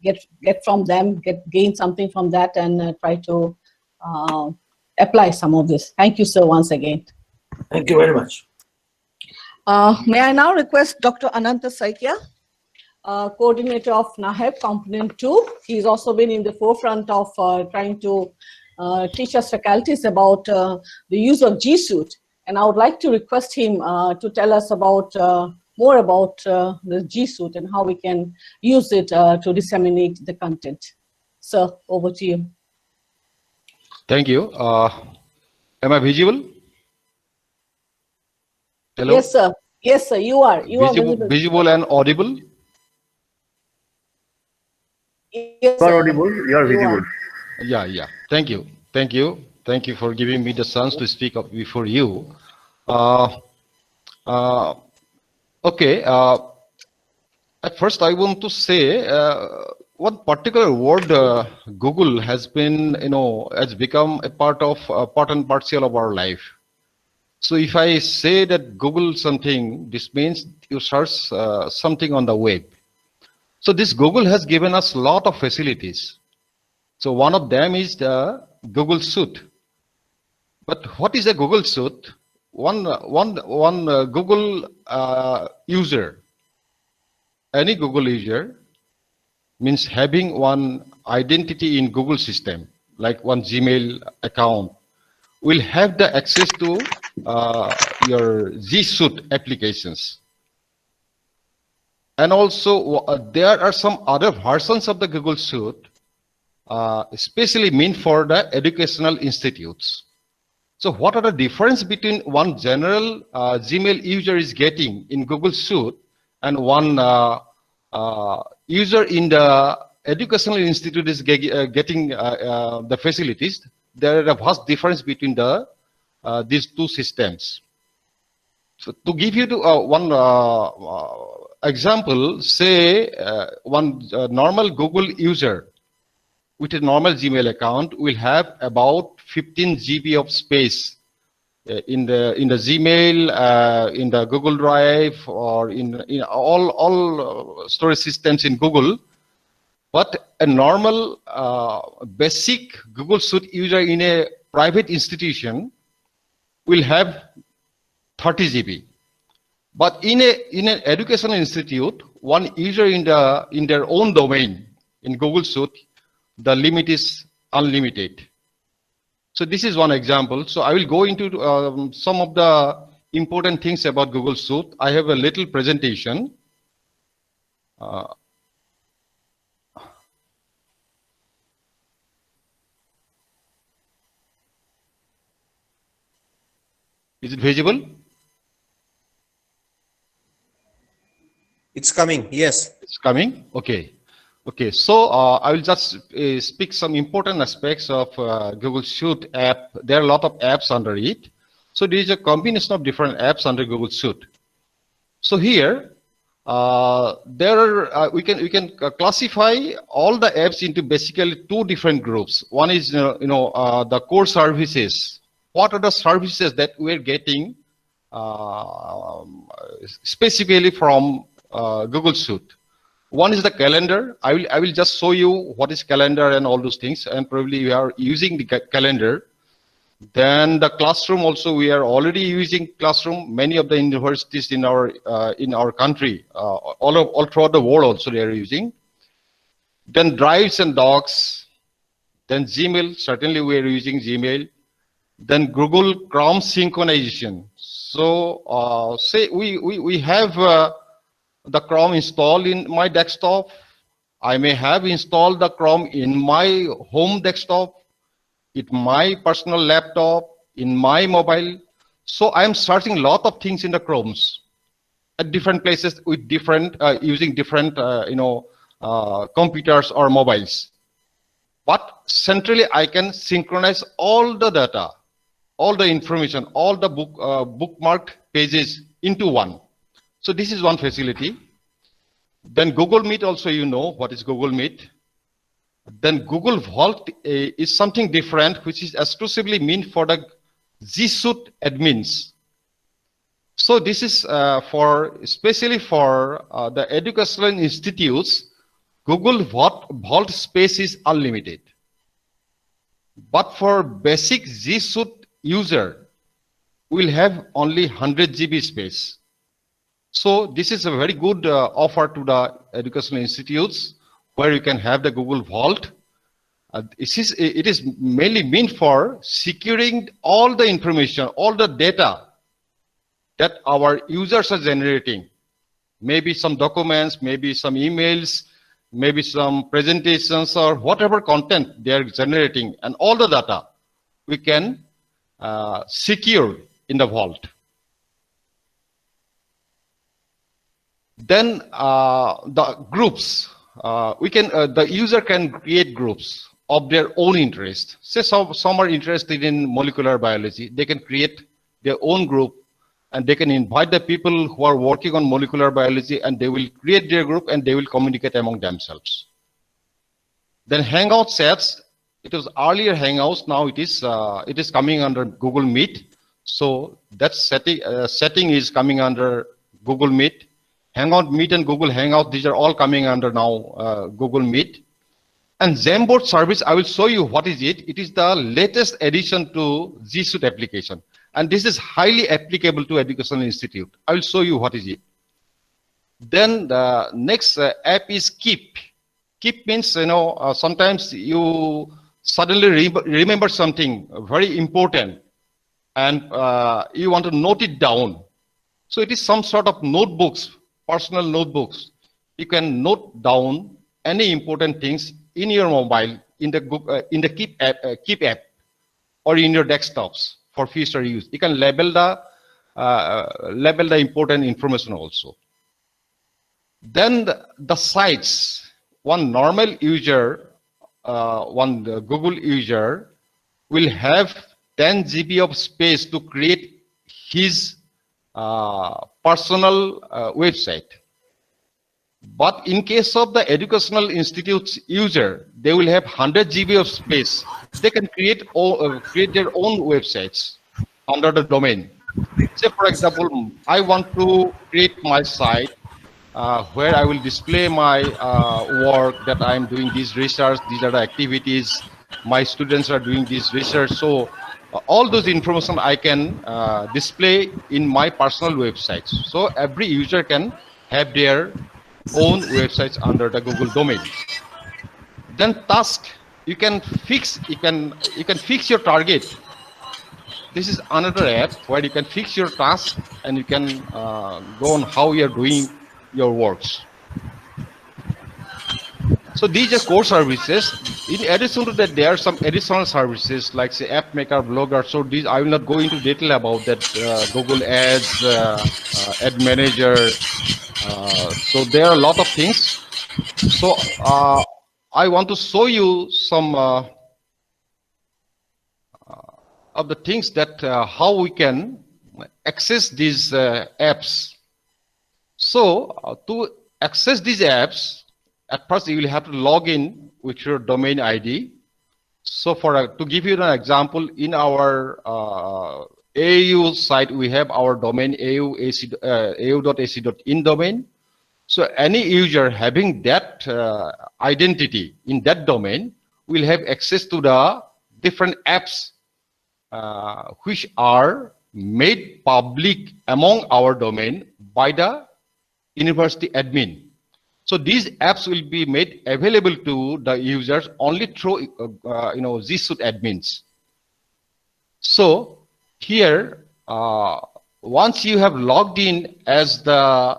get from them, gain something from that, and try to apply some of this. Thank you, sir, once again. Thank you very much. May I now request Dr. Ananta Saikya, coordinator of NAHEP Component 2. He's also been in the forefront of trying to teach us faculties about the use of G Suite. And I would like to request him to tell us about more about the G Suite and how we can use it to disseminate the content. Sir, over to you. Thank you. Am I visible? Hello? Yes, sir. Yes, sir. You are. You are visible. Visible and audible? Yes, you are audible. You are visible. Yeah. Thank you. Thank you. Thank you for giving me the chance to speak up before you. Okay. At first, I want to say one particular word Google has been, has become a part and parcel of our life. So if I say that Google something, this means you search something on the web. So this Google has given us a lot of facilities. So one of them is the Google Suite. But what is a Google Suite? One Google user, any Google user, means having one identity in Google system, like one Gmail account, will have the access to your G Suite applications. And also there are some other versions of the Google Suite, especially meant for the educational institutes. So what are the difference between one general Gmail user is getting in Google Suite and one user in the educational institute is getting the facilities? There is a vast difference between these two systems. So to give you one example, say one normal Google user with a normal Gmail account will have about 15 GB of space in the Gmail, in the Google Drive, or in all storage systems in Google. But a normal basic Google Suite user in a private institution will have 30 GB. But in an educational institute, one user in their own domain in Google Suite, the limit is unlimited. So this is one example. So I will go into some of the important things about Google Suite. I have a little presentation. Is it visible? It's coming, yes. It's coming, okay. Okay, so I will just speak some important aspects of Google Suite app. There are a lot of apps under it. So there is a combination of different apps under Google Suite. So here, we can classify all the apps into basically two different groups. One is the core services. What are the services that we're getting specifically from Google Suite? One is the calendar. I will just show you what is calendar and all those things, and probably we are using the calendar. Then the classroom also, we are already using classroom. Many of the universities in our country, all throughout the world also they are using. Then drives and docs. Then Gmail, certainly we are using Gmail. Then Google Chrome synchronization. So say we have the Chrome installed in my desktop. I may have installed the Chrome in my home desktop, in my personal laptop, in my mobile. So I'm searching a lot of things in the Chromes at different places with different using different computers or mobiles. But centrally, I can synchronize all the data, all the information, all the bookmarked pages into one. So this is one facility. Then Google Meet also, you know what is Google Meet. Then Google Vault is something different, which is exclusively meant for the G Suite admins. So this is especially for the educational institutes. Google Vault space is unlimited. But for basic G Suite user, we'll have only 100 GB space. So this is a very good offer to the educational institutes where you can have the Google Vault. It is mainly meant for securing all the information, all the data that our users are generating. Maybe some documents, maybe some emails, maybe some presentations or whatever content they are generating, and all the data we can secure in the Vault. Then the groups, the user can create groups of their own interest. Say some are interested in molecular biology, they can create their own group and they can invite the people who are working on molecular biology and they will create their group and they will communicate among themselves. Then Hangout chats, it was earlier Hangouts, now it is coming under Google Meet. So that setting is coming under Google Meet. Hangout Meet and Google Hangout, these are all coming under now Google Meet. And Jamboard service, I will show you what is it. It is the latest addition to G Suite application. And this is highly applicable to educational institute. I will show you what is it. Then the next app is Keep. Keep means, sometimes you suddenly remember something very important and you want to note it down. So it is some sort of notebooks, personal notebooks. You can note down any important things in your mobile, in the Keep app, or in your desktops for future use. You can label the important information also. Then the sites. One normal user, one Google user will have 10 GB of space to create his personal website. But in case of the educational institute's user, they will have 100 GB of space. They can create their own websites under the domain. Say, for example, I want to create my site where I will display my work that I'm doing this research. These are the activities my students are doing this research. So all those information I can display in my personal websites. So every user can have their own websites under the Google domain. Then task, you can fix your target. This is another app where you can fix your task and you can go on how you're doing your works. So these are core services. In addition to that, there are some additional services like say App Maker, Blogger. So these I will not go into detail about that. Google Ads, Ad Manager. So there are a lot of things. So I want to show you some of the things that how we can access these apps. So to access these apps, at first you will have to log in with your domain ID. So to give you an example, in our AU site, we have our domain au.ac.in domain. So any user having that identity in that domain will have access to the different apps which are made public among our domain by the university admin. So these apps will be made available to the users only through G Suite admins. So here, once you have logged in as the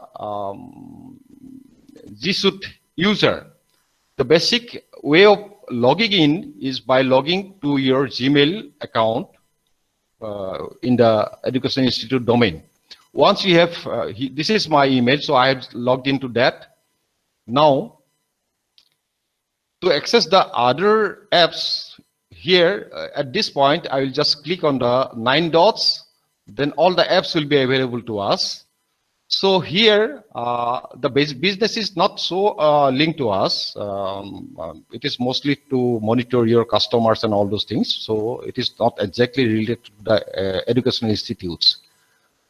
G Suite user, the basic way of logging in is by logging to your Gmail account in the Education Institute domain. Once you have, this is my email, so I have logged into that. Now, to access the other apps here, at this point, I will just click on the 9 dots, then all the apps will be available to us. So here, the business is not so linked to us. It is mostly to monitor your customers and all those things. So it is not exactly related to the educational institutes.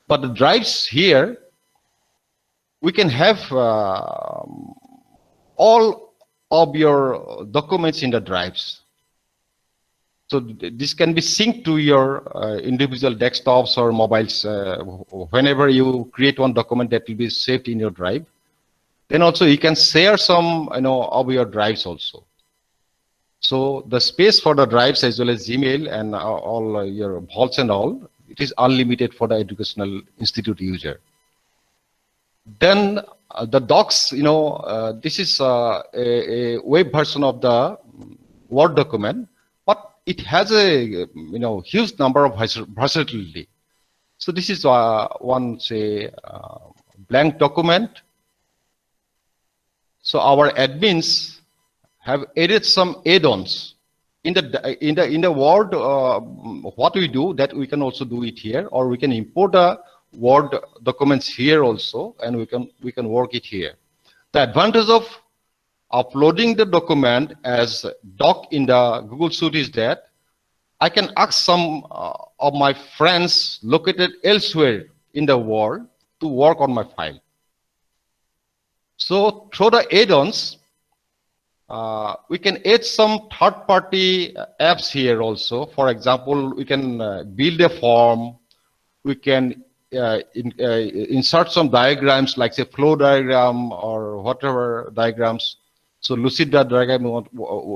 But the drives here, we can have all of your documents in the drives. So this can be synced to your individual desktops or mobiles. Whenever you create one document, that will be saved in your drive. Then also you can share some of your drives also. So the space for the drives as well as Gmail and all your vaults and all, it is unlimited for the educational institute user. Then the docs, this is a web version of the Word document, but it has a huge number of versatility. So this is one say blank document. So our admins have added some add-ons in the Word. What we do that we can also do it here, or we can import the Word documents here also, and we can work it here. The advantage of uploading the document as doc in the Google Suite is that I can ask some of my friends located elsewhere in the world to work on my file. So through the add-ons, we can add some third-party apps here also. For example, we can build a form. We can insert some diagrams like say flow diagram or whatever diagrams. So Lucid diagram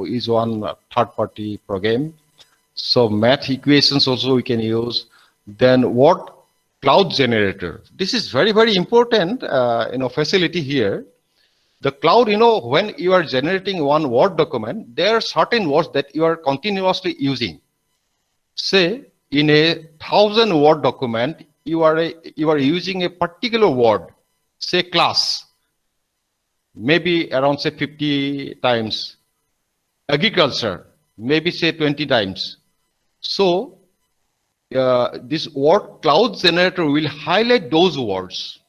is one third-party program. So math equations also we can use. Then Word cloud generator. This is very, very important facility here. The cloud, when you are generating one Word document, there are certain words that you are continuously using. Say in 1,000 word document, you are using a particular word, say class, maybe around say 50 times, agriculture, maybe say 20 times. So this word cloud generator will highlight those words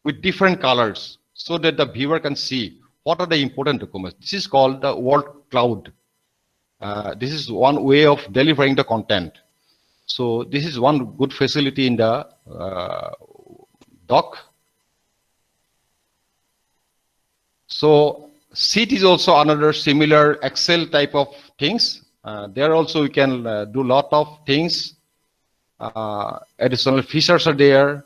with different colors so that the viewer can see what are the important documents. This is called the word cloud. This is one way of delivering the content. So this is one good facility in the doc. So Sheet is also another similar Excel type of things. There also we can do a lot of things. Additional features are there.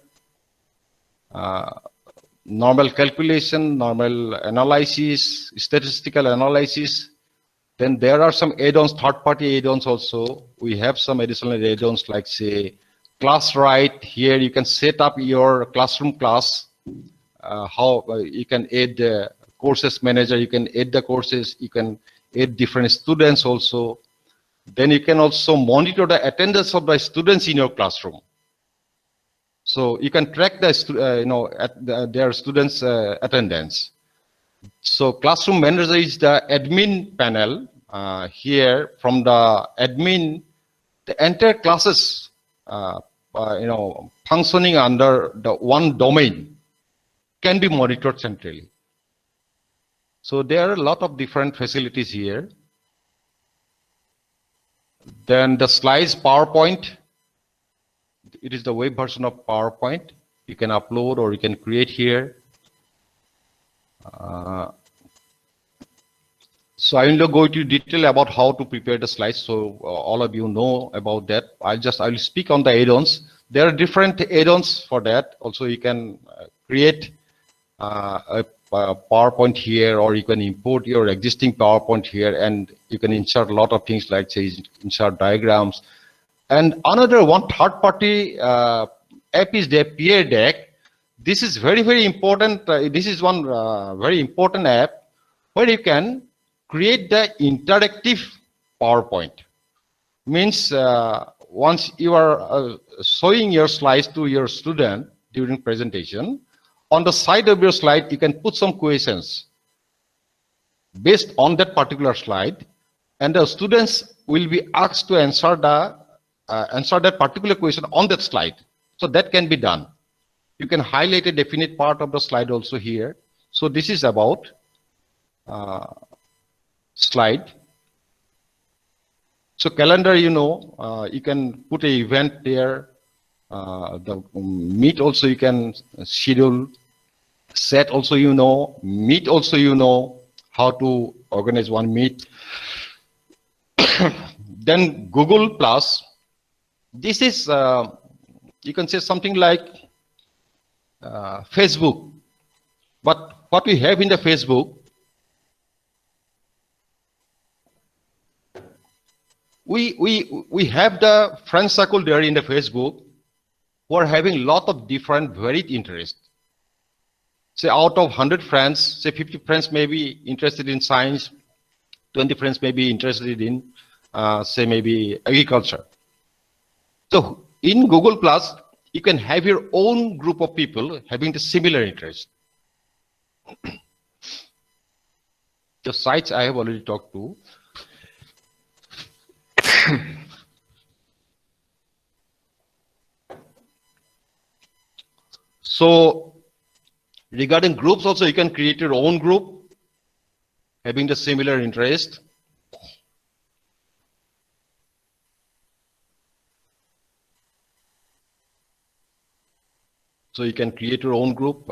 Normal calculation, normal analysis, statistical analysis. Then there are some add-ons, third-party add-ons also. We have some additional add-ons like say ClassWrite. Here you can set up your classroom class. How you can add the courses manager, you can add the courses, you can add different students also. Then you can also monitor the attendance of the students in your classroom. So you can track the their students' attendance. So classroom manager is the admin panel. Here from the admin, the entire classes, functioning under the one domain can be monitored centrally. So there are a lot of different facilities here. Then the slides PowerPoint. It is the web version of PowerPoint. You can upload or you can create here. So I will not go into detail about how to prepare the slides, so all of you know about that. I will speak on the add-ons. There are different add-ons for that. Also, you can create a PowerPoint here, or you can import your existing PowerPoint here, and you can insert a lot of things like say insert diagrams. And another one third-party app is the Peer Deck. This is very, very important. This is one very important app where you can create the interactive PowerPoint. Means once you are showing your slides to your student during presentation, on the side of your slide, you can put some questions based on that particular slide, and the students will be asked to answer that particular question on that slide. So that can be done. You can highlight a definite part of the slide also here. So this is about slide. So calendar, you can put an event there. The Meet also you can schedule. Set also Meet also how to organize one Meet. Then Google Plus. This is you can say something like Facebook. But what we have in the Facebook, we have the friend circle there in the Facebook who are having a lot of different varied interests. Say out of 100 friends, say 50 friends may be interested in science, 20 friends may be interested in say maybe agriculture. So in Google Plus, you can have your own group of people having the similar interest. The sites I have already talked to. So regarding groups also, you can create your own group having the similar interest. So you can create your own group.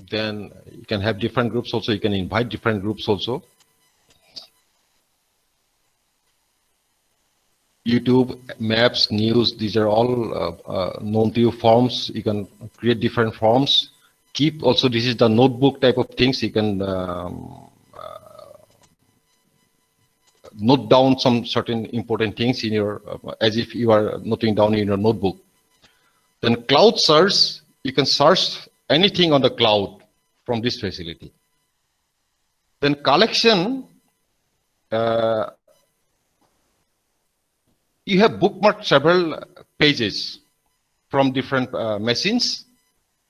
Then you can have different groups also. You can invite different groups also. YouTube, maps, news, these are all known to you forms. You can create different forms. Keep also, this is the notebook type of things. You can note down some certain important things in your, as if you are noting down in your notebook. Then cloud search, you can search anything on the cloud from this facility. Then collection, you have bookmarked several pages from different machines.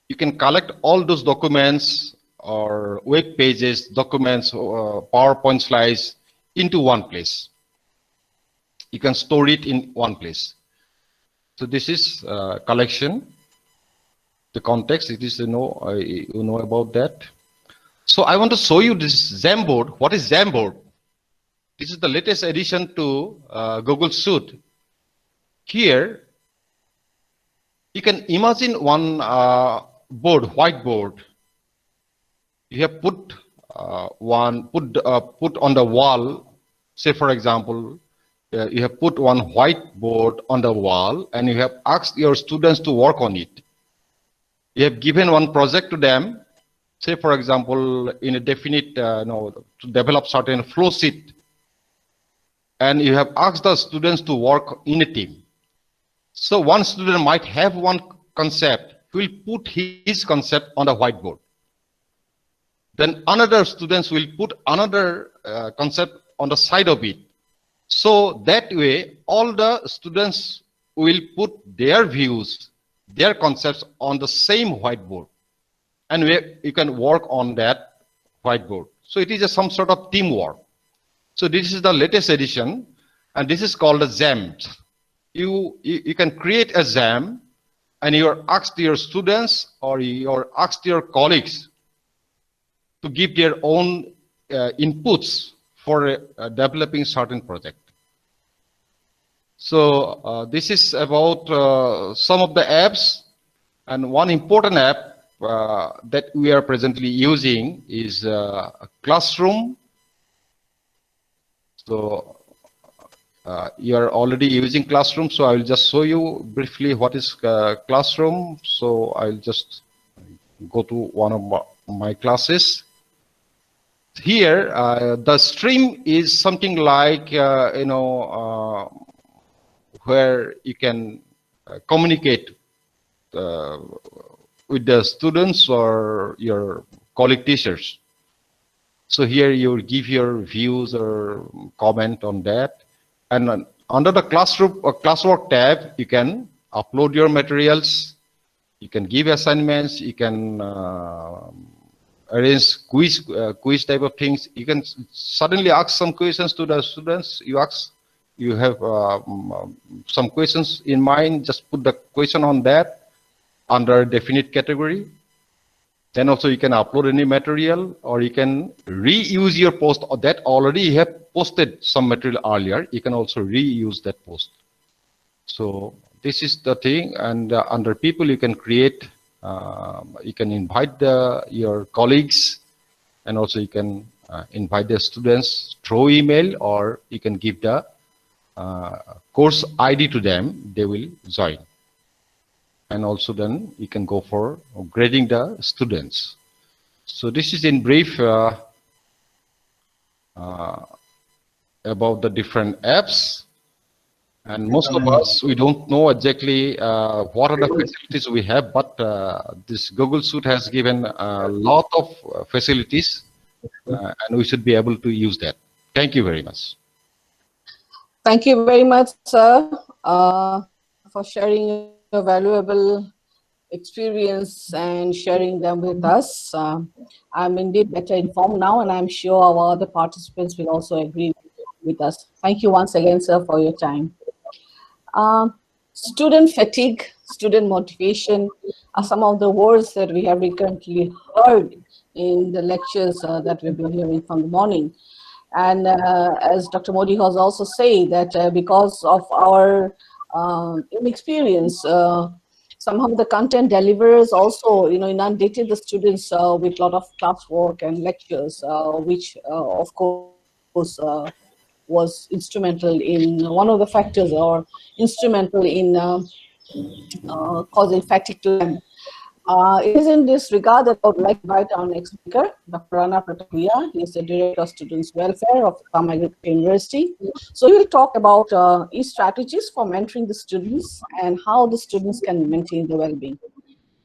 You can collect all those documents or web pages, documents, or PowerPoint slides into one place. You can store it in one place. So this is collection. The context, it is you know about that. So I want to show you this Jamboard. What is Jamboard? This is the latest addition to Google Suite. Here, you can imagine one board, whiteboard. you have put put on the wall, say for example, you have put one whiteboard on the wall and you have asked your students to work on it. You have given one project to them, say for example, in a definite, to develop certain flow sheet, and you have asked the students to work in a team. So one student might have one concept, he will put his concept on the whiteboard. Then another students will put another concept on the side of it. So that way, all the students will put their views, their concepts on the same whiteboard. And you can work on that whiteboard. So it is some sort of teamwork. So this is the latest edition, and this is called a JAM. You can create a JAM, and you're asked your students or you're asked your colleagues to give their own inputs for developing certain project. So this is about some of the apps, and one important app that we are presently using is Classroom. So you are already using Classroom, so I will just show you briefly what is Classroom. So I'll just go to one of my classes. Here, the stream is something like, where you can communicate with the students or your colleague teachers. So here you give your views or comment on that. And under the classroom or classwork tab, you can upload your materials, you can give assignments, you can arrange quiz type of things. You can suddenly ask some questions to the students. You have some questions in mind, just put the question on that under a definite category. Then also you can upload any material, or you can reuse your post that already you have posted some material earlier. You can also reuse that post. So this is the thing, and under people you can create, you can invite your colleagues, and also you can invite the students through email, or you can give the course ID to them, they will join. And also then you can go for grading the students. So this is in brief about the different apps. And most of us, we don't know exactly what are the facilities we have, but this Google Suite has given a lot of facilities, and we should be able to use that. Thank you very much. Thank you very much, sir, for sharing your valuable experience and sharing them with us. I'm indeed better informed now, and I'm sure our other participants will also agree with us. Thank you once again, sir, for your time. Student fatigue, student motivation are some of the words that we have recently heard in the lectures that we've been hearing from the morning. And as Dr. Modi has also said, that because of our inexperience, somehow the content deliverers also, inundated the students with a lot of classwork and lectures, which of course was instrumental in one of the factors, or instrumental in causing fatigue to them. It is in this regard that I would like to invite our next speaker, Dr. Rana Pratapuya. He is the Director of Students Welfare of Kamaguchi University. So he will talk about strategies for mentoring the students and how the students can maintain their well-being.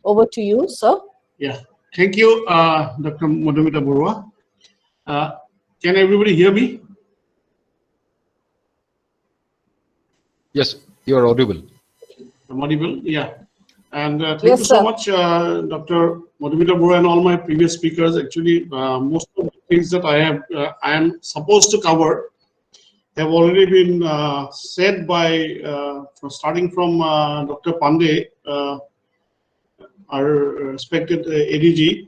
Over to you, sir. Yeah, thank you, Dr. Madhumita Barua. Can everybody hear me? Yes, you are audible. I'm audible, yeah. And thank Yes, you so sir. much, Dr. Madhumita Barua, and all my previous speakers. Actually, most of the things that I am supposed to cover have already been said by, starting from Dr. Pandey, our respected ADG,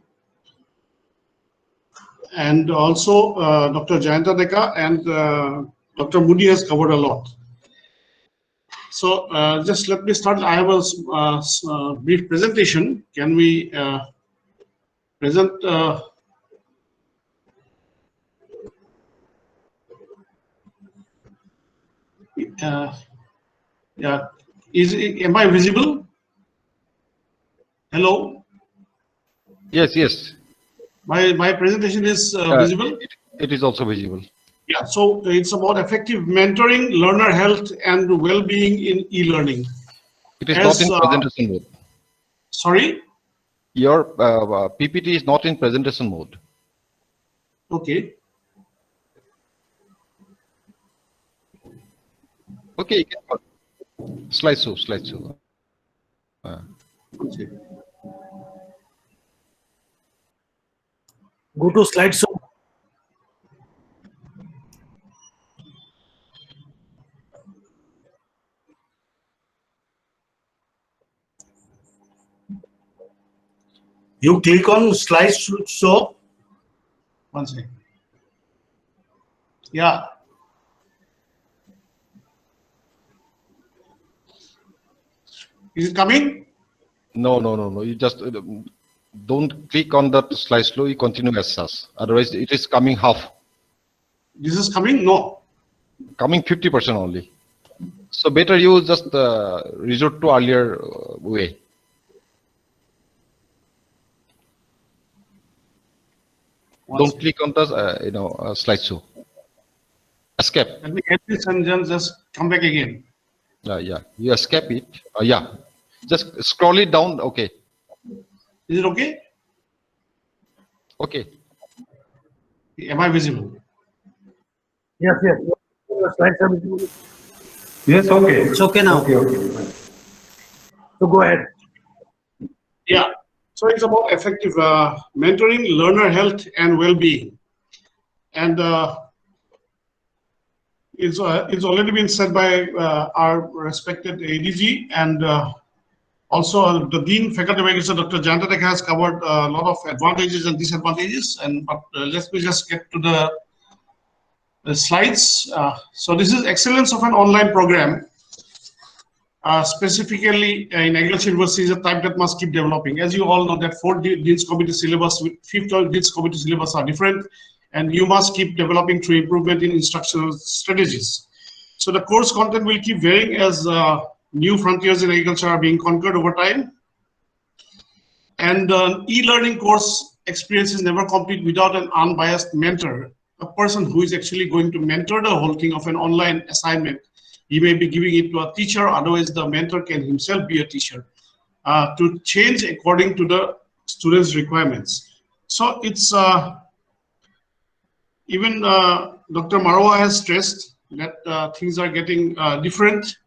and also Dr. Jayanta Deka, and Dr. Moody has covered a lot. So just let me start. I have a brief presentation. Can we present Yeah, am I visible? Hello. Yes, yes. My presentation is visible. It is also visible. Yeah, so it's about effective mentoring, learner health, and well-being in e-learning. It is not in presentation mode. Sorry? Your PPT is not in presentation mode. Okay. Okay, slideshow. Okay. Go to slideshow. You click on slideshow. One second. Yeah. Is it coming? No. You just don't click on that slideshow. You continue as such. Otherwise, it is coming half. This is coming? No. Coming 50% only. So better you just resort to earlier way. Don't click on the slideshow. Escape. Let me get this and then just come back again. Yeah. You escape it. Yeah. Just scroll it down. Okay. Is it okay? Okay. Am I visible? Yes. Your slides are visible. Yes, okay. It's okay now. Okay. So go ahead. Yeah. So it's about effective mentoring, learner health, and well-being. And it's already been said by our respected ADG, and also the Dean Faculty Advisor, Dr. Jantatek, has covered a lot of advantages and disadvantages. But let me just get to the slides. So this is excellence of an online program. Specifically in Agriculture University is a type that must keep developing. As you all know, that 4 Dean's Committee syllabus with 5th Dean's Committee syllabus are different, and you must keep developing through improvement in instructional strategies. So the course content will keep varying as new frontiers in agriculture are being conquered over time. And e-learning course experience is never complete without an unbiased mentor, a person who is actually going to mentor the whole thing of an online assignment. He may be giving it to a teacher, otherwise the mentor can himself be a teacher to change according to the students' requirements. So it's even Dr. Marwa has stressed that things are getting different.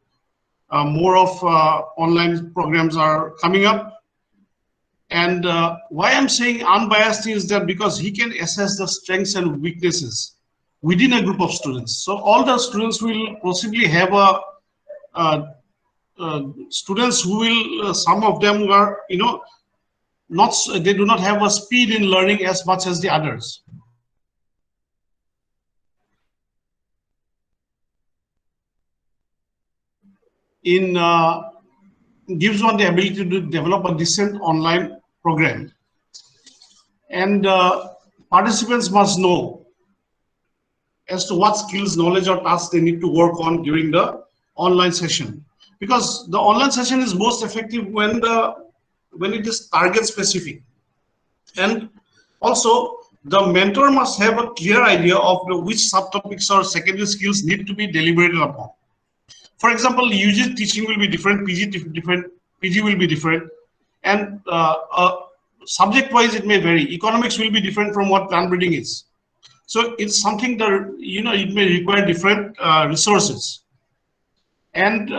More of online programs are coming up. And why I'm saying unbiased is that because he can assess the strengths and weaknesses within a group of students. So all the students will possibly have students who will, some of them are, they do not have a speed in learning as much as the others. Gives one the ability to develop a decent online program. And participants must know as to what skills, knowledge, or tasks they need to work on during the online session. Because the online session is most effective when it is target specific. And also, the mentor must have a clear idea of which subtopics or secondary skills need to be deliberated upon. For example, UG teaching will be different, PG different, PG will be different, and subject-wise it may vary. Economics will be different from what plant breeding is. So it's something that, it may require different resources. And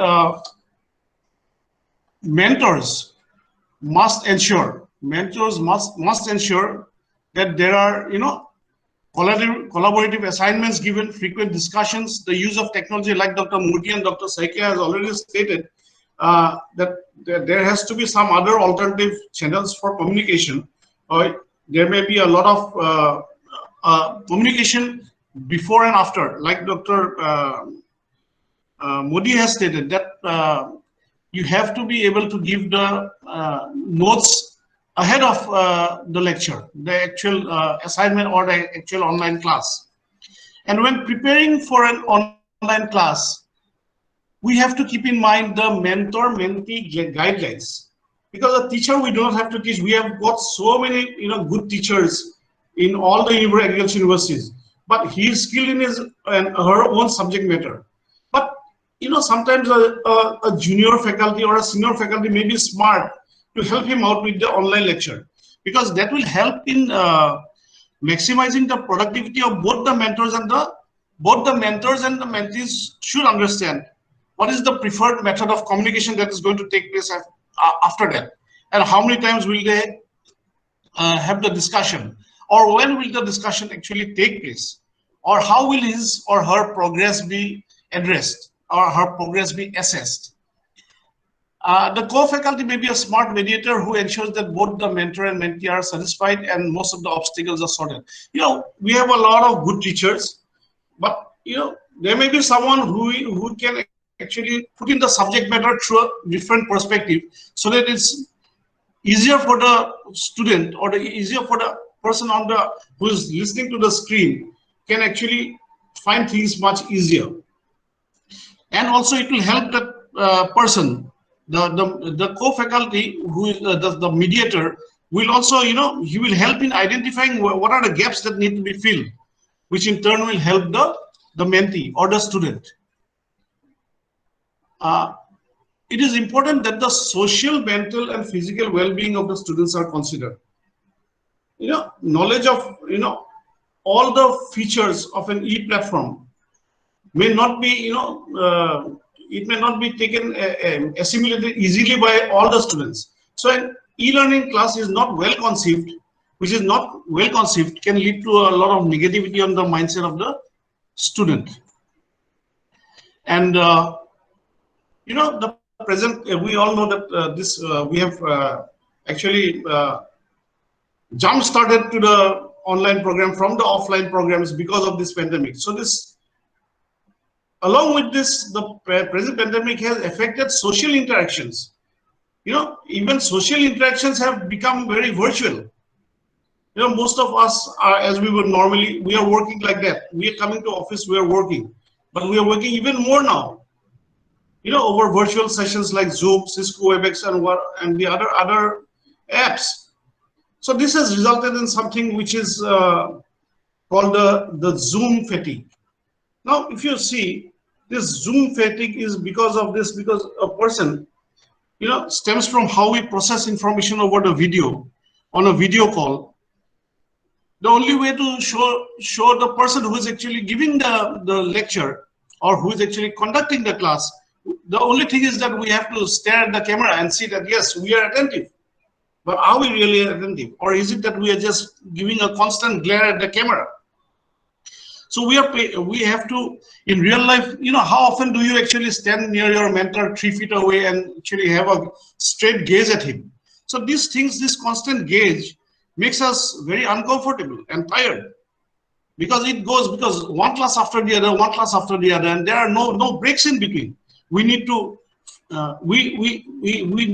mentors must ensure that there are, collaborative assignments given, frequent discussions, the use of technology, like Dr. Murthy and Dr. Saikia has already stated, that there has to be some other alternative channels for communication. There may be a lot of communication before and after, like Dr. Modi has stated that you have to be able to give the notes ahead of the lecture, the actual assignment or the actual online class. And when preparing for an online class, we have to keep in mind the mentor-mentee guidelines. Because a teacher, we do not have to teach. We have got so many, good teachers in all the agriculture universities, but he is skilled in his and her own subject matter. But sometimes a junior faculty or a senior faculty may be smart to help him out with the online lecture, because that will help in maximizing the productivity of both the mentors and the mentees should understand what is the preferred method of communication that is going to take place after that, and how many times will they have the discussion, or when will the discussion actually take place, or how will his or her progress be addressed or her progress be assessed. The co-faculty may be a smart mediator who ensures that both the mentor and mentee are satisfied and most of the obstacles are sorted. We have a lot of good teachers, but there may be someone who can actually put in the subject matter through a different perspective, so that it's easier for the student or easier for the person who is listening to the screen can actually find things much easier. And also it will help that person, the co-faculty who is the mediator will also, he will help in identifying what are the gaps that need to be filled, which in turn will help the mentee or the student. It is important that the social, mental, and physical well-being of the students are considered. Knowledge of all the features of an e-platform may not be it may not be taken assimilated easily by all the students. So an e-learning class is not well conceived, can lead to a lot of negativity on the mindset of the student. And the present, we all know that we have actually jump-started to the online program from the offline programs because of this pandemic. So along with this, the present pandemic has affected social interactions. Even social interactions have become very virtual. Most of us are, as we would normally, we are working like that. We are coming to office, we are working, but we are working even more now. Over virtual sessions like Zoom, Cisco, Webex, and the other apps. So this has resulted in something which is called the Zoom fatigue. Now, if you see, this Zoom fatigue is because a person, stems from how we process information over the video, on a video call. The only way to show the person who is actually giving the lecture or who is actually conducting the class, the only thing is that we have to stare at the camera and see that, yes, we are attentive. But are we really attentive? Or is it that we are just giving a constant glare at the camera? So we have to, in real life, how often do you actually stand near your mentor 3 feet away and actually have a straight gaze at him? So these things, this constant gaze makes us very uncomfortable and tired, because one class after the other, and there are no breaks in between. We need to, we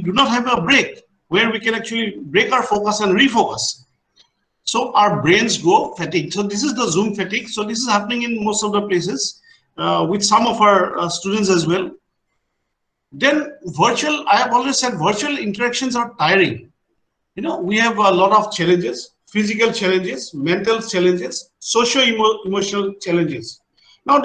do not have a break where we can actually break our focus and refocus. So our brains go fatigued. So this is the Zoom fatigue. So this is happening in most of the places with some of our students as well. Then virtual, I have always said virtual interactions are tiring. We have a lot of challenges, physical challenges, mental challenges, socio-emotional challenges. Now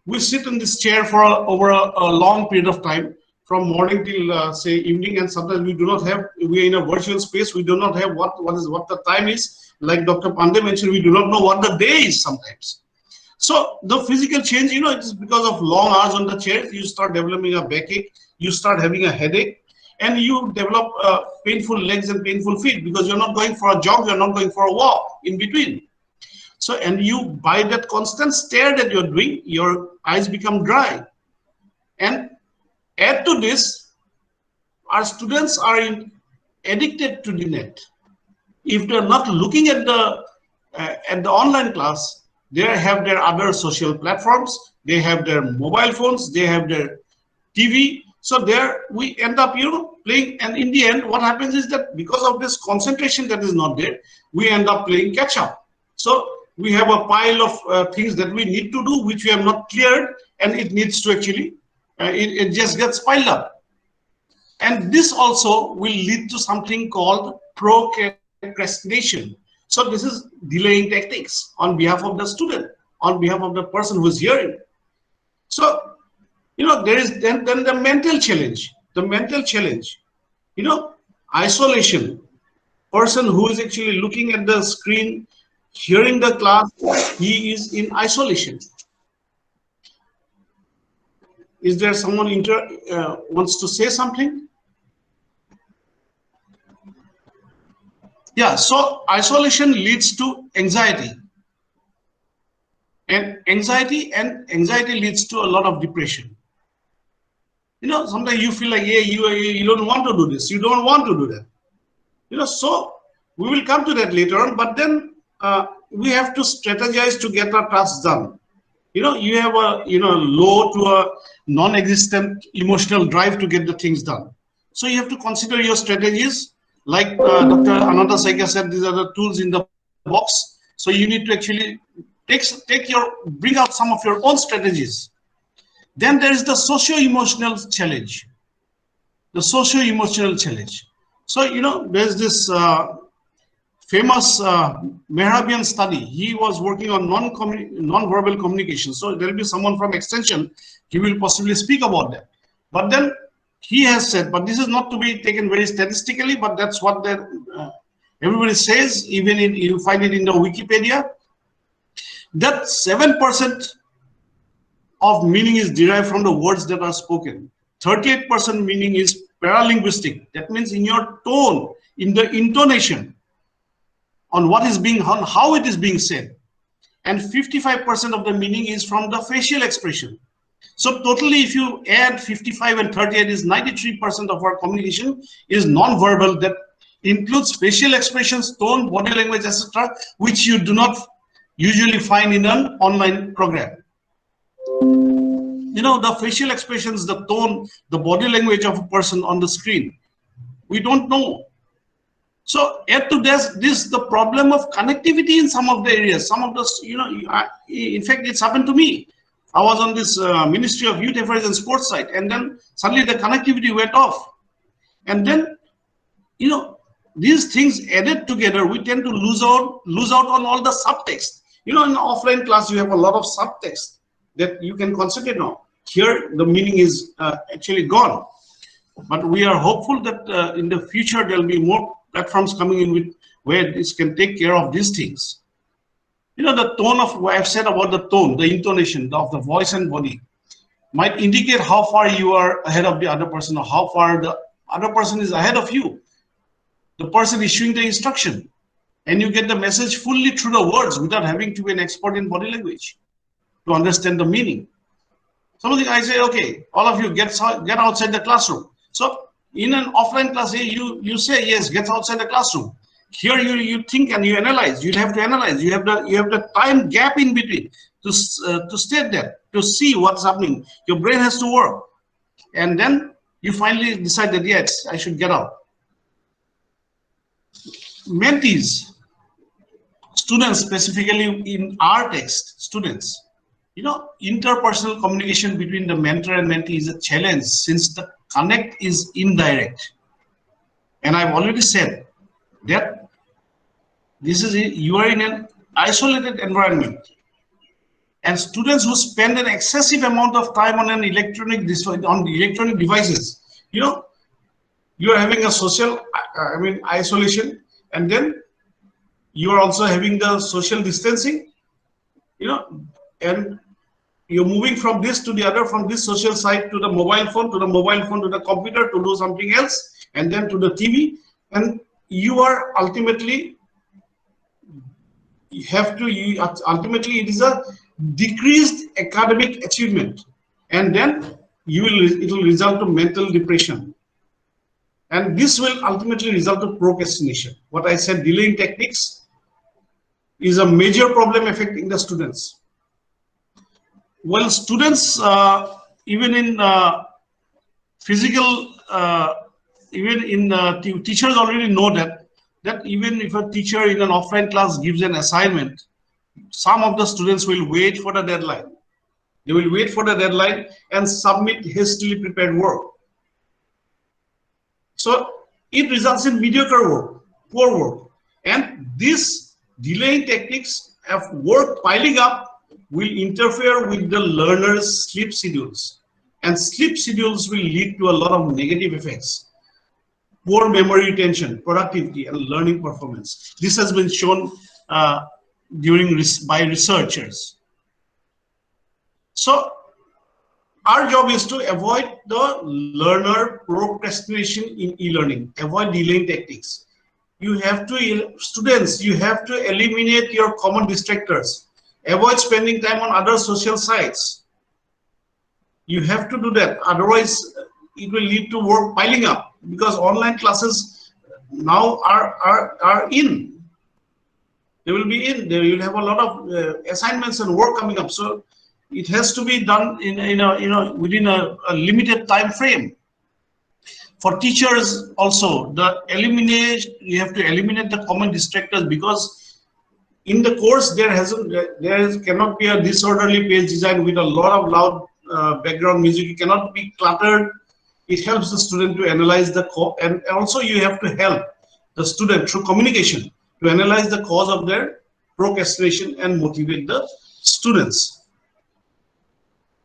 we sit in this chair for over a long period of time, from morning till say evening, and sometimes we are in a virtual space. We do not have what the time is. Like Dr. Pandey mentioned, we do not know what the day is sometimes. So the physical change, it is because of long hours on the chair. You start developing a backache, you start having a headache, and you develop painful legs and painful feet, because you're not going for a jog, you're not going for a walk in between. So, and by that constant stare that you're doing, your eyes become dry. And add to this, our students are addicted to the net. If they're not looking at the online class, they have their other social platforms, they have their mobile phones, they have their TV. So there we end up, playing. And in the end, what happens is that because of this concentration that is not there, we end up playing catch up. So we have a pile of things that we need to do, which we have not cleared, and it needs to actually it just gets piled up. And this also will lead to something called procrastination. So this is delaying tactics on behalf of the student, on behalf of the person who is hearing. So, there is then the mental challenge. The mental challenge, isolation. Person who is actually looking at the screen, hearing the class, he is in isolation. Is there someone wants to say something? Yeah, so isolation leads to anxiety. And anxiety leads to a lot of depression. Sometimes you feel like, yeah, you don't want to do this, you don't want to do that. So we will come to that later on, but then we have to strategize to get our tasks done. You have a low to a non-existent emotional drive to get the things done. So you have to consider your strategies. Like Dr. Ananda Saika said, these are the tools in the box. So you need to actually bring out some of your own strategies. Then there is the socio-emotional challenge. The socio-emotional challenge. So, there's this famous Mehrabian study. He was working on non-verbal communication. So there will be someone from extension. He will possibly speak about that. But then he has said, but this is not to be taken very statistically, but that's what everybody says. Even you find it in the Wikipedia, that 7% of meaning is derived from the words that are spoken. 38% meaning is paralinguistic. That means in your tone, in the intonation, on what is being, on how it is being said. And 55% of the meaning is from the facial expression. So totally, if you add 55 and 38, is 93% of our communication is non-verbal. That includes facial expressions, tone, body language, etc., which you do not usually find in an online program. The facial expressions, the tone, the body language of a person on the screen, we don't know. So add to this the problem of connectivity in some of the areas. Some of the, in fact, it's happened to me. I was on this Ministry of Youth Affairs and Sports site, and then suddenly the connectivity went off. And then, these things added together, we tend to lose out on all the subtext. In offline class, you have a lot of subtext that you can concentrate on. Here, the meaning is actually gone. But we are hopeful that in the future, there will be more platforms coming in with where this can take care of these things. The tone of what I've said about the tone, the intonation of the voice and body might indicate how far you are ahead of the other person or how far the other person is ahead of you. The person issuing the instruction, and you get the message fully through the words without having to be an expert in body language to understand the meaning. Something I say, okay, all of you get outside the classroom. So in an offline class, you say, yes, get outside the classroom. Here you think and you analyze. You have to analyze. You have the time gap in between to state that, to see what's happening. Your brain has to work, and then you finally decide that yes, I should get out. Mentees, students specifically in our text, students, interpersonal communication between the mentor and mentee is a challenge since the connect is indirect. And I've already said that you are in an isolated environment, and students who spend an excessive amount of time on electronic devices, you are having a social, isolation, and then you are also having the social distancing, and you're moving from this to the other, from this social site to the mobile phone, to the computer to do something else, and then to the TV, and you are ultimately it is a decreased academic achievement, and then it will result to mental depression, and this will ultimately result to procrastination. What I said, delaying techniques is a major problem affecting the students. Well, students, even in physical, teachers already know that even if a teacher in an offline class gives an assignment, some of the students will wait for the deadline. They will wait for the deadline and submit hastily prepared work. So it results in mediocre work, poor work. And these delaying techniques of work piling up will interfere with the learner's sleep schedules. And sleep schedules will lead to a lot of negative effects. Poor memory retention, productivity, and learning performance. This has been shown by researchers. So our job is to avoid the learner procrastination in e-learning, avoid delaying techniques. You have to, students, you have to eliminate your common distractors. Avoid spending time on other social sites. You have to do that, otherwise it will lead to work piling up, because online classes now are in. They will be in. They will have a lot of assignments and work coming up. So it has to be done within a limited time frame. For teachers also, you have to eliminate the common distractors, because in the course there cannot be a disorderly page design with a lot of loud background music. It cannot be cluttered. It helps the student to analyze the cause, and also you have to help the student through communication to analyze the cause of their procrastination and motivate the students.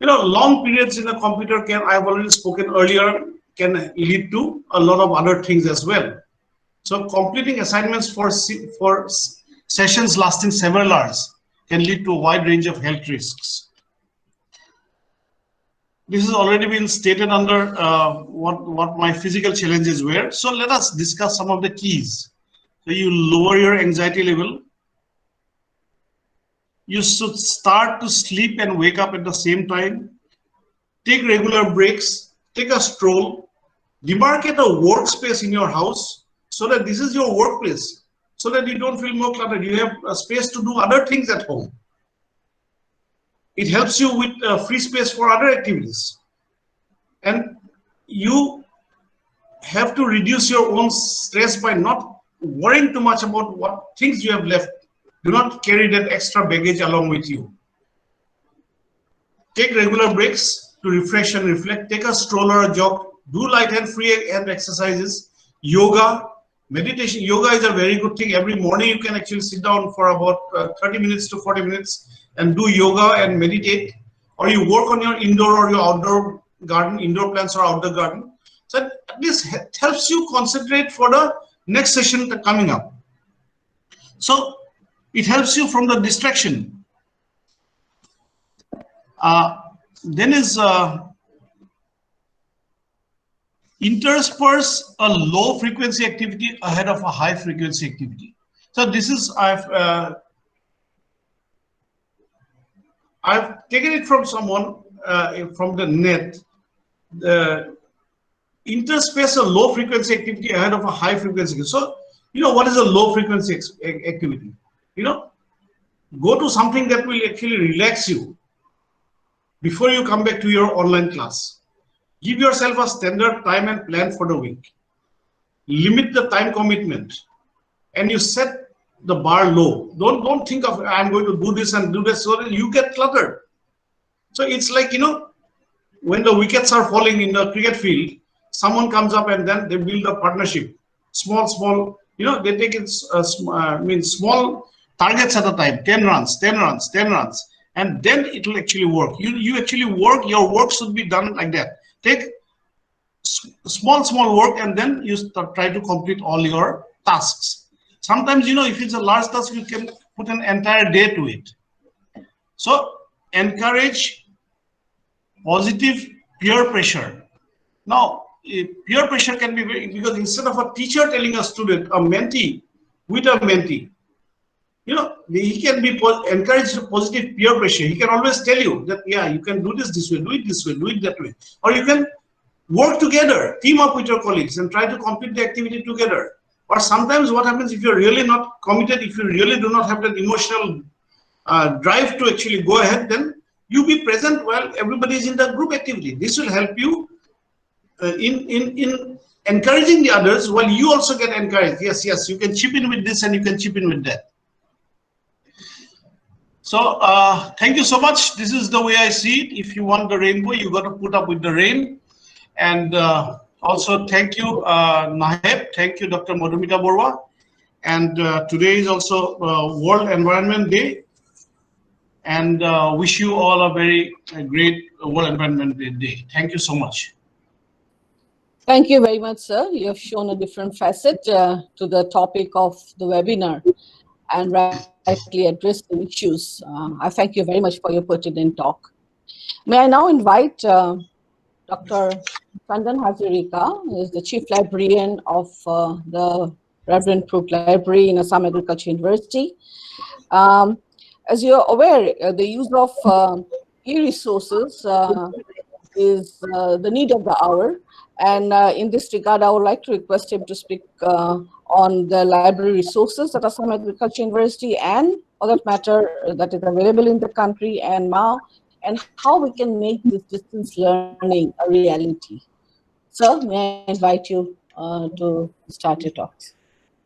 Long periods in a computer I've already spoken earlier, can lead to a lot of other things as well. So completing assignments for sessions lasting several hours can lead to a wide range of health risks. This has already been stated under what my physical challenges were. So let us discuss some of the keys. So you lower your anxiety level. You should start to sleep and wake up at the same time. Take regular breaks. Take a stroll. Demarcate a workspace in your house so that this is your workplace, so that you don't feel more cluttered. You have a space to do other things at home. It helps you with free space for other activities. And you have to reduce your own stress by not worrying too much about what things you have left. Do not carry that extra baggage along with you. Take regular breaks to refresh and reflect. Take a stroll or a jog. Do light and free hand exercises. Yoga, meditation. Yoga is a very good thing. Every morning you can actually sit down for about 30 minutes to 40 minutes and do yoga and meditate. Or you work on your indoor or your outdoor garden, indoor plants or outdoor garden. So this helps you concentrate for the next session coming up. So it helps you from the distraction. Then is intersperse a low frequency activity ahead of a high frequency activity. So this is I've taken it from someone from the net. Intersperse a low frequency activity ahead of a high frequency. So what is a low frequency activity? Go to something that will actually relax you before you come back to your online class. Give yourself a standard time and plan for the week. Limit the time commitment, and you set the bar low. Don't think of I'm going to do this and do this, so that you get cluttered. So it's like when the wickets are falling in the cricket field, someone comes up and then they build a partnership. Small. They take it small targets at a time. 10 runs, 10 runs, 10 runs, and then it will actually work. You actually work. Your work should be done like that. Take small work, and then you try to complete all your tasks. Sometimes if it's a large task, you can put an entire day to it. So encourage positive peer pressure. Now peer pressure can be very, because instead of a teacher telling a student, a mentee with a mentee, he can be encouraged positive peer pressure. He can always tell you that, yeah, you can do this way, do it this way, do it that way. Or you can work together, team up with your colleagues and try to complete the activity together. Or sometimes what happens if you're really not committed, if you really do not have that emotional drive to actually go ahead, then you be present while everybody is in the group activity. This will help you in encouraging the others while you also get encouraged. Yes, you can chip in with this and you can chip in with that. So thank you so much. This is the way I see it. If you want the rainbow, you got to put up with the rain. And also thank you, Naheb. Thank you, Dr. Madhumita Borwa. And today is also World Environment Day. And wish you all a very great World Environment Day. Thank you so much. Thank you very much, sir. You have shown a different facet to the topic of the webinar and rightly addressed the issues. I thank you very much for your pertinent talk. May I now invite Dr. Chandan Hazarika, who is the Chief Librarian of the Reverend Brook Library in Assam Agriculture University. As you're aware, the use of e-resources is the need of the hour. And in this regard, I would like to request him to speak on the library resources at Assam Agriculture University and, for that matter, that is available in the country and now, and how we can make this distance learning a reality. Sir, may I invite you to start your talks.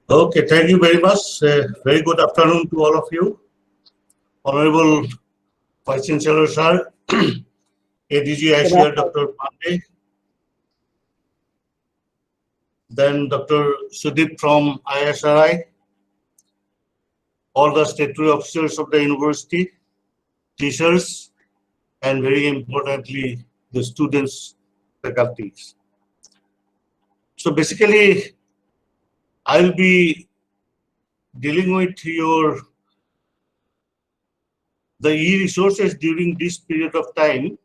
Okay, thank you very much. Very good afternoon to all of you. Honorable Vice Chancellor Sir, ADG ICR Dr. Pandey, then Dr. Sudeep from ISRI, all the statutory officers of the university, teachers, and very importantly, the students, faculties. So basically, I'll be dealing with the e-resources during this period of time,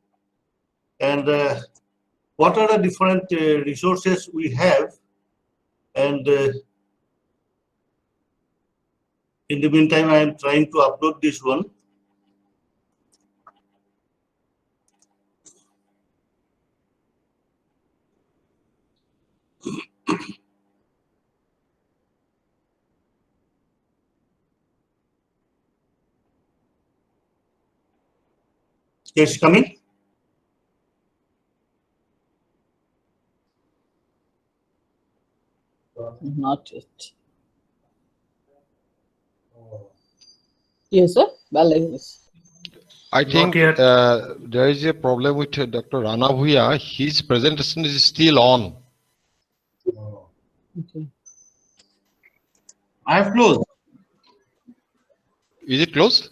and what are the different resources we have, and in the meantime, I am trying to upload this one. It's coming. Not yet. Yes, sir. Well, I think there is a problem with Dr. Rana Bhuya. His presentation is still on. Okay. I have closed. Is it closed?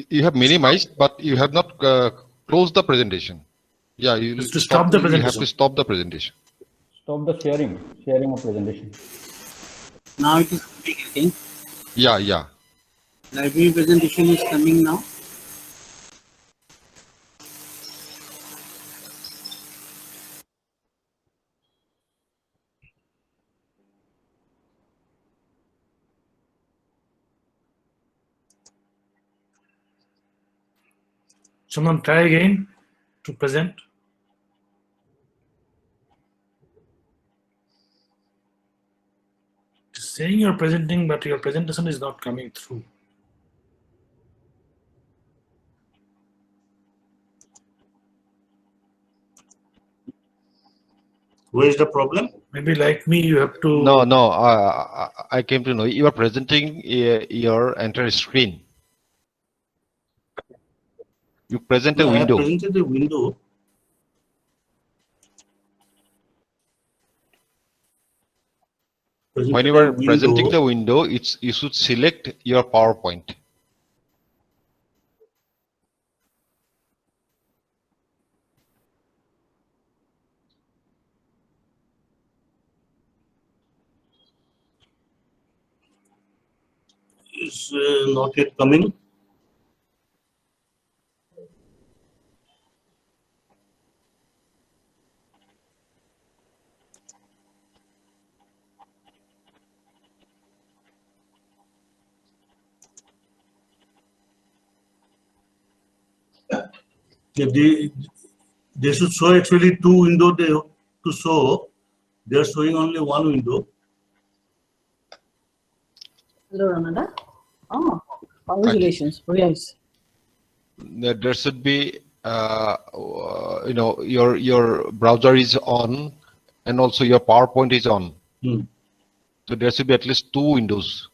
You have minimized, but you have not closed the presentation. Yeah, you to stop the presentation. You have to stop the presentation. Stop the sharing of presentation. Now it is coming again. Yeah, yeah. Library presentation is coming now. Someone try again to present. Saying you're presenting, but your presentation is not coming through. Where is the problem? Maybe like me, you have to. No. I came to know you are presenting your entire screen. You present a window. I presented the window. When you are presenting the window, you should select your PowerPoint. It's not yet coming. They should show actually two windows to show. They are showing only one window. Hello, Ranada. Oh, congratulations. Very nice. There should be, your browser is on, and also your PowerPoint is on. So there should be at least two windows.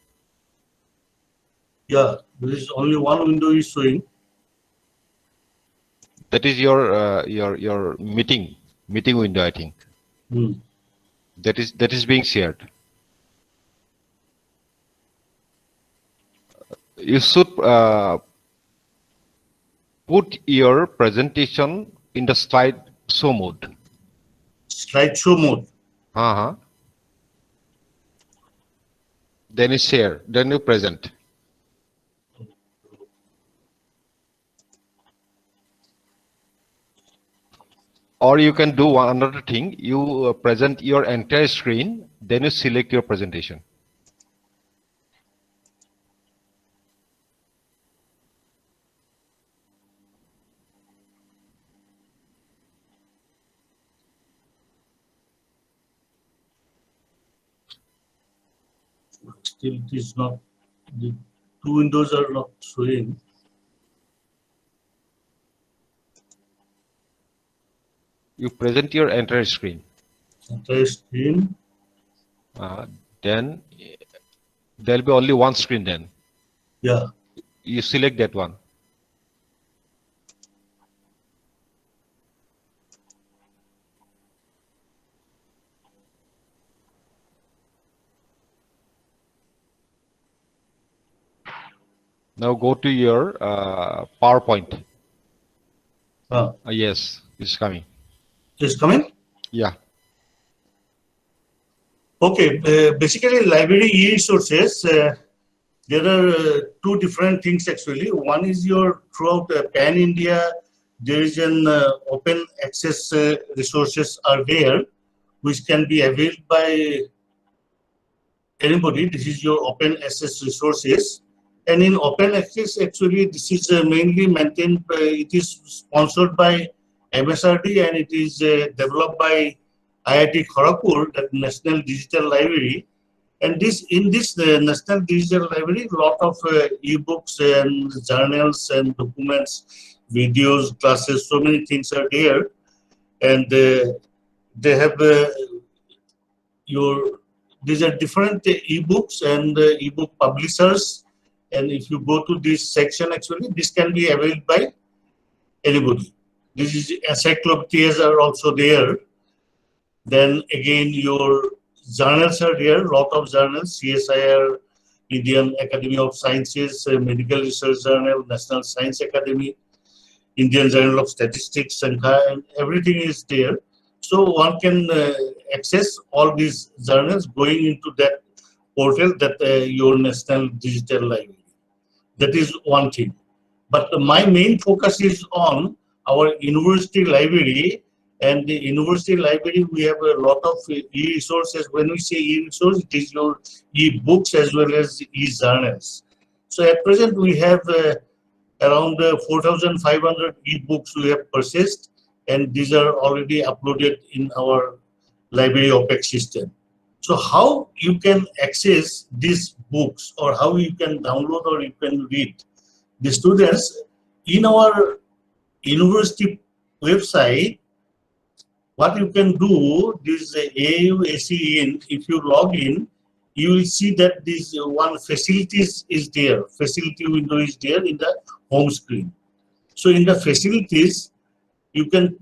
Yeah, there is only one window is showing. That is your meeting window, I think. That is being shared. You should put your presentation in the slideshow mode. Slideshow mode. Then you share. Then you present. Or you can do another thing. You present your entire screen. Then you select your presentation. Still, it is not. The two windows are not showing. You present your entire screen. Entire screen. Then there'll be only one screen then. Yeah. You select that one. Now go to your PowerPoint. Yes, it's coming. It's coming? Yeah. Okay, basically library e-resources, there are two different things actually. One is your throughout pan-India, there is an open access resources are there, which can be availed by anybody. This is your open access resources. And in open access, actually, this is mainly maintained by, it is sponsored by MSRD and it is developed by IIT Kharagpur, that National Digital Library. And this in this National Digital Library, a lot of e-books and journals and documents, videos, classes, so many things are there. And they have these are different e-books and e-book publishers. And if you go to this section, actually, this can be availed by anybody. This is encyclopedias are also there. Then again, your journals are there, lot of journals, CSIR, Indian Academy of Sciences, Medical Research Journal, National Science Academy, Indian Journal of Statistics, and everything is there. So one can access all these journals going into that portal, that your National Digital Library. That is one thing. But my main focus is on our university library. And the university library, we have a lot of e-resources. When we say e-resource, it is your e-books as well as e-journals. So at present, we have around 4,500 e-books we have purchased, and these are already uploaded in our library OPEX system. So how you can access these books, or how you can download or you can read? The students in our university website, what you can do, this AUAC if you log in, you will see that this one facilities is there. Facility window is there in the home screen. So in the facilities, you can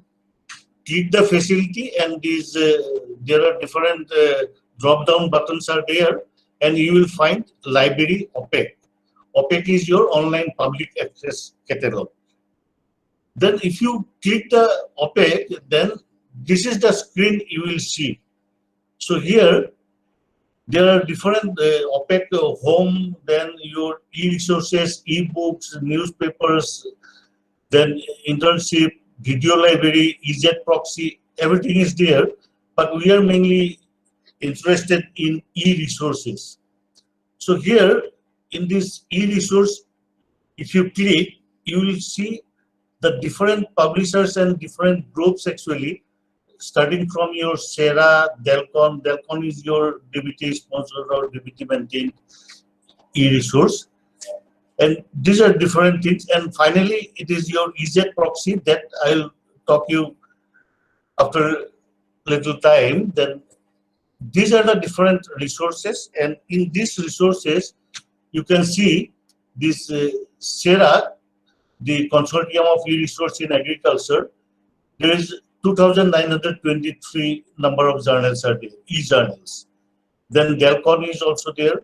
click the facility, and these there are different drop-down buttons are there, and you will find library OPEC. OPEC is your online public access catalog. Then if you click the OPEC, then this is the screen you will see. So here, there are different OPEC home, then your e-resources, e-books, newspapers, then internship, video library, EZ proxy, everything is there. But we are mainly interested in e-resources. So here, in this e-resource, if you click, you will see the different publishers and different groups actually, starting from your SERA, Delcon. Delcon is your DBT sponsored or DBT maintained e-resource. And these are different things. And finally, it is your EZ proxy that I'll talk you after a little time. Then these are the different resources. And in these resources, you can see this SERA, the Consortium of E-Resource in Agriculture, there is 2,923 number of journals are there, e-journals. Then Delcon is also there.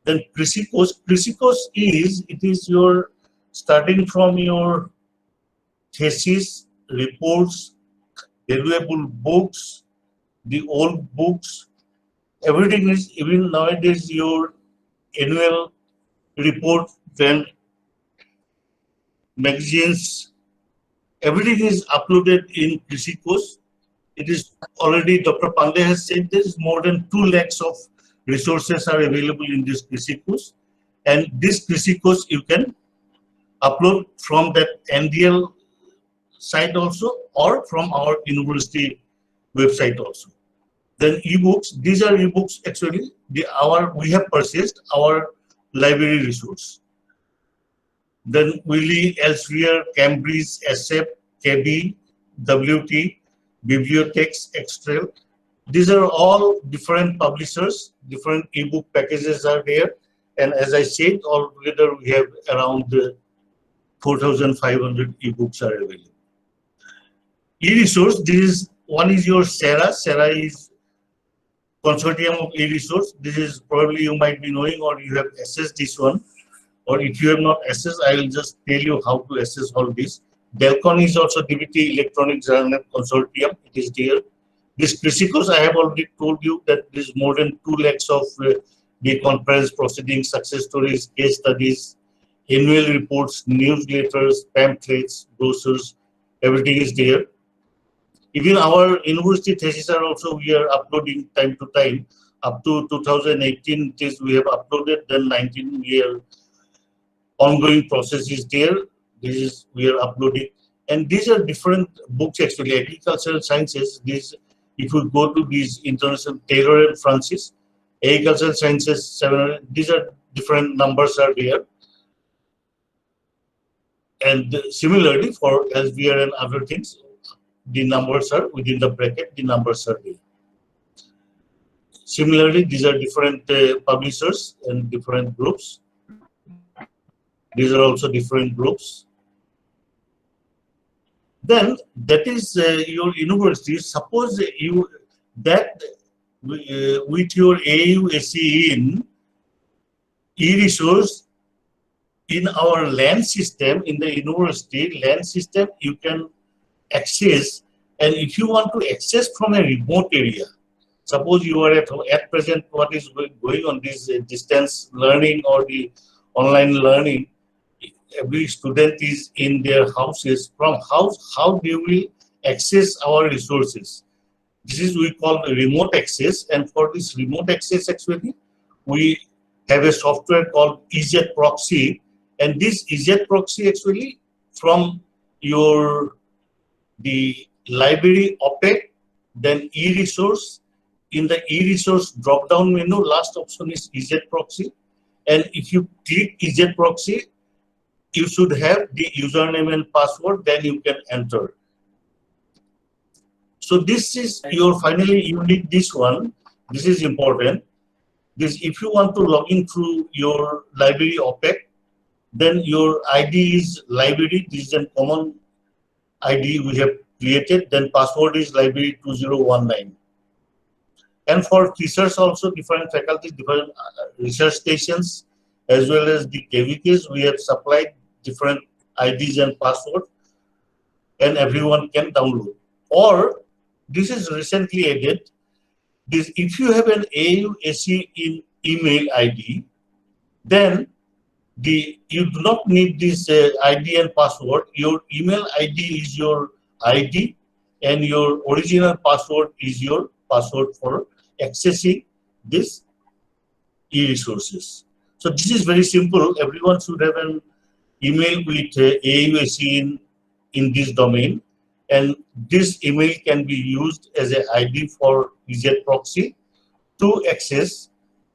Then Crisicos. Crisicos it is your starting from your thesis, reports, valuable books, the old books, everything is, even nowadays your annual report, then magazines, everything is uploaded in Crisicos. It is already, Dr. Pandey has said there is more than 2 lakhs of resources are available in this Crisicos. And this Crisicos you can upload from that NDL site also, or from our university website also. Then ebooks, these are ebooks actually, we have purchased our library resource. Then Wiley, Elsevier, Cambridge, SF, KB, WT, Bibliotheques, Extrail. These are all different publishers, different ebook packages are there. And as I said, altogether we have around 4,500 ebooks are available. E-resource, one is your SERA. SERA is Consortium of E-resource. This is probably you might be knowing, or you have accessed this one. Or if you have not accessed, I will just tell you how to access all this. Delcon is also DBT Electronic Journal Consortium. It is there. This Crisicos, I have already told you that there is more than 2 lakhs of the conference proceedings, success stories, case studies, annual reports, newsletters, pamphlets, brochures, everything is there. Even our university thesis are also, we are uploading time to time. Up to 2018, we have uploaded, then 19 we are ongoing process is there. This is, we are uploading. And these are different books actually, agricultural sciences. These, if you go to these international, Taylor and Francis, agricultural sciences, 700, these are different numbers are there. And similarly for Elsevier and other things, the numbers are within the bracket, the numbers are there. Similarly, these are different publishers and different groups. These are also different groups. Then that is your university. Suppose you that with your AU SE in e-resource in our land system, in the university land system, you can access. And if you want to access from a remote area, suppose you are at present what is going on this distance learning or the online learning, every student is in their houses. From house, how do we access our resources? This is we call remote access, and for this remote access actually we have a software called EZ Proxy, and this EZ Proxy actually from the library OPEC, then e-resource. In the e-resource drop-down menu, last option is EZ Proxy, and if you click EZ Proxy, you should have the username and password, then you can enter. So this is your, finally you need this one. This is important. This, if you want to log in through your library OPEC, then your ID is library. This is a common ID we have created. Then password is library 2019. And for research also, different faculties, different research stations, as well as the KVKs, we have supplied different IDs and password, and everyone can download. Or this is recently added. This, if you have an AUSE in email ID, then you do not need this ID and password. Your email ID is your ID, and your original password is your password for accessing this e-resources. So this is very simple. Everyone should have an email with AUSE in this domain, and this email can be used as an ID for EZ Proxy to access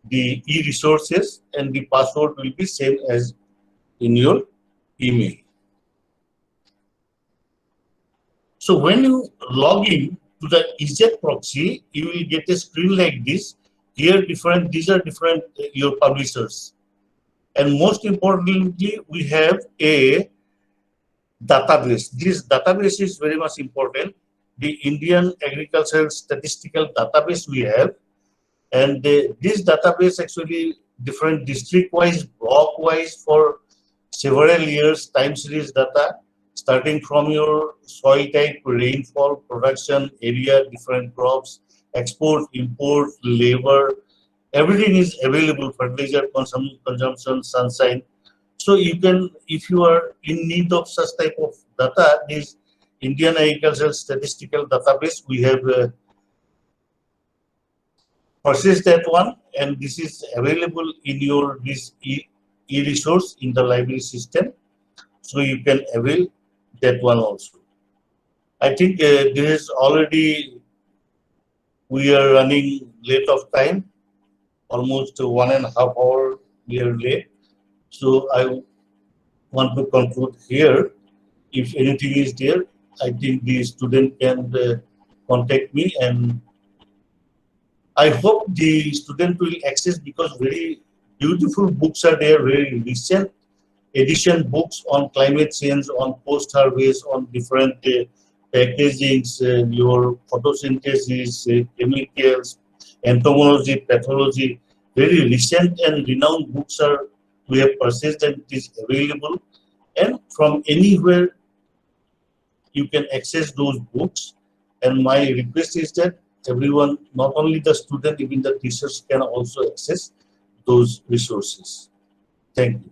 the e-resources, and the password will be same as in your email. So when you log in to the EZ Proxy, you will get a screen like this. Here these are different your publishers. And most importantly, we have a database. This database is very much important. The Indian Agricultural Statistical Database we have, and this database actually different district-wise, block-wise for several years time series data, starting from your soil type, rainfall, production area, different crops, export, import, labor, everything is available, fertilizer consumption, sunshine. So you can, if you are in need of such type of data, this Indian Agricultural Statistical Database, we have purchased that one, and this is available in your this e-resource in the library system. So you can avail that one also. I think this is already, we are running late of time, almost 1.5 hours we are late. So I want to conclude here. If anything is there, I think the student can contact me, and I hope the student will access, because very beautiful books are there, very recent edition books on climate change, on post-harvest, on different packagings, your photosynthesis, chemicals, entomology, pathology. Very recent and renowned books are we have purchased, and it is available. And from anywhere you can access those books. And my request is that everyone, not only the student, even the teachers can also access those resources. Thank you.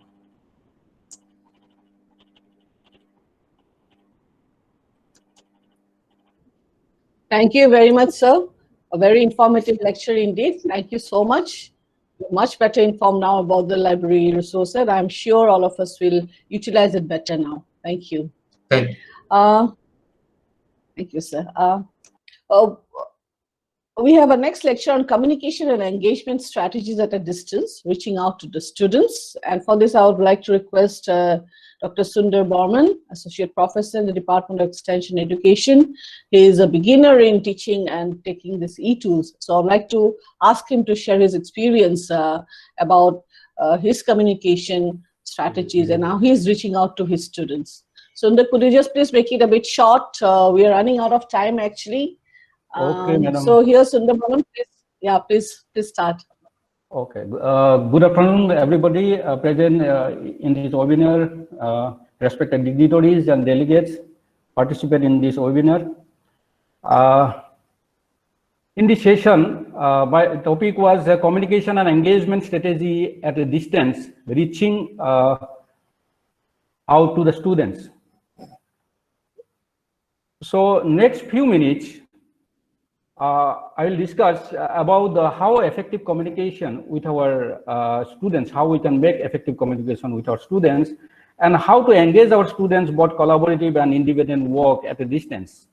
Thank you very much, sir. A very informative lecture indeed. Thank you so much. You're much better informed now about the library resources. I'm sure all of us will utilize it better now. Thank you. Thank you. Thank you, sir. We have a next lecture on communication and engagement strategies at a distance, reaching out to the students. And for this, I would like to request Dr. Sundar Borman, Associate Professor in the Department of Extension Education. He is a beginner in teaching and taking these e-tools. So I'd like to ask him to share his experience about his communication strategies and how he's reaching out to his students. Sundar, could you just please make it a bit short? We are running out of time, actually. Okay, madam. So here, Sundar Borman, please start. Okay. Good afternoon, everybody present in this webinar, respected dignitaries and delegates participate in this webinar. In this session, my topic was communication and engagement strategy at a distance, reaching out to the students. So next few minutes, I will discuss about how effective communication with our students, how we can make effective communication with our students, and how to engage our students both collaborative and independent work at a distance.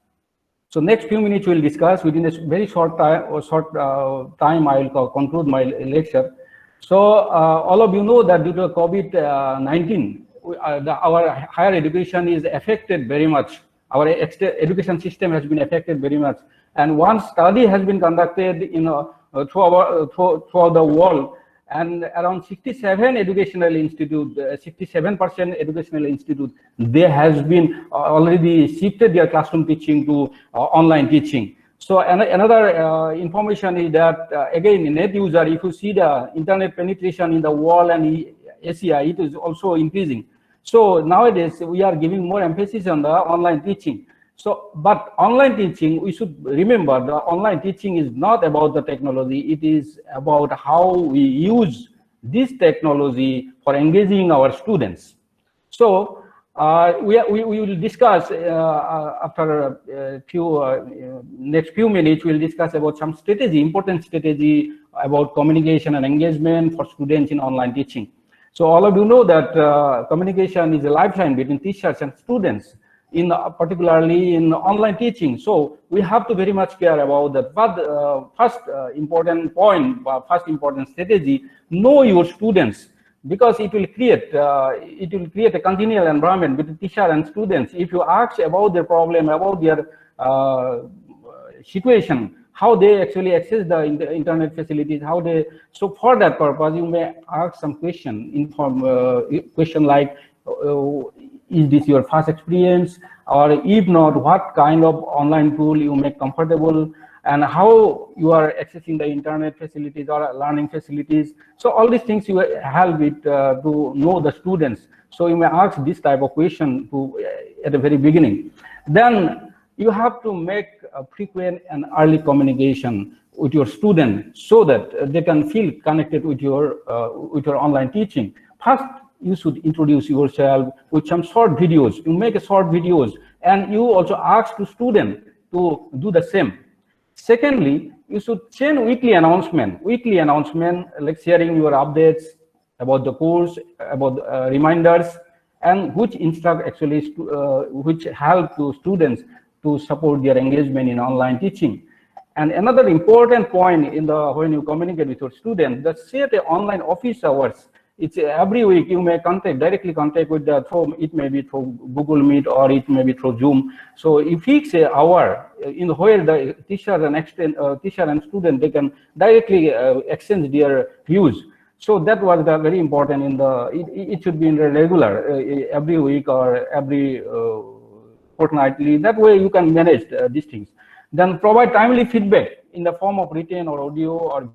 So next few minutes we'll discuss. Within a very short time I will conclude my lecture. So all of you know that due to COVID-19, our higher education is affected very much. Our education system has been affected very much. And one study has been conducted throughout the world, and around 67 educational institute, 67% educational institute, they has been already shifted their classroom teaching to online teaching. So another information is that again, net user, if you see the internet penetration in the world and Asia, it is also increasing. So nowadays we are giving more emphasis on the online teaching. So, but online teaching, we should remember the online teaching is not about the technology. It is about how we use this technology for engaging our students. So we will discuss after a few next few minutes. We'll discuss about some strategy, important strategy about communication and engagement for students in online teaching. So all of you know that communication is a lifeline between teachers and students, particularly in online teaching. So we have to very much care about that. But first important point, first important strategy: know your students, because it will create a continual environment between teacher and students. If you ask about their problem, about their situation, how they actually access the internet facilities, how they. So for that purpose, you may ask some question like, is this your first experience, or if not, what kind of online tool you make comfortable, and how you are accessing the internet facilities or learning facilities. So all these things you help it to know the students. So you may ask this type of question at the very beginning. Then you have to make a frequent and early communication with your student so that they can feel connected with your online teaching. First, you should introduce yourself with some short videos. You make a short videos, and you also ask the student to do the same. Secondly, you should send weekly announcement like sharing your updates about the course, about reminders, and which instruct actually which help to students to support their engagement in online teaching. And another important point when you communicate with your students, that set the online office hours. It's every week you may directly contact with it may be through Google Meet or it may be through Zoom. So if fix an hour where the teacher and student, they can directly exchange their views. So that was very important it should be in the regular every week or every fortnightly. That way you can manage these things. Then provide timely feedback in the form of written or audio or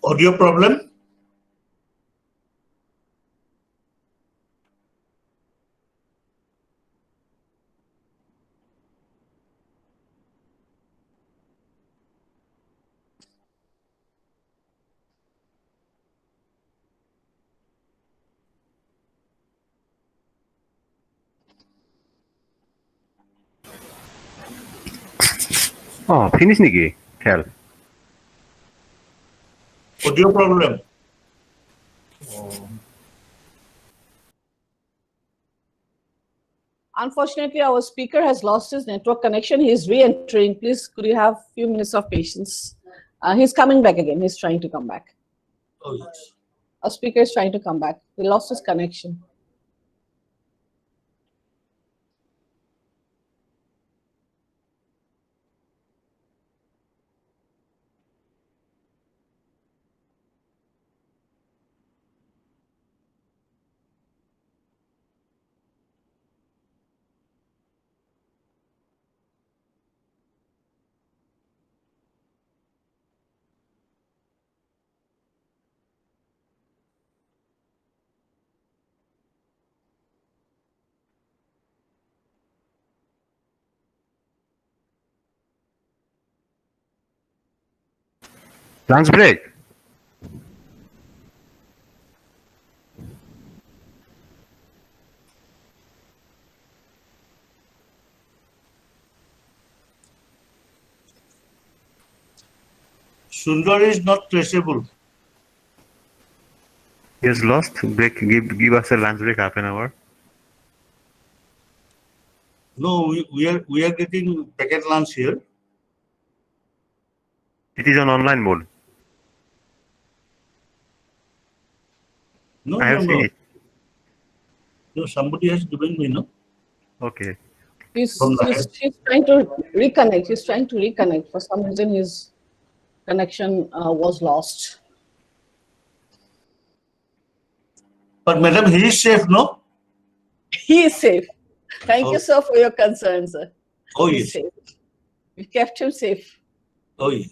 Audio problem? Finish niki খেল? Audio problem? Unfortunately, our speaker has lost his network connection. He is re-entering. Please, could you have a few minutes of patience? He's coming back again. He's trying to come back. Oh, yes. Our speaker is trying to come back. He lost his connection. Lunch break. Sundar is not traceable. He has lost. Break. Give us a lunch break, half an hour. No, we are getting packet lunch here. It is on online mode. No, I have seen it. No, somebody has given me, no? Okay. He's trying to reconnect. He's trying to reconnect. For some reason, his connection was lost. But madam, he is safe, no? He is safe. Thank you, sir, for your concern, sir. Oh, He's yes. safe. We kept him safe. Oh, yes.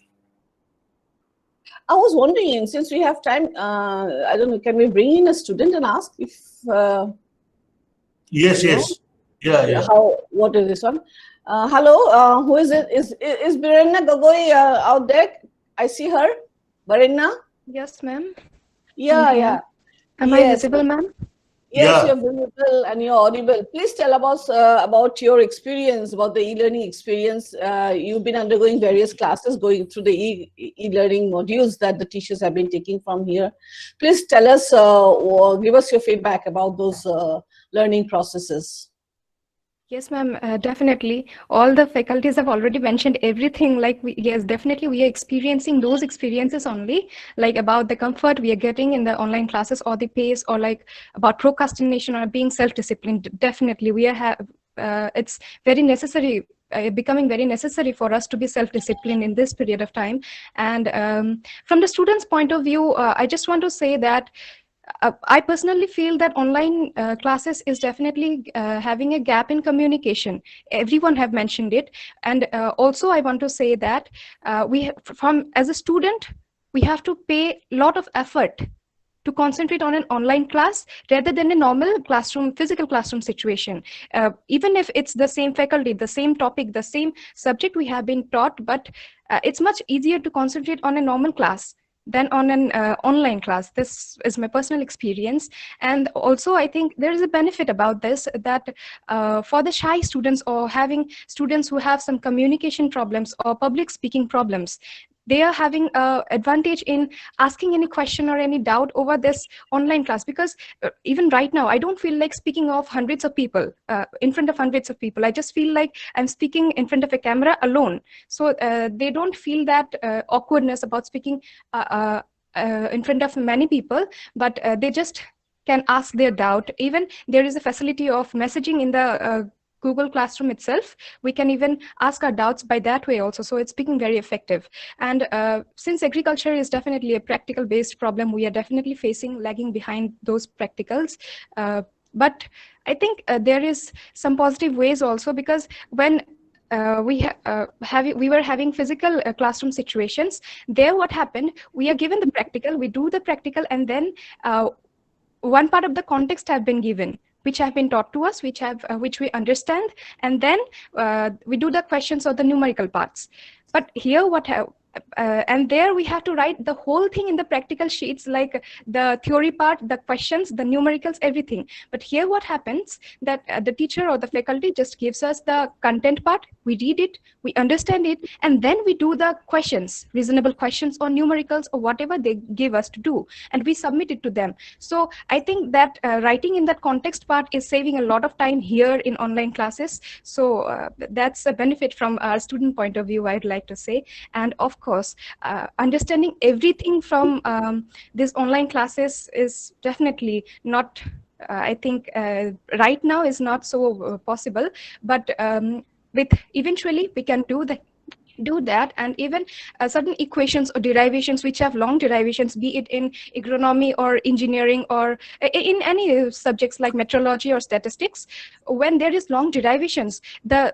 I was wondering, since we have time, I don't know, can we bring in a student and ask if Yes, yes. Yeah. What is this one? Hello, who is it? Is Birenna Gogoi out there? I see her. Birenna? Yes, ma'am. Yeah. Am I visible, ma'am? Yes, you're visible and you're audible. Please tell about your experience, about the e-learning experience. You've been undergoing various classes, going through the e-learning modules that the teachers have been taking from here. Please tell us or give us your feedback about those learning processes. Yes, ma'am, definitely. All the faculties have already mentioned everything. Like, yes, definitely we are experiencing those experiences only, like about the comfort we are getting in the online classes or the pace, or like about procrastination or being self-disciplined. Definitely, we are it's very necessary, becoming very necessary for us to be self-disciplined in this period of time. And from the students' point of view, I just want to say that I personally feel that online classes is definitely having a gap in communication. Everyone have mentioned it. And also I want to say that as a student, we have to pay a lot of effort to concentrate on an online class rather than a normal classroom, physical classroom situation. Even if it's the same faculty, the same topic, the same subject we have been taught, but it's much easier to concentrate on a normal class than on an online class. This is my personal experience. And also I think there is a benefit about this, that for the shy students or having students who have some communication problems or public speaking problems, they are having an advantage in asking any question or any doubt over this online class, because even right now, I don't feel like speaking of hundreds of people, in front of hundreds of people. I just feel like I'm speaking in front of a camera alone. So they don't feel that awkwardness about speaking in front of many people, but they just can ask their doubt. Even there is a facility of messaging in the Google Classroom itself. We can even ask our doubts by that way also. So it's becoming very effective. And since agriculture is definitely a practical based problem, we are definitely facing lagging behind those practicals. But I think there is some positive ways also, because when we were having physical classroom situations, there what happened, we are given the practical, we do the practical, and then one part of the context have been given, which have been taught to us, which we understand, and then we do the questions or the numerical parts. But here and there we have to write the whole thing in the practical sheets, like the theory part, the questions, the numericals, everything. But here what happens, that the teacher or the faculty just gives us the content part, we read it, we understand it, and then we do the questions, reasonable questions or numericals or whatever they give us to do, and we submit it to them. So I think that writing in that context part is saving a lot of time here in online classes. So that's a benefit from our student point of view, I'd like to say. And of course, understanding everything from these online classes is definitely not, I think right now is not so possible, but with eventually we can do that. And even certain equations or derivations which have long derivations, be it in agronomy or engineering or in any subjects like meteorology or statistics, when there is long derivations, the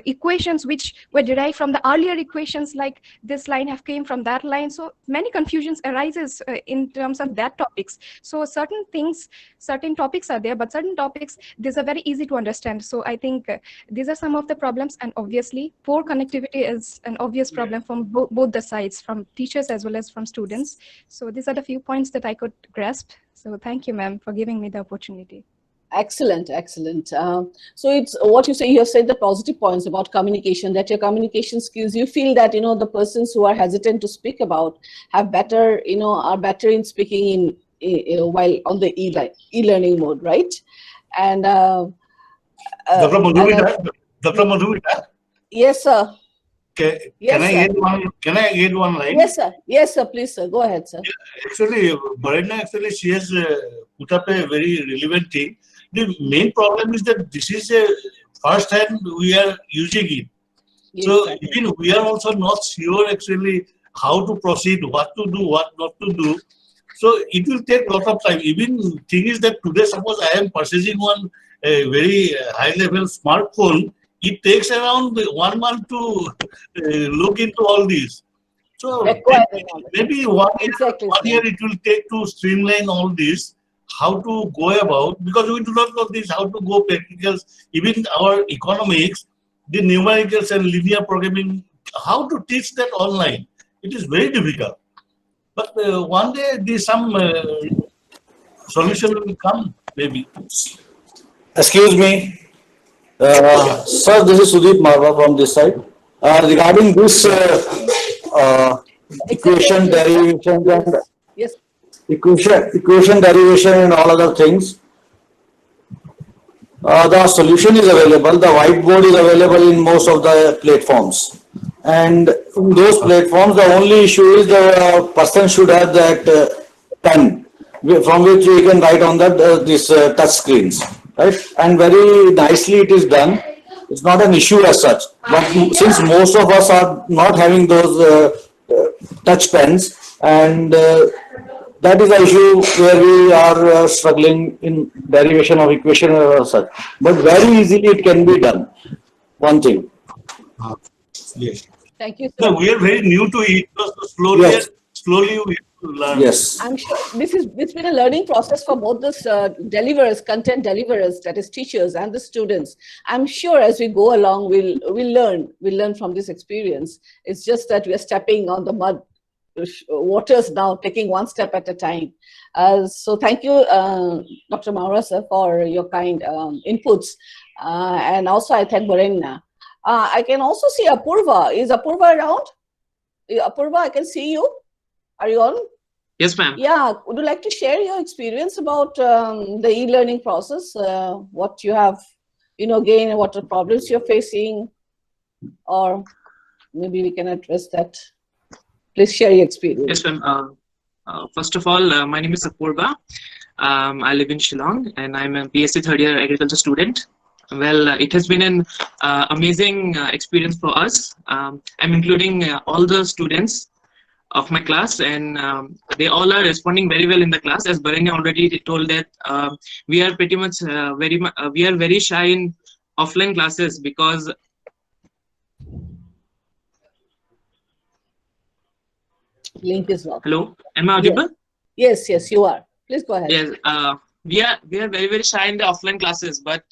equations which were derived from the earlier equations, like this line have came from that line, so many confusions arises in terms of that topics. So certain topics are there, but certain topics, these are very easy to understand. So I think these are some of the problems, and obviously poor connectivity is an obvious problem from both the sides, from teachers as well as from students. So these are the few points that I could grasp. So thank you, ma'am, for giving me the opportunity. Excellent. So it's what you say, you have said the positive points about communication, that your communication skills, you feel that, the persons who are hesitant to speak about have better, are better in speaking in, while on the e-learning mode, right? And Dr. Madhumita, yes, sir. Yes, I sir. add one? Can I add one line? Yes, sir. Yes, sir. Please, sir. Go ahead, sir. Actually, Bharanya, actually, she has put up a very relevant thing. The main problem is that this is a first time we are using it. Yes, So sir. even we are also not sure actually how to proceed, what to do, what not to do. So it will take a lot of time. Even thing is that today, suppose I am purchasing one very high level smartphone, it takes around 1 month to look into all these. So maybe exactly, one year it will take to streamline all this, how to go about, because we do not know this, how to go practicals, even our economics, the numericals and linear programming, how to teach that online. It is very difficult. But one day some solution will come, maybe. Excuse me. Sir, this is Sudeep Marva from this side. Regarding this equation derivation and Yes. equation derivation and all other things, the solution is available. The whiteboard is available in most of the platforms. And in those platforms, the only issue is the person should have that pen from which we can write on that this touch screens, right? And very nicely it is done. It's not an issue as such. But since most of us are not having those touch pens, and that is the issue where we are struggling in derivation of equation or such. But very easily it can be done. One thing. Yes. Thank you, sir. No, we are very new to it. So slowly, Yes. slowly we have to learn. Yes. I'm sure it's been a learning process for both the deliverers, content deliverers, that is teachers, and the students. I'm sure as we go along, we'll learn from this experience. It's just that we are stepping on the mud waters now, taking one step at a time. So thank you, Dr. Maura, sir, for your kind inputs. And also I thank Bharanya. I can also see Apurva. Is Apurva around? Apurva, I can see you. Are you on? Yes, ma'am. Yeah. Would you like to share your experience about the e-learning process? What you have, gained, what the problems you're facing, or maybe we can address that. Please share your experience. Yes, ma'am. First of all, my name is Apurva. I live in Shillong, and I'm a BSc third year agriculture student. Well, it has been an amazing experience for us. I'm including all the students of my class, and they all are responding very well in the class. As Bharanya already told that we are pretty much we are very shy in offline classes because link is locked. Hello, am I audible? Yes, you are. Please go ahead. Yes, we are very shy in the offline classes, but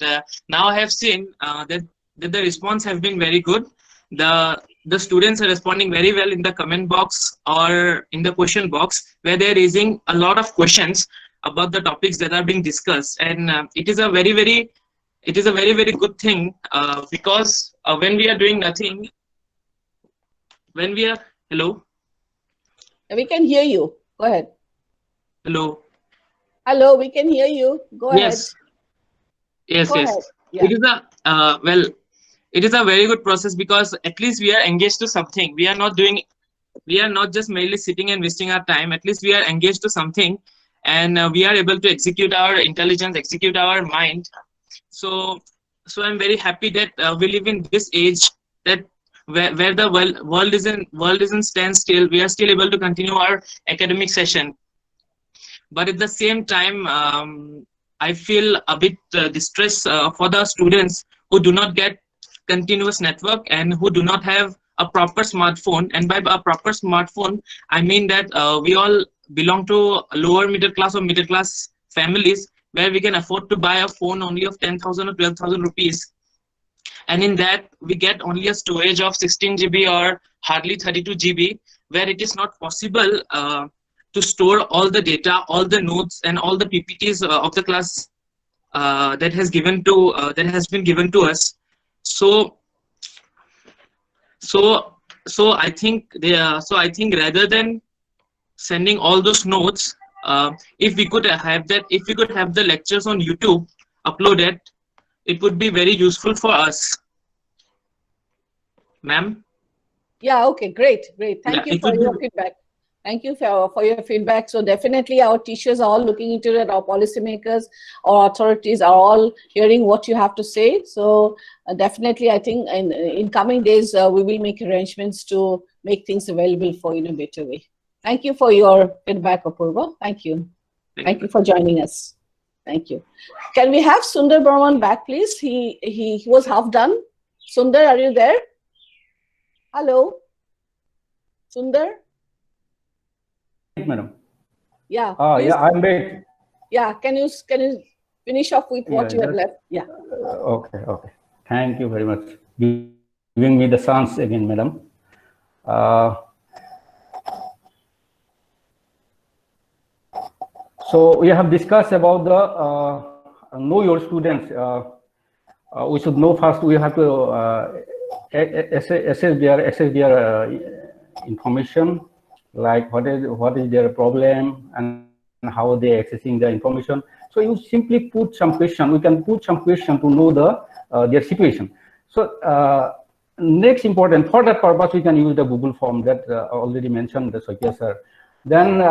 now I have seen that the response have been very good. The students are responding very well in the comment box or in the question box, where they're raising a lot of questions about the topics that are being discussed, and it is a very very good thing because when we are doing nothing, when we are hello. We can hear you. Go ahead. Hello. Hello, we can hear you. Go ahead. Yes. Go ahead. Yeah. It is a it is a very good process because at least we are engaged to something. We are not just merely sitting and wasting our time. At least we are engaged to something, and we are able to execute our intelligence, execute our mind. So I'm very happy that we live in this age that where the world isn't standstill. We are still able to continue our academic session. But at the same time, I feel a bit distressed for the students who do not get continuous network and who do not have a proper smartphone. And by a proper smartphone, I mean that we all belong to lower middle class or middle class families where we can afford to buy a phone only of 10,000 or 12,000 rupees. And in that, we get only a storage of 16 GB or hardly 32 GB, where it is not possible to store all the data, all the notes, and all the PPTs of the class that has been given to us. So I think rather than sending all those notes, if we could have the lectures on YouTube uploaded, it would be very useful for us. Ma'am? Yeah, okay, great. Thank you for your feedback. Thank you for your feedback. So definitely our teachers are all looking into it, our policymakers, our authorities are all hearing what you have to say. So definitely I think in coming days, we will make arrangements to make things available for you in a better way. Thank you for your feedback, Apurva. Thank you. Thank you for joining us. Thank you. Can we have Sundar Burman back, please? He was half done. Sundar, are you there? Hello? Sundar? Madam. Yeah. Yeah, I'm back. Yeah, can you finish off with what you have left? Yeah. Okay. Thank you very much. Giving me the chance again, madam. So we have discussed about the know your students. We should know first. We have to assess their information, like what is their problem and how they are accessing the information. So you simply put some question. We can put some question to know their situation. So next important for that purpose, we can use the Google form that already mentioned the Sakya sir. Then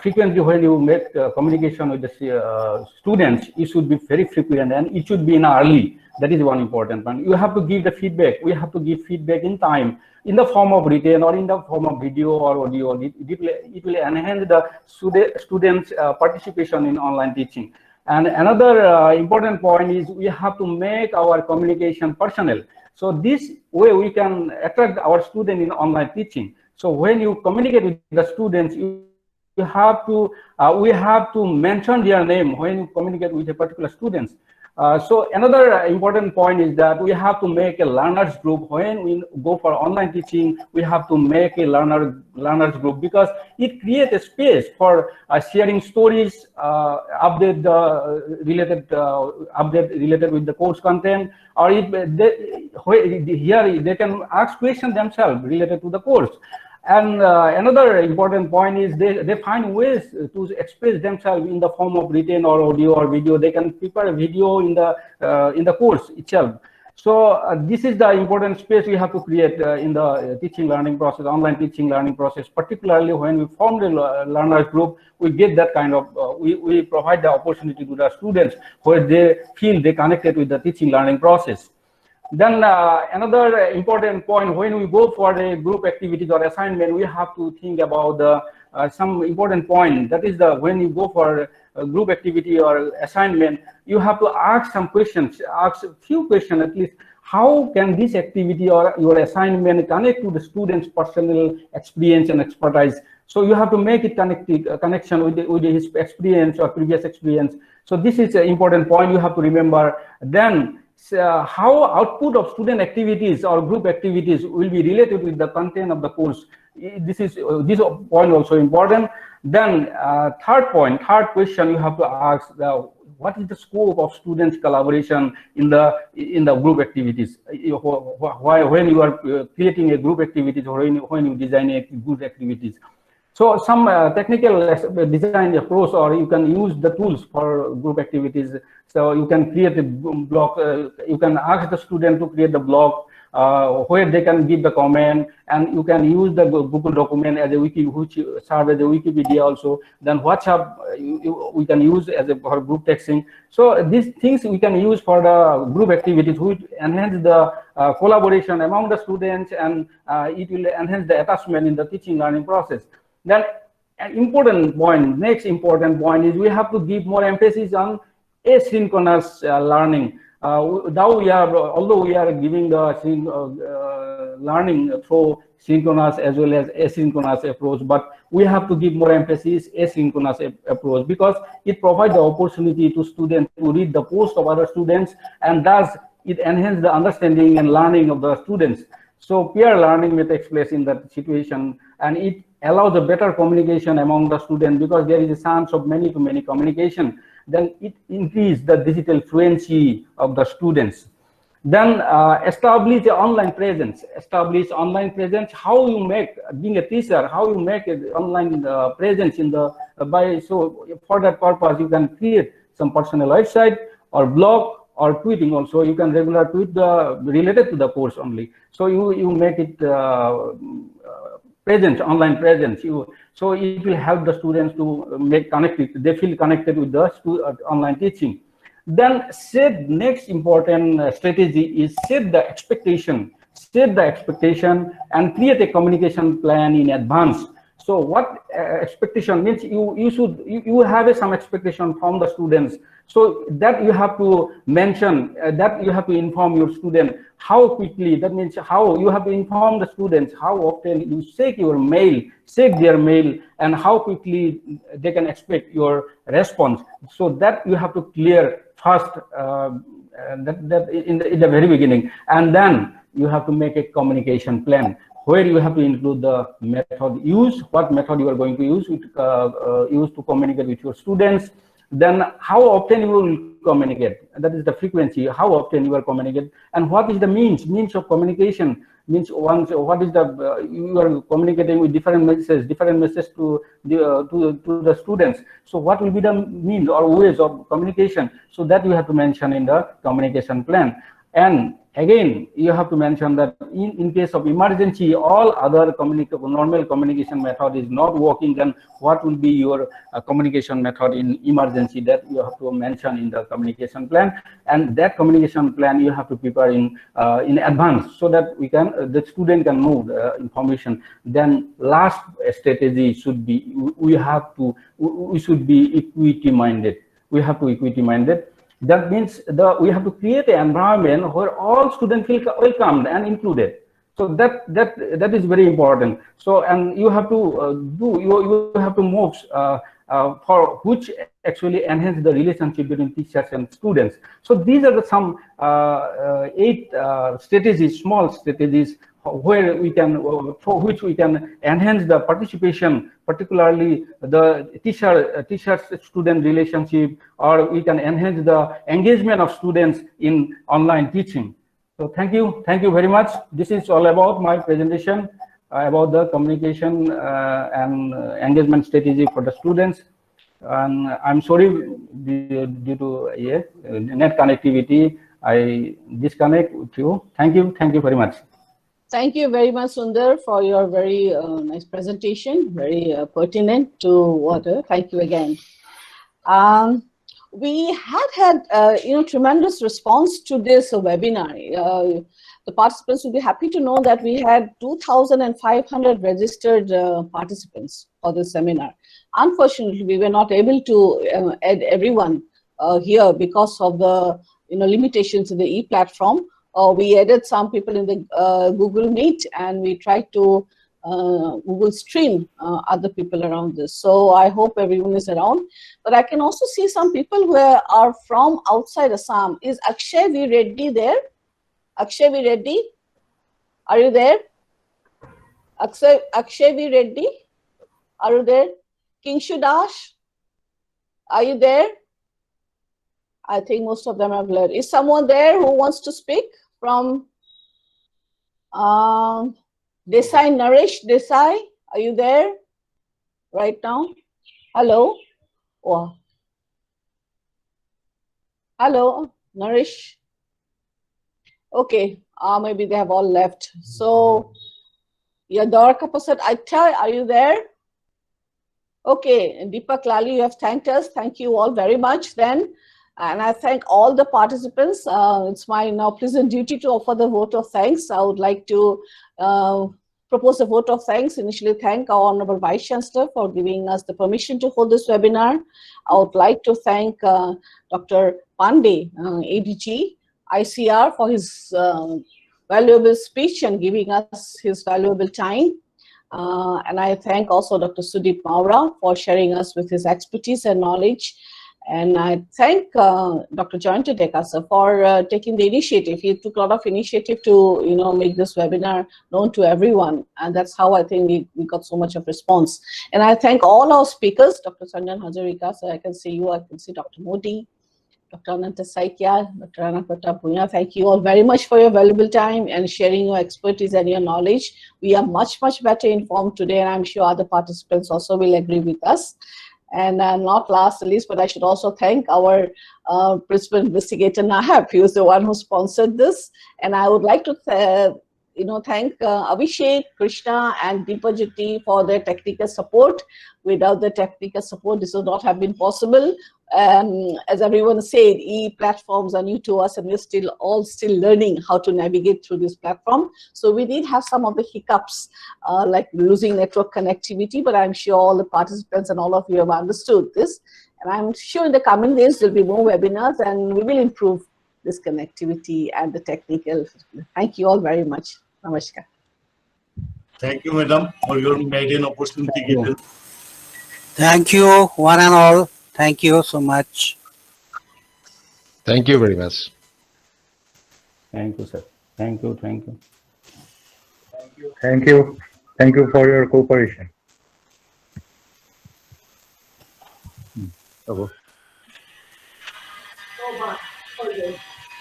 frequently when you make communication with the students, it should be very frequent and it should be in early. That is one important one. You have to give the feedback. We have to give feedback in time, in the form of written or in the form of video or audio. It will enhance the students' participation in online teaching. And another important point is we have to make our communication personal. So this way we can attract our student in online teaching. So when you communicate with the students, we have to mention their name when you communicate with a particular students. So another important point is that we have to make a learners group. When we go for online teaching, we have to make a learners group because it creates a space for sharing stories, update related with the course content, or here they can ask questions themselves related to the course. And another important point is they find ways to express themselves in the form of written or audio or video. They can prepare a video in the course itself. So this is the important space we have to create in the teaching learning process, online teaching learning process. Particularly when we form the learners group, we get that kind of we provide the opportunity to the students where they feel they connected with the teaching learning process. Then another important point, when we go for a group activities or assignment, we have to think about some important point. That is when you go for a group activity or assignment, you have to ask some questions, ask a few questions at least. How can this activity or your assignment connect to the student's personal experience and expertise? So you have to make it connection with his experience or previous experience. So this is an important point you have to remember. Then how output of student activities or group activities will be related with the content of the course. This point also important. Then third question you have to ask, what is the scope of students collaboration in the group activities? When you are creating a group activities or when you design a group activities. So some technical design approach, or you can use the tools for group activities. So you can create a block. You can ask the student to create the block where they can give the comment, and you can use the Google document as a wiki, which serve as a Wikipedia also. Then WhatsApp we can use as for group texting. So these things we can use for the group activities, which enhance the collaboration among the students, and it will enhance the attachment in the teaching learning process. Then an important point, next important point is we have to give more emphasis on asynchronous learning. Although we are giving the learning through synchronous as well as asynchronous approach, but we have to give more emphasis asynchronous approach because it provides the opportunity to students to read the post of other students, and thus it enhances the understanding and learning of the students. So peer learning may take place in that situation, and it allows a better communication among the students because there is a chance of many-to-many communication. Then it increases the digital fluency of the students. Then establish the online presence. Establish online presence. How you make, being a teacher, how you make an online presence in the so for that purpose you can create some personal website or blog or tweeting also. You can regular tweet the related to the course only. So you make it presence, online presence. So it will help the students to make connected. They feel connected with the online teaching. Then next important strategy is set the expectation. Set the expectation and create a communication plan in advance. So what expectation means? You have some expectation from the students. So that you have to mention, that you have to inform your student how quickly. That means how you have to inform the students how often you check their mail, and how quickly they can expect your response. So that you have to clear first, that in the very beginning, and then you have to make a communication plan where you have to include the method use, what method you are going to use to communicate with your students. Then how often you will communicate, that is the frequency, how often you are communicate, and what is the means of communication. Means what is the you are communicating with different messages to the students. So what will be the means or ways of communication? So that you have to mention in the communication plan. And again, you have to mention that in case of emergency, all other normal communication method is not working, then what will be your communication method in emergency? That you have to mention in the communication plan. And that communication plan you have to prepare in advance, so that the student can know the information. Then last strategy should be, we should be equity minded. We have to equity minded. That means we have to create an environment where all students feel welcomed and included. So that is very important. So, and you have to you have to move for which actually enhance the relationship between teachers and students. So these are some 8 strategies, small strategies, where we can, for which we can enhance the participation, particularly the teacher-student relationship, or we can enhance the engagement of students in online teaching. So thank you very much. This is all about my presentation about the communication and engagement strategy for the students. And I'm sorry, due to net connectivity, I disconnect with you. Thank you very much. Thank you very much, Sundar, for your very nice presentation, very pertinent to what. Thank you again. We had tremendous response to this webinar. The participants will be happy to know that we had 2,500 registered participants for this seminar. Unfortunately, we were not able to add everyone here because of the limitations in the e-platform. We added some people in the Google Meet, and we tried to Google Stream other people around this. So I hope everyone is around. But I can also see some people who are from outside Assam. Is Akshay V. Reddy there? Akshay V. Reddy? Are you there? Akshay V. Reddy? Are you there? Kingshu Dash? Are you there? I think most of them have left. Is someone there who wants to speak from Desai? Naresh Desai, are you there right now? Hello? Oh. Hello, Naresh? Okay, maybe they have all left. So, Yadar Kapasat Aita, are you there? Okay, and Deepak Lali, you have thanked us. Thank you all very much then. And I thank all the participants. It's my now pleasant duty to offer the vote of thanks. I would like to propose a vote of thanks. Initially, thank our Honorable Vice Chancellor for giving us the permission to hold this webinar. I would like to thank Dr. Pandey, ADG, ICR, for his valuable speech and giving us his valuable time. And I thank also Dr. Sudeep Maura for sharing us with his expertise and knowledge. And I thank Dr. Jayanta Dekasa for taking the initiative. He took a lot of initiative to, make this webinar known to everyone. And that's how I think we got so much of response. And I thank all our speakers, Dr. Sanjan Hazarika, so I can see you, I can see Dr. Modi, Dr. Ananta Saikya, Dr. Rana Pratap Bhuya. Thank you all very much for your valuable time and sharing your expertise and your knowledge. We are much, much better informed today, and I'm sure other participants also will agree with us. And not last least, but I should also thank our principal investigator Nahab. He was the one who sponsored this, and I would like to thank Abhishek, Krishna, and Deepajiti for their technical support. Without the technical support, this would not have been possible. As everyone said, e-platforms are new to us, and we're still learning how to navigate through this platform. So we did have some of the hiccups, like losing network connectivity, but I'm sure all the participants and all of you have understood this. And I'm sure in the coming days, there'll be more webinars, and we will improve this connectivity and the technical. Thank you all very much. Namaskar. Thank you, madam, for your maiden opportunity given. Thank you, one and all. Thank you so much. Thank you very much. Thank you, sir. Thank you. Thank you. Thank you. Thank you for your cooperation.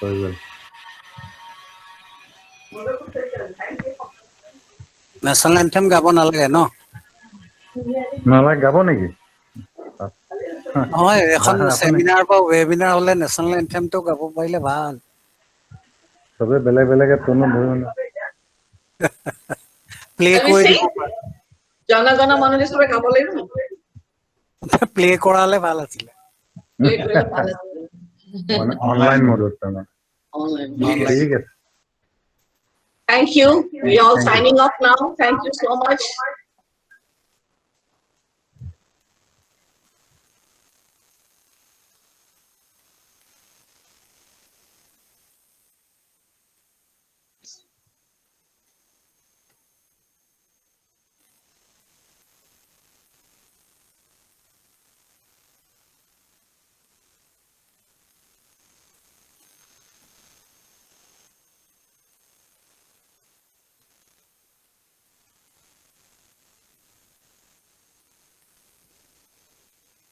Very well. National anthem গাব নালাগে ন? নালাগে গাব নেকি? নহয়, এখন seminar বা webinar হলে নেশ্যনেল এন্থেমটো গাব পাৰিলে ভাল। সবে বেলেগ বেলেগে টনো ধৰিব না। প্লে কৰি দিব পাৰে। জনগণ মন হিচাপে গাব লাগিব। প্লে কৰালে ভাল আছিলে। অনলাইন মোডত তাৰমানে। ঠিক আছে। Thank you. We all signing off now. Thank you so much.